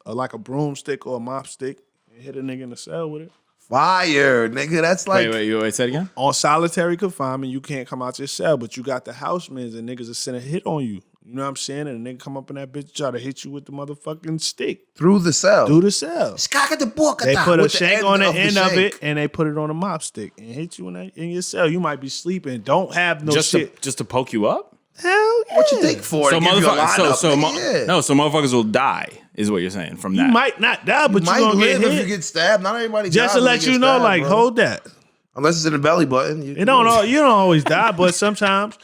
like a broomstick or a mop stick and hit a nigga in the cell with it. Fire, nigga. That's like wait, say it again. On solitary confinement, you can't come out your cell, but you got the housemans and niggas that send a hit on you. You know what I'm saying? And a nigga come up in that bitch try to hit you with the motherfucking stick. Through the cell. Through the cell. They put a shank on the end of it and they put it on a mop stick and hit you in your cell. You might be sleeping. Don't have no shit. Just to poke you up? Hell yeah. What you think for? So motherfuckers will die, is what you're saying from that. You might not die, but you might gonna live get if hit. you get stabbed. Not everybody Just dies to when let they get you know, stabbed, like, bro. hold that. Unless it's in the belly button. You don't always die, but sometimes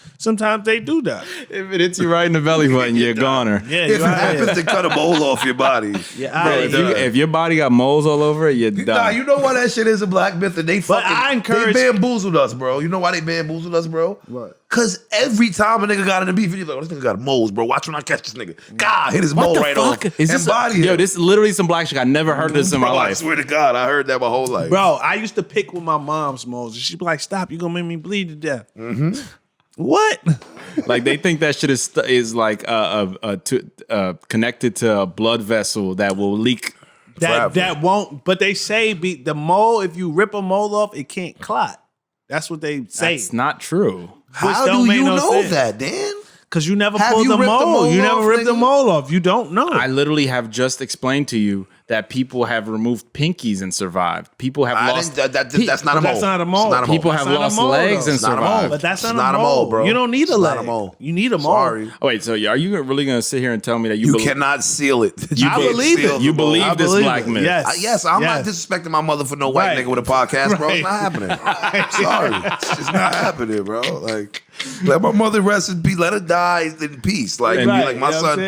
they do die. If it hits you right in the belly button, you're a goner. Yeah, If it happens to cut a mole off your body. Yeah, if your body got moles all over it, you're done. Nah, you know why that shit is a black myth? And they encourage- they bamboozled us, bro. You know why they bamboozled us, bro? What? Cause every time a nigga got in the beef, he's like, oh, this nigga got moles, bro. Watch when I catch this nigga. God, hit his mole right off. Is this this is literally some black shit. I never heard this in my Bro, I life. swear to God, I heard that my whole life. Bro, I used to pick with my mom's moles. She'd be like, stop, you gonna make me bleed to death. Mm-hmm. What? Like they think that shit is like connected to a blood vessel that will leak. That won't, but they say the mole, if you rip a mole off, it can't clot. That's what they say. That's not true. How do you know that, Dan? Because you never Have pulled you the ripped the mole. mole You off, never ripped the nigga? mole off. You don't know. I literally have just explained to you that people have removed pinkies and survived. People have lost. That's not a mole. That's not a mole. It's not a mole. People have That's not a lost mole, legs though. and It's not a mole. survived. But that's It's not a mole, bro. You don't need a It's leg. not a mole. You need a mole. Sorry. Oh, wait, so are you really gonna sit here and tell me that You cannot seal it. I believe it. You believe this black myth? Yes. I'm not disrespecting my mother for no white nigga with a podcast, bro. It's not happening. Sorry. It's not happening, bro. Like, let my mother rest in peace. Let her die in peace. Like, and be like, my son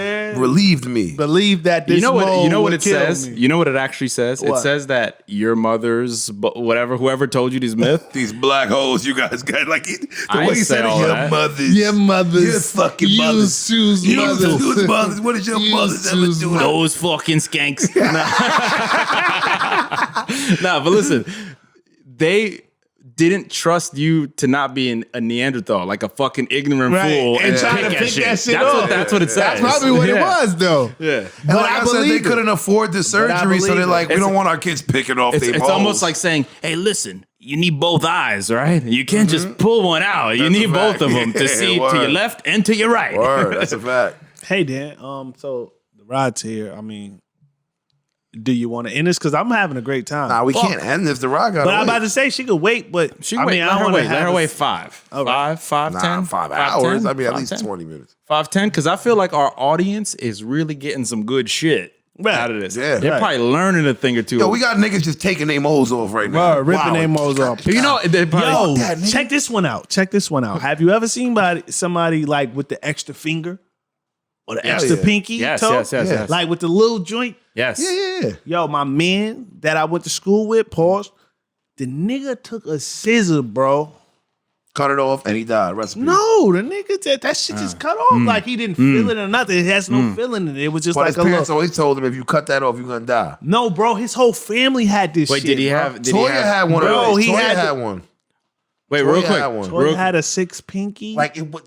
relieved me. Believe that this You know what would it kill says? me. You know what it actually says? It What? says that your mother's whoever told you these myths. These black holes you guys got. Like, the I way he say said it, all your that. mothers. Your mothers. Your fucking You mothers. choose You mothers. choose mothers. What did your You mothers ever choose do? mothers. Those fucking skanks. Nah, but listen, they didn't trust you to not be a Neanderthal, like a fucking ignorant fool, And trying to pick pick that shit up. That's what it says. That's probably what it was, though. Yeah. And like I said, they couldn't afford the surgery, so believe they're like, we It's- don't want our kids picking off their It's balls. almost like saying, "Hey, listen, you need both eyes, right? You can't just pull one out. You That's a need both fact. of them to Yeah, see to word. your left and to your right." Word, that's a fact. Hey, Dan. So the ride's here. I mean, do you want to end this? Because I'm having a great time. Nah, we can't end if the rock got But I'm about to say she could wait. But She I wait, mean, let I her want to wait. Let her wait 5. All right. 5, 10, 5 hours. 10, I mean, at 5, least 10. 20 minutes. 5-10, because I feel like our audience is really getting some good shit out of this. Yeah. They're Right. probably learning a thing or two. Yo, we got niggas just taking their moles off right now. Bro, ripping their moles off. You know, they probably, Yo, that, nigga. check this one out. Check this one out. Have you ever seen somebody like with the extra finger or the Hell extra yeah. pinky Yes, toe? yes. Like with the little joint. yes. Yeah. Yo, my man that I went to school with, pause. The nigga took a scissor, bro. cut it off, and he died. Recipe. No, the nigga said that shit just cut off. Like he didn't feel it or nothing. It has no feeling in it. It was just But like his a parents little. always told him if you cut that off, you're gonna die. No, bro, his whole family had this Wait, shit. did he bro. have? Did Toya he have? had one Bro, of those. he Toya had had the- one. Wait, Toya real had quick. one. Toya had a 6 pinky. Like it, but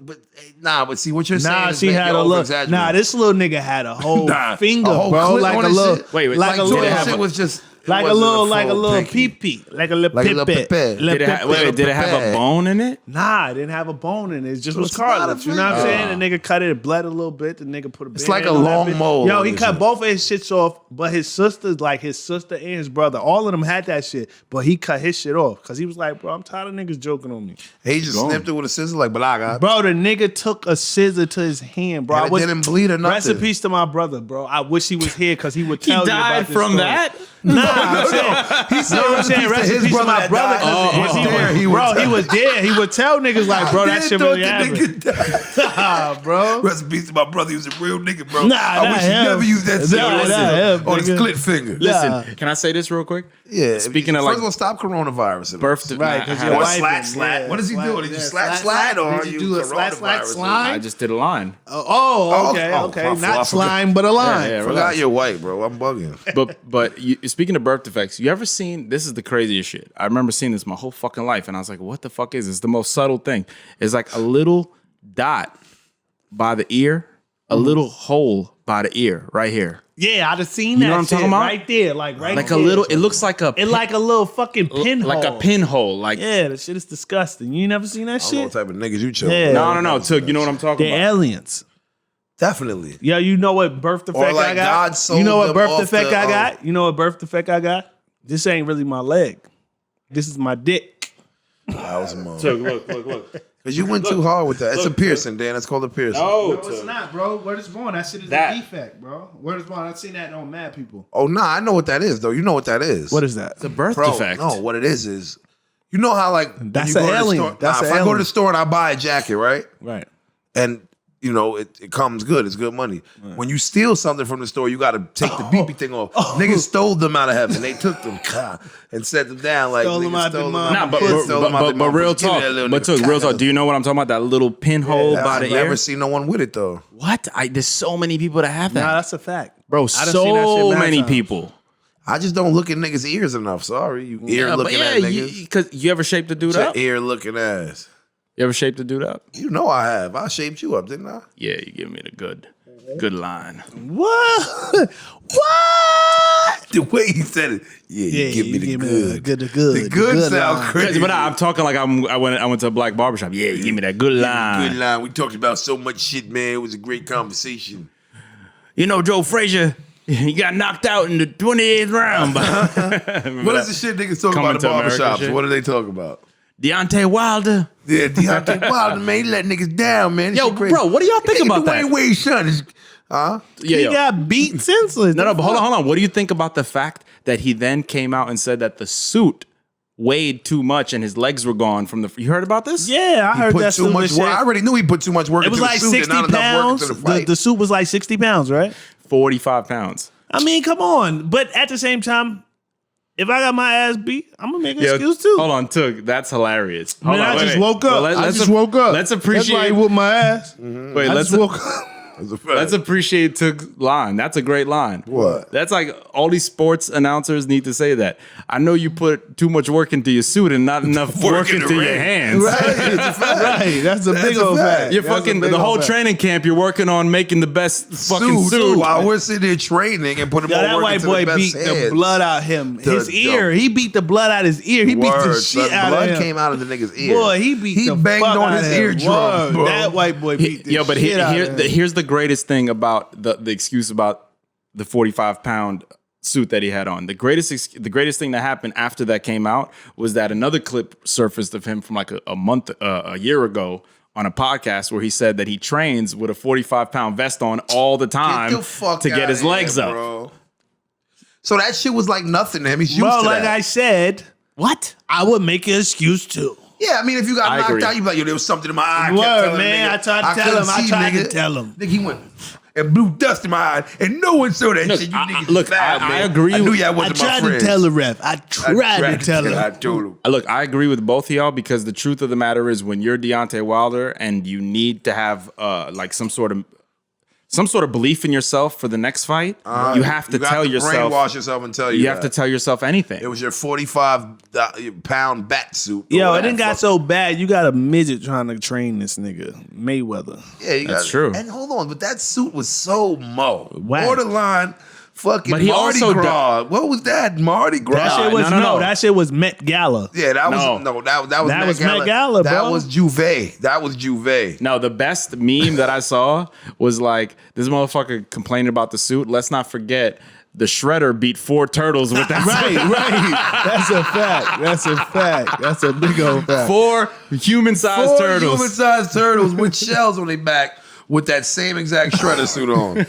nah. But see what you're saying. Nah, is she that had you're a little. over-exaggerating. Nah, this little nigga had a whole Nah, finger, a whole bro. clip Like on a his little. shit? Wait, like a Toya little. shit was just Like a wasn't little, full like a little pinky. pee-pee, like a little Like a little pipet. pipet. Little Did it, pipet. did it have a bone in it? Nah, it didn't have a bone in it. It just was it's not a cartilage. You know what I'm finger. saying? The nigga cut it, it bled a little bit. The nigga put a It's band-aid like a on that long bitch. mole Yo, on he this cut shit. both of his shits off, but his sisters, like his sister and his brother, all of them had that shit. But he cut his shit off because he was like, bro, I'm tired of niggas joking on me. He just snipped it with a scissor, like Balaga. Bro, the nigga took a scissor to his hand, bro. And I it wish- didn't bleed or nothing. Rest in peace to my brother, bro. I wish he was here because he would He tell you died about this from story. that? Nah, I'm saying, He said no, I'm saying rest in peace to my brother. that died. Because he was, He bro, was he was there. He would tell niggas like, bro, that shit really happened. Nah, bro. Rest in peace to my brother. He was a real nigga, bro. Nah, I not wish he him. never used that Nah, shit not him, on his nigga. clit finger. Listen, can I say this real quick? Yeah. Speaking of first like of all, stop coronavirus. birth, Right, because I, your Or wife slap, and- slap. yeah, What is he doing? Did you slap Did or you you do a slap, coronavirus? slime? I just did a line. Oh, okay, Oh, okay. my fault. I Not forgot. slime, but a line. Yeah, Forgot relax. you're white, bro. I'm bugging. But speaking of birth defects, you ever seen, this is the craziest shit. I remember seeing this my whole fucking life, and I was like, what the fuck is this? The most subtle thing. It's like a little dot by the ear, a little hole by the ear, right here. Yeah, I'd have seen You that know what I'm shit talking about? right there. Like right Like there. a little, it looks like a It like a little fucking pinhole. like a pinhole. Like Yeah, that shit is disgusting. You never seen that I don't know shit? what type of niggas you chill. Yeah. no, Tug, you know what I'm talking They're about. aliens. Definitely. Yeah, you know what birth defect like I God got? sold You know what them birth off defect the, I got? You know what birth defect I got? This ain't really my leg. This is my dick. That was a moment. Tug, look. Because you went too hard with that. It's a piercing, Dan. It's called a piercing. Oh, No, it's not, bro. Word is born. That shit is That- a defect, bro. Word is born. I've seen that on mad people. Oh, nah. I know what that is, though. You know what that is. What is that? It's a birth Bro, defect. no, what it is, you know how, like, when That's you go an to the alien. store- That's nah, an if I go to alien. the store and I buy a jacket, right? Right. And you know, it comes good. It's good money. When you steal something from the store, you got to take the beepy thing off. Niggas stole them out of heaven. They took them and set them down like Stole them niggas out the stole mom. Nah, but kids stole them out their real mom. Give me talk. that little But nigga. Tug, real talk. Do you know what I'm talking about? That little pinhole by I've the never ear. seen no one with it though. What? There's so many people that have that, Nah, that's a fact. bro. I done seen that shit So mad many times. people. I just don't look at niggas' ears enough. Sorry, you ear looking at niggas. Because you ever shaped a dude Your up? ear looking ass. You ever shaped a dude up? You know I have. I shaped you up, didn't I? Yeah, you give me the good line. What? What? The way he said it. Yeah, you give me the good. The good. The good sound line. crazy. But I'm talking like I went to a black barbershop. Yeah, you give me that good line. Good line. We talked about so much shit, man. It was a great conversation. You know, Joe Frazier, he got knocked out in the 28th round. What is the shit niggas talk Coming about in to America barbershops? shit? What do they talk about? Deontay Wilder. Yeah, Deontay Wilder, man, he let niggas down, man. This Yo, shit crazy. bro, what do y'all think Nigga, about Dwayne that? Wade's son is, huh? Yeah, He yo. got beat senseless. No, but hold on. What do you think about the fact that he then came out and said that the suit weighed too much and his legs were gone from the? You heard about this? Yeah, I heard Put that too stupid much shit. work. I already knew he put too much work It was into like the suit 60 and not enough work pounds. into the fight. The suit was like 60 pounds, right? 45 pounds. I mean, come on. But at the same time, if I got my ass beat, I'm gonna make an excuse too. Hold on, Tug. That's hilarious. Hold Man, on, I wait, just wait. woke up. Well, I just woke up. Let's That's why he appreciate. whooped my ass. Wait, I let's just woke up. That's a fact. let's appreciate Tug's line. That's a great line. What? That's like all these sports announcers need to say that. I know you put too much work into your suit and not enough work in the into your ring. hands. Right, it's a fact. Right, that's a big a old fact. fact. You're That's a fucking big the old whole fact. training camp. You're working on making the best fucking suit. While we're sitting there training and putting Yo, more that work white into boy the best beat heads. the blood out him. His The- ear. He beat the blood out his ear. He beat the Word, shit son. out Blood of him. came out of the nigga's ear. Boy, he beat the banged fuck on out his of him. eardrum, Word. bro. That white boy beat the Yo, but shit out of him. here's the greatest thing about the excuse about the 45-pound suit that he had on. The greatest thing that happened after that came out was that another clip surfaced of him from like a year ago on a podcast where he said that he trains with a 45-pound vest on all the time Get the fuck to get outta his legs here, up. bro. So that shit was like nothing to him. He's used Bro, to like that. I said, What? I would make an excuse too. Yeah, I mean, if you got I knocked agree. out, you be like, yo, there was something in my eye. I kept Word, telling man. nigga, I tried to tell couldn't him. I see, tried to nigga. tell him. Nigga, he went, and blew dust in my eye, and no one saw that shit. You niggas foul, man. I agree. I knew y'all I wasn't my tried to friends. tell the ref. I tried to tell I him. told him. Look, I agree with both of y'all because the truth of the matter is when you're Deontay Wilder and you need to have like some sort of belief in yourself for the next fight, you have to tell yourself. Brainwash yourself and tell you. You have to tell yourself anything. It was your 45-pound bat suit. Yo, it didn't got so bad. You got a midget trying to train this nigga Mayweather. Yeah, That's true. And hold on, but that suit was so Whack. borderline. Fucking But he Mardi also Gras. What was that? Mardi Gras. That shit was no. that shit was Met Gala. Yeah, that was That was Met Gala, That bro. was Juve. That was Juve. No, the best meme that I saw was like this motherfucker complaining about the suit. Let's not forget the Shredder beat 4 turtles with that Right. That's a fact. That's a big old fact. 4 human-sized turtles. Human-sized turtles with shells on their back with that same exact Shredder suit on.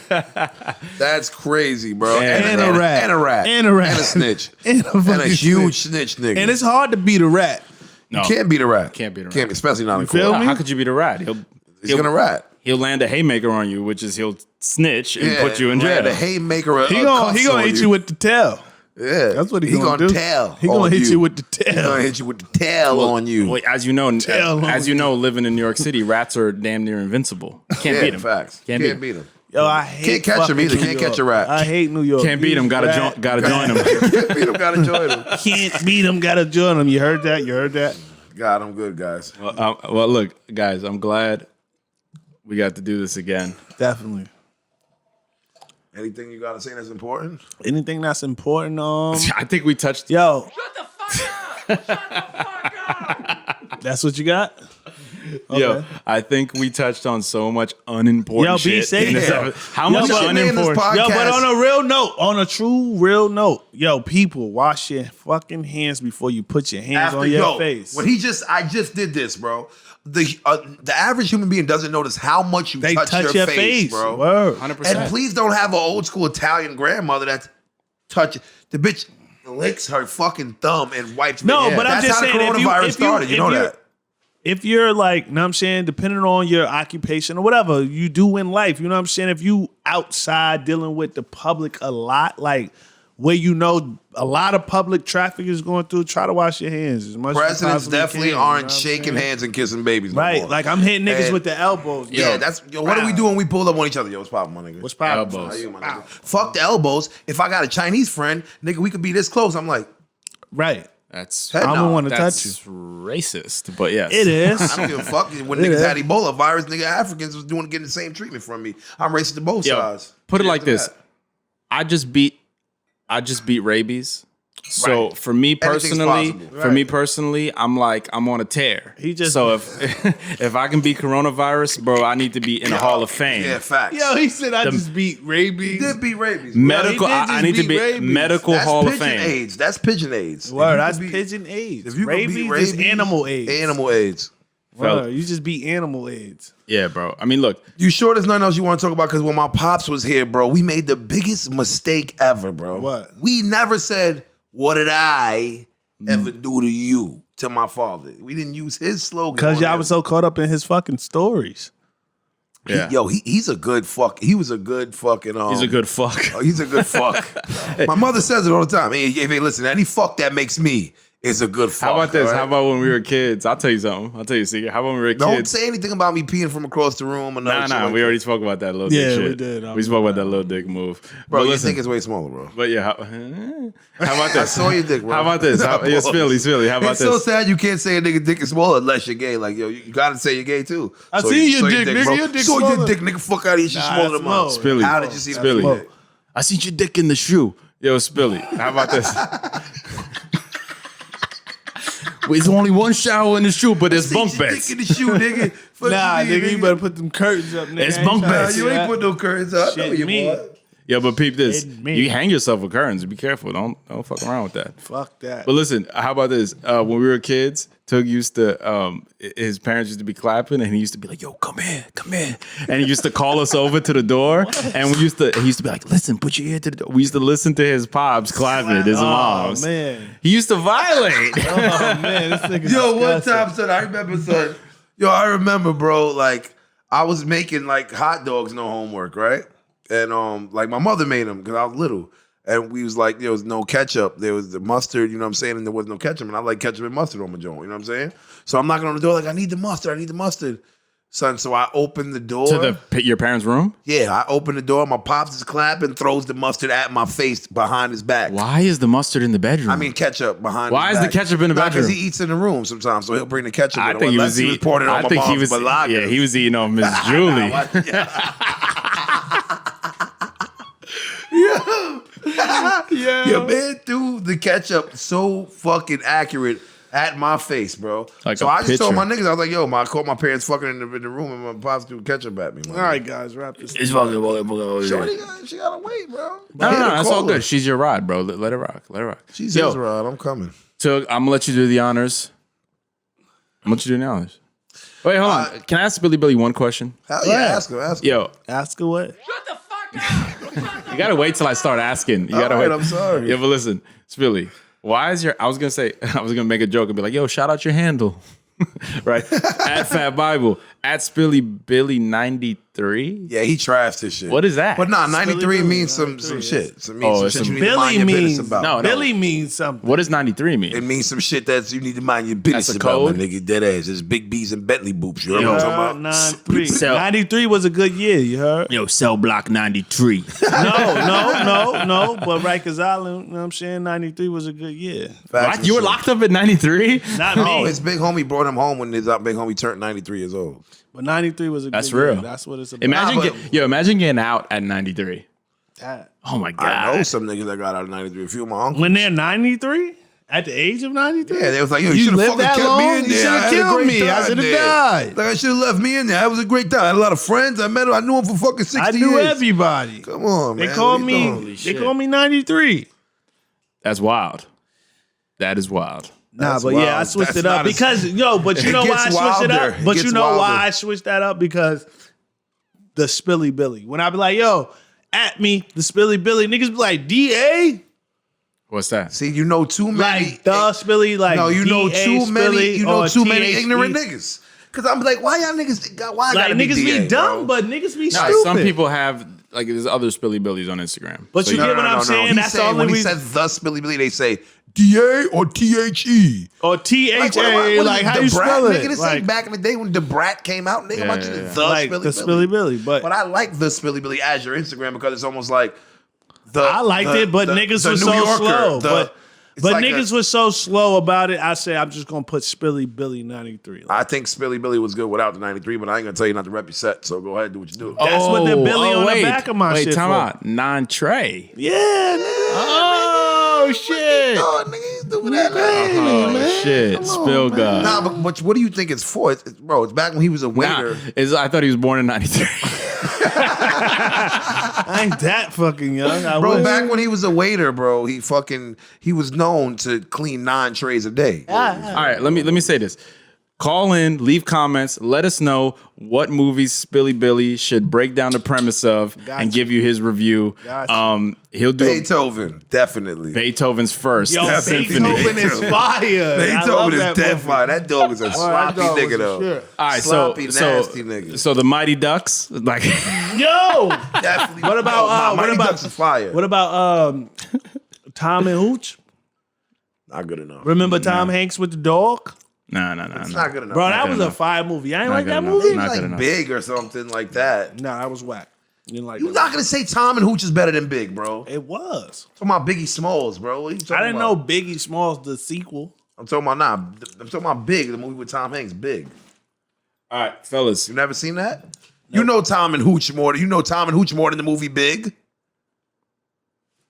That's crazy, bro. And a rat. And a rat. And a rat. And a snitch. And a fucking huge snitch nigga. And it's hard to beat a rat. No, you can't beat a rat. Can't beat a rat. Especially not in feel court. me? How could you beat a rat? He's gonna rat. He'll land a haymaker on you, which is he'll snitch and put you in jail. The haymaker. He gonna hit you with the tail. Yeah, That's what he gonna do. Tell. He gonna on hit you with the He tail. gonna hit you with the tail on you. Well, as you know, living in New York City, rats are damn near invincible. Can't beat them. Facts. Can't Can't beat beat him. Yo, I hate Can't catch him fucking either. New Can't York. catch a rat. I hate New York. Can't beat him. Gotta join him. Can't beat him. Gotta join him. Can't beat him. Gotta join him. You heard that? You heard that? God, I'm good, guys. Well, look, guys, I'm glad we got to do this again. Definitely. Anything you gotta say that's important? Anything that's important? I think we touched. Yo, Shut the fuck up! Shut the fuck up! that's what you got? Yo, I think we touched on so much unimportant Yo, be shit. safe. in this Yo. episode. How much but- unimportant? Podcast. Yo, but on a real note, on a true real note, yo, people, wash your fucking hands before you put your hands on your face. When I just did this, bro. The average human being doesn't notice how much you They touch your face, bro. Word. 100%. And please don't have an old school Italian grandmother that touch the bitch licks her fucking thumb and wipes. No, me. but I'm That's just how saying, the coronavirus started. You know that. If you're like, you know what I'm saying, depending on your occupation or whatever you do in life, you know what I'm saying? If you outside dealing with the public a lot, like where you know a lot of public traffic is going through, try to wash your hands as much as you Presidents possibly definitely can, you know aren't what I'm shaking saying? hands and kissing babies. No Right, more. like I'm hitting niggas And- with the elbows. Yeah, Yo. that's what do we do when we pull up on each other? Yo, what's poppin', my nigga? What's poppin'? Elbows. How you, my nigga? Fuck the elbows. If I got a Chinese friend, nigga, we could be this close. I'm like, Right. That's Head I don't no, want to touch that's you. racist, but yes, It is. I don't give a fuck. When It niggas is. had Ebola virus, nigga, Africans was getting the same treatment from me. I'm racist to both Yo, sides. put it like After this: that. I just beat rabies. So Right. for me personally, possible. I'm on a tear. He just- so if I can beat coronavirus, bro, I need to be in the Hall of Fame. Yeah, facts. Yo, he said I The- just beat rabies. He did beat rabies. Medical, he did just I need to beat be rabies. medical That's Hall of pigeon Fame. AIDS. That's pigeon AIDS. Word, If that's you could pigeon AIDS. If you could beat Rabies is animal AIDS. Animal AIDS. Word, you just beat animal AIDS. Yeah, bro. I mean, look, You sure there's nothing else you want to talk about? Because when my pops was here, bro, we made the biggest mistake ever, bro. What? We never said, "What did I ever do to you?" to my father. We didn't use his slogan. Because on y'all him. was so caught up in his fucking stories. yeah, He's a good fuck. He was a good fucking. he's a good fuck. Oh, he's a good fuck. My mother says it all the time. Hey, listen, any fuck that makes me is a good fuck. How about this? all right? How about when we were kids? I'll tell you something. I'll tell you a secret. How about when we were Don't kids? say anything about me peeing from across the room. Or Nah, like we that. already spoke about that little Yeah, dick we shit. did. We spoke about that little dick move. Bro, But you listen, think it's way smaller, bro. but yeah, how about this? I saw your dick, bro. How about this? Nah, It's Philly. How about It's so this? sad you can't say a nigga dick is smaller unless you're gay. Like, yo, you gotta say you're gay too. I see your dick, nigga. bro. Your dick So your smaller. dick, nigga, fuck out of here. She's Nah, smaller it's than mine. small. Spilly. How did you see that? Spilly. Spilly. I seen your dick in the shoe. Yo, Spilly. How about this? There's only one shower in the shoe, but there's bunk beds. Dick in the shoe, nigga. Fuck Nah, you, nigga, you better put them curtains up, nigga. It's I ain't bunk tryna beds. see You ain't that. put no curtains up. I know Shit, you, me. boy. Yeah, but peep this. It me. You hang yourself with curtains. Be careful. Don't fuck around with that. Fuck that. But listen, how about this? When we were kids, Tuge used to, his parents used to be clapping, and he used to be like, "Yo, come here," and he used to call us over to the door, and he used to be like, "Listen, put your ear to the door." We used to listen to his pops clapping, his moms. Oh, man. He used to violate. Oh, man. This nigga's Yo, one disgusting. time, son, I remember, son. Yo, I remember, bro, like, I was making, like, hot dogs, no homework, right? and like my mother made them because I was little. And we was like, there was no ketchup. There was the mustard, you know what I'm saying? And there was no ketchup. And I like ketchup and mustard on my joint, you know what I'm saying? So I'm knocking on the door like, I need the mustard. Son, so I open the door. To your parents' room? Yeah, I open the door. My pops is clapping, throws the mustard at my face behind his back. Why is the mustard in the bedroom? I mean ketchup behind Why his is back. the ketchup in the bedroom? Because he eats in the room sometimes, so he'll bring the ketchup I in. think he was eating. pouring it on I my think he mom's was. balaga. Yeah, he was eating on Miss Julie. Your man threw the ketchup so fucking accurate at my face, bro. Like so a I just told my picture. niggas, I was like, yo, I caught my parents fucking in the room and my pops threw ketchup at me. Man. All right, guys, wrap this. Shorty, she gotta wait, bro. No, that's all good. She's your rod, bro. Let it rock. She's his rod. I'm coming. Tug, I'm gonna let you do the honors. I'm gonna let you do the honors. Wait, hold on. Can I ask Billy one question? Hell yeah, ask her. Yo, Ask her what? you gotta wait till I start asking. You gotta All right, wait. I'm sorry. Yeah, but listen, Billy. Why is I was gonna make a joke and be like, yo, shout out your handle. Right? At Fat Bible. At Spilly Billy 93. Yeah, he trashed his shit. What is that? But nah, 93 means some shit. It means some shit you need to mind your business about. No. Billy means something. What does 93 mean? It means some shit that you need to mind your business That's a about, code? my nigga. Dead ass. It's Big B's and Bentley boops. You know what I'm talking about? 93. So- 93 was a good year, you heard? Yo, cell block 93. No. But Rikers Island, you know what I'm saying? 93 was a good year. Facts What? You were and shit. locked up at 93? Not No, me. his big homie brought him home when his big homie turned 93 years old. But 93 was a That's good year. real. That's what it's about. Imagine getting out at 93. That. Oh my I god. know some niggas that got out of 93. A few of my uncles. When they're 93? At the age of 93? Yeah, they was like, yo, you You should have lived fucking that kept long? me in You there. shoulda I had a killed great me. I time shoulda there. died. Like, I should have left me in there. That was a great time. I had a lot of friends. I met him. I knew him for fucking 60 I years. knew everybody. Come on, man. They called What me. you doing? They called me 93. That's wild. That is wild. Nah, That's but wild. yeah, I switched That's it up not as- because but you It know why gets I switched it wilder. up? It But you gets know why wilder. I switched that up? Because the Spilly Billy. When I be like, yo, at me, the Spilly Billy, niggas be like, DA? What's that? See, you know too many. Like the Spilly, like no, you know DA too many. Spilly You know or too many THE. ignorant niggas. Cause I'm like, why y'all niggas? Why I Like gotta niggas be DA, dumb, bro? but niggas be No, stupid. some people have like there's other Spilly Billies on Instagram. But you get what I'm saying? He's That's the saying only when he reason. says the Spilly Billy, they say DA or THE. Or THA, like how you spell it? Nigga, this Like, ain't back in the day when the Brat came out. Nigga, Yeah, I'm yeah, the like Spilly the Spilly Billy, but I like the Spilly Billy as your Instagram because it's almost like the. I liked it, but niggas the was New so Yorker, slow. it's But like niggas was so slow about it. I say I'm just gonna put Spilly Billy 93. I think Spilly Billy was good without the 93, but I ain't gonna tell you not to rep your set. So go ahead and do what you do. That's what the Billy on the back of my wait, shit time for. out. Non-Trey. Yeah, nigga. Oh shit. Oh, nigga, he's doing that. Oh shit. Spill God. Nah, but what do you think it's for? Bro, it's back when he was a waiter. I thought he was born in 93. I ain't that fucking young. Bro, back when he was a waiter, bro, he was known to clean 9 trays a day. All right, let me say this. Call in, leave comments, let us know what movies Spilly Billy should break down the premise of and give you his review. He'll do Beethoven, definitely. Beethoven's first Yo, symphony. Beethoven is fire. Beethoven is dead fire. That dog is a sloppy dog was nigga, a though. shit. All right, Sloppy, nasty nigga. so the Mighty Ducks, like Yo, Definitely. What about, Mighty what about- Ducks is fire? what about Tom and Hooch? Not good enough. Remember Tom Hanks with the dog? no. It's not good enough. Bro, that good was a enough. fire movie. I ain't Not like good that enough. movie. Not Like good enough. Big or something like that. Nah, that was whack. You didn't like You're that. not gonna say Tom and Hooch is better than Big, bro. It was. I'm talking about Biggie Smalls, bro. What are you talking I didn't know about? Biggie Smalls the sequel. I'm talking about I'm talking about Big, the movie with Tom Hanks. Big. All right, fellas. You never seen that? You know Tom and Hooch more. You know Tom and Hooch more than the movie Big.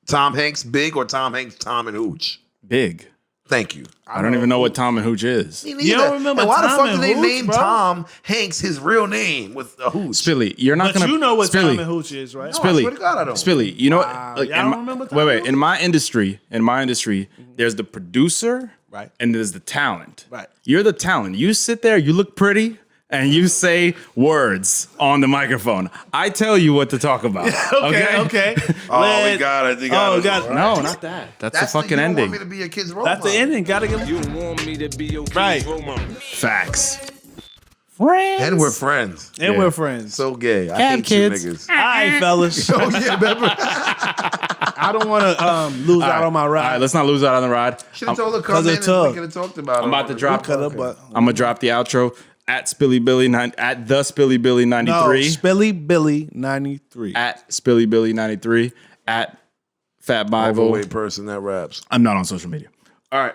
Tom Hanks Big or Tom Hanks Tom and Hooch? Big. Thank you. I don't even know what Tom and Hooch is. Me You neither. don't remember And why the Tom fuck and did they Hooch, name bro? Tom Hanks his real name with a Hooch? Spilly, you're not But gonna. you know what Spilly, Tom and Hooch is, right? I Spilly, swear to God, I don't. Spilly, you know what? Wow, Like, y'all in don't remember Tom wait. and In my industry, there's the producer, Right. and there's the talent. Right. You're the talent. You sit there, you look pretty, and you say words on the microphone. I tell you what to talk about. Okay. Oh, we got it. No, not that. That's the fucking you don't ending. want me to be your kid's role That's the model. ending. Gotta give You want me to be your kid's Right. role model. Facts. friends. And we're friends. And we're friends. So gay. I Cab hate kids. you niggas. All right, fellas. Oh, yeah, remember? I don't want to lose out on my ride. All right, let's not lose out on the ride. Should have told her come in and we could have talked about it. I'm about to drop. Cut up, but I'm gonna drop the outro at Spilly Billy at the Spilly Billy 93. Spilly Billy 93. At Spilly Billy 93 at Fat Bible. Overweight person that raps. I'm not on social media. All right.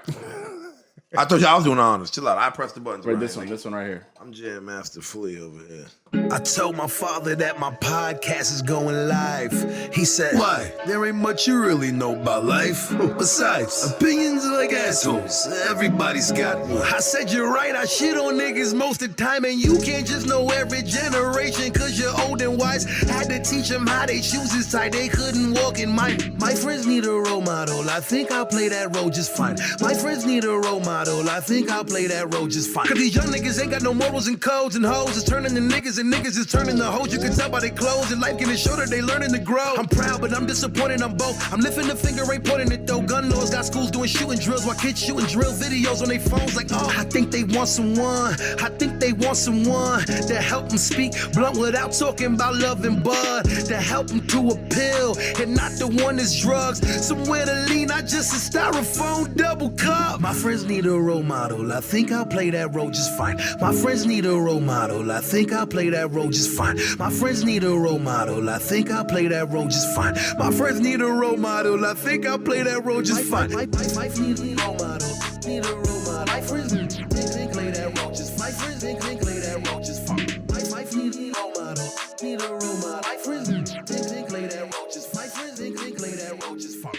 I told you I was doing honors. Chill out. I pressed the buttons. Wait, this one right here. I'm Jam Master Flea over here. I told my father that my podcast is going live. He said, why? There ain't much you really know about life. Besides, opinions are like assholes. Everybody's got one. I said, you're right. I shit on niggas most of the time. And you can't just know every generation cause you're old and wise. Had to teach them how they shoes is tight. They couldn't walk in mine. My friends need a role model. I think I'll play that role just fine. My friends need a role model. I think I'll play that role just fine. Cause these young niggas ain't got no morals and codes, and hoes is turning to niggas and niggas is turning to hoes. You can tell by their clothes and life getting shorter, they learning to grow. I'm proud, but I'm disappointed on both. I'm lifting the finger, ain't pointing it though. Gun laws got schools doing shooting drills while kids shooting drill videos on their phones like, oh, I think they want someone. I think they want someone to help them speak blunt without talking about love and bud. To help them to a pill and not the one that's drugs. Somewhere to lean, not just a styrofoam double cup. My friends need a role model. I think I'll play that role just fine. My friends need a role model. I think I'll play that role just fine. My friends need a role model. I think I'll play that role just fine. My friends need a role model. I think I'll play that role just fine. My friends need a role model. Need a role model. My friends think play that role just fine. My friends think play that role just fine. My friends need a role model. Need a role model. My friends think play that role just fine. My friends think play that role just fine.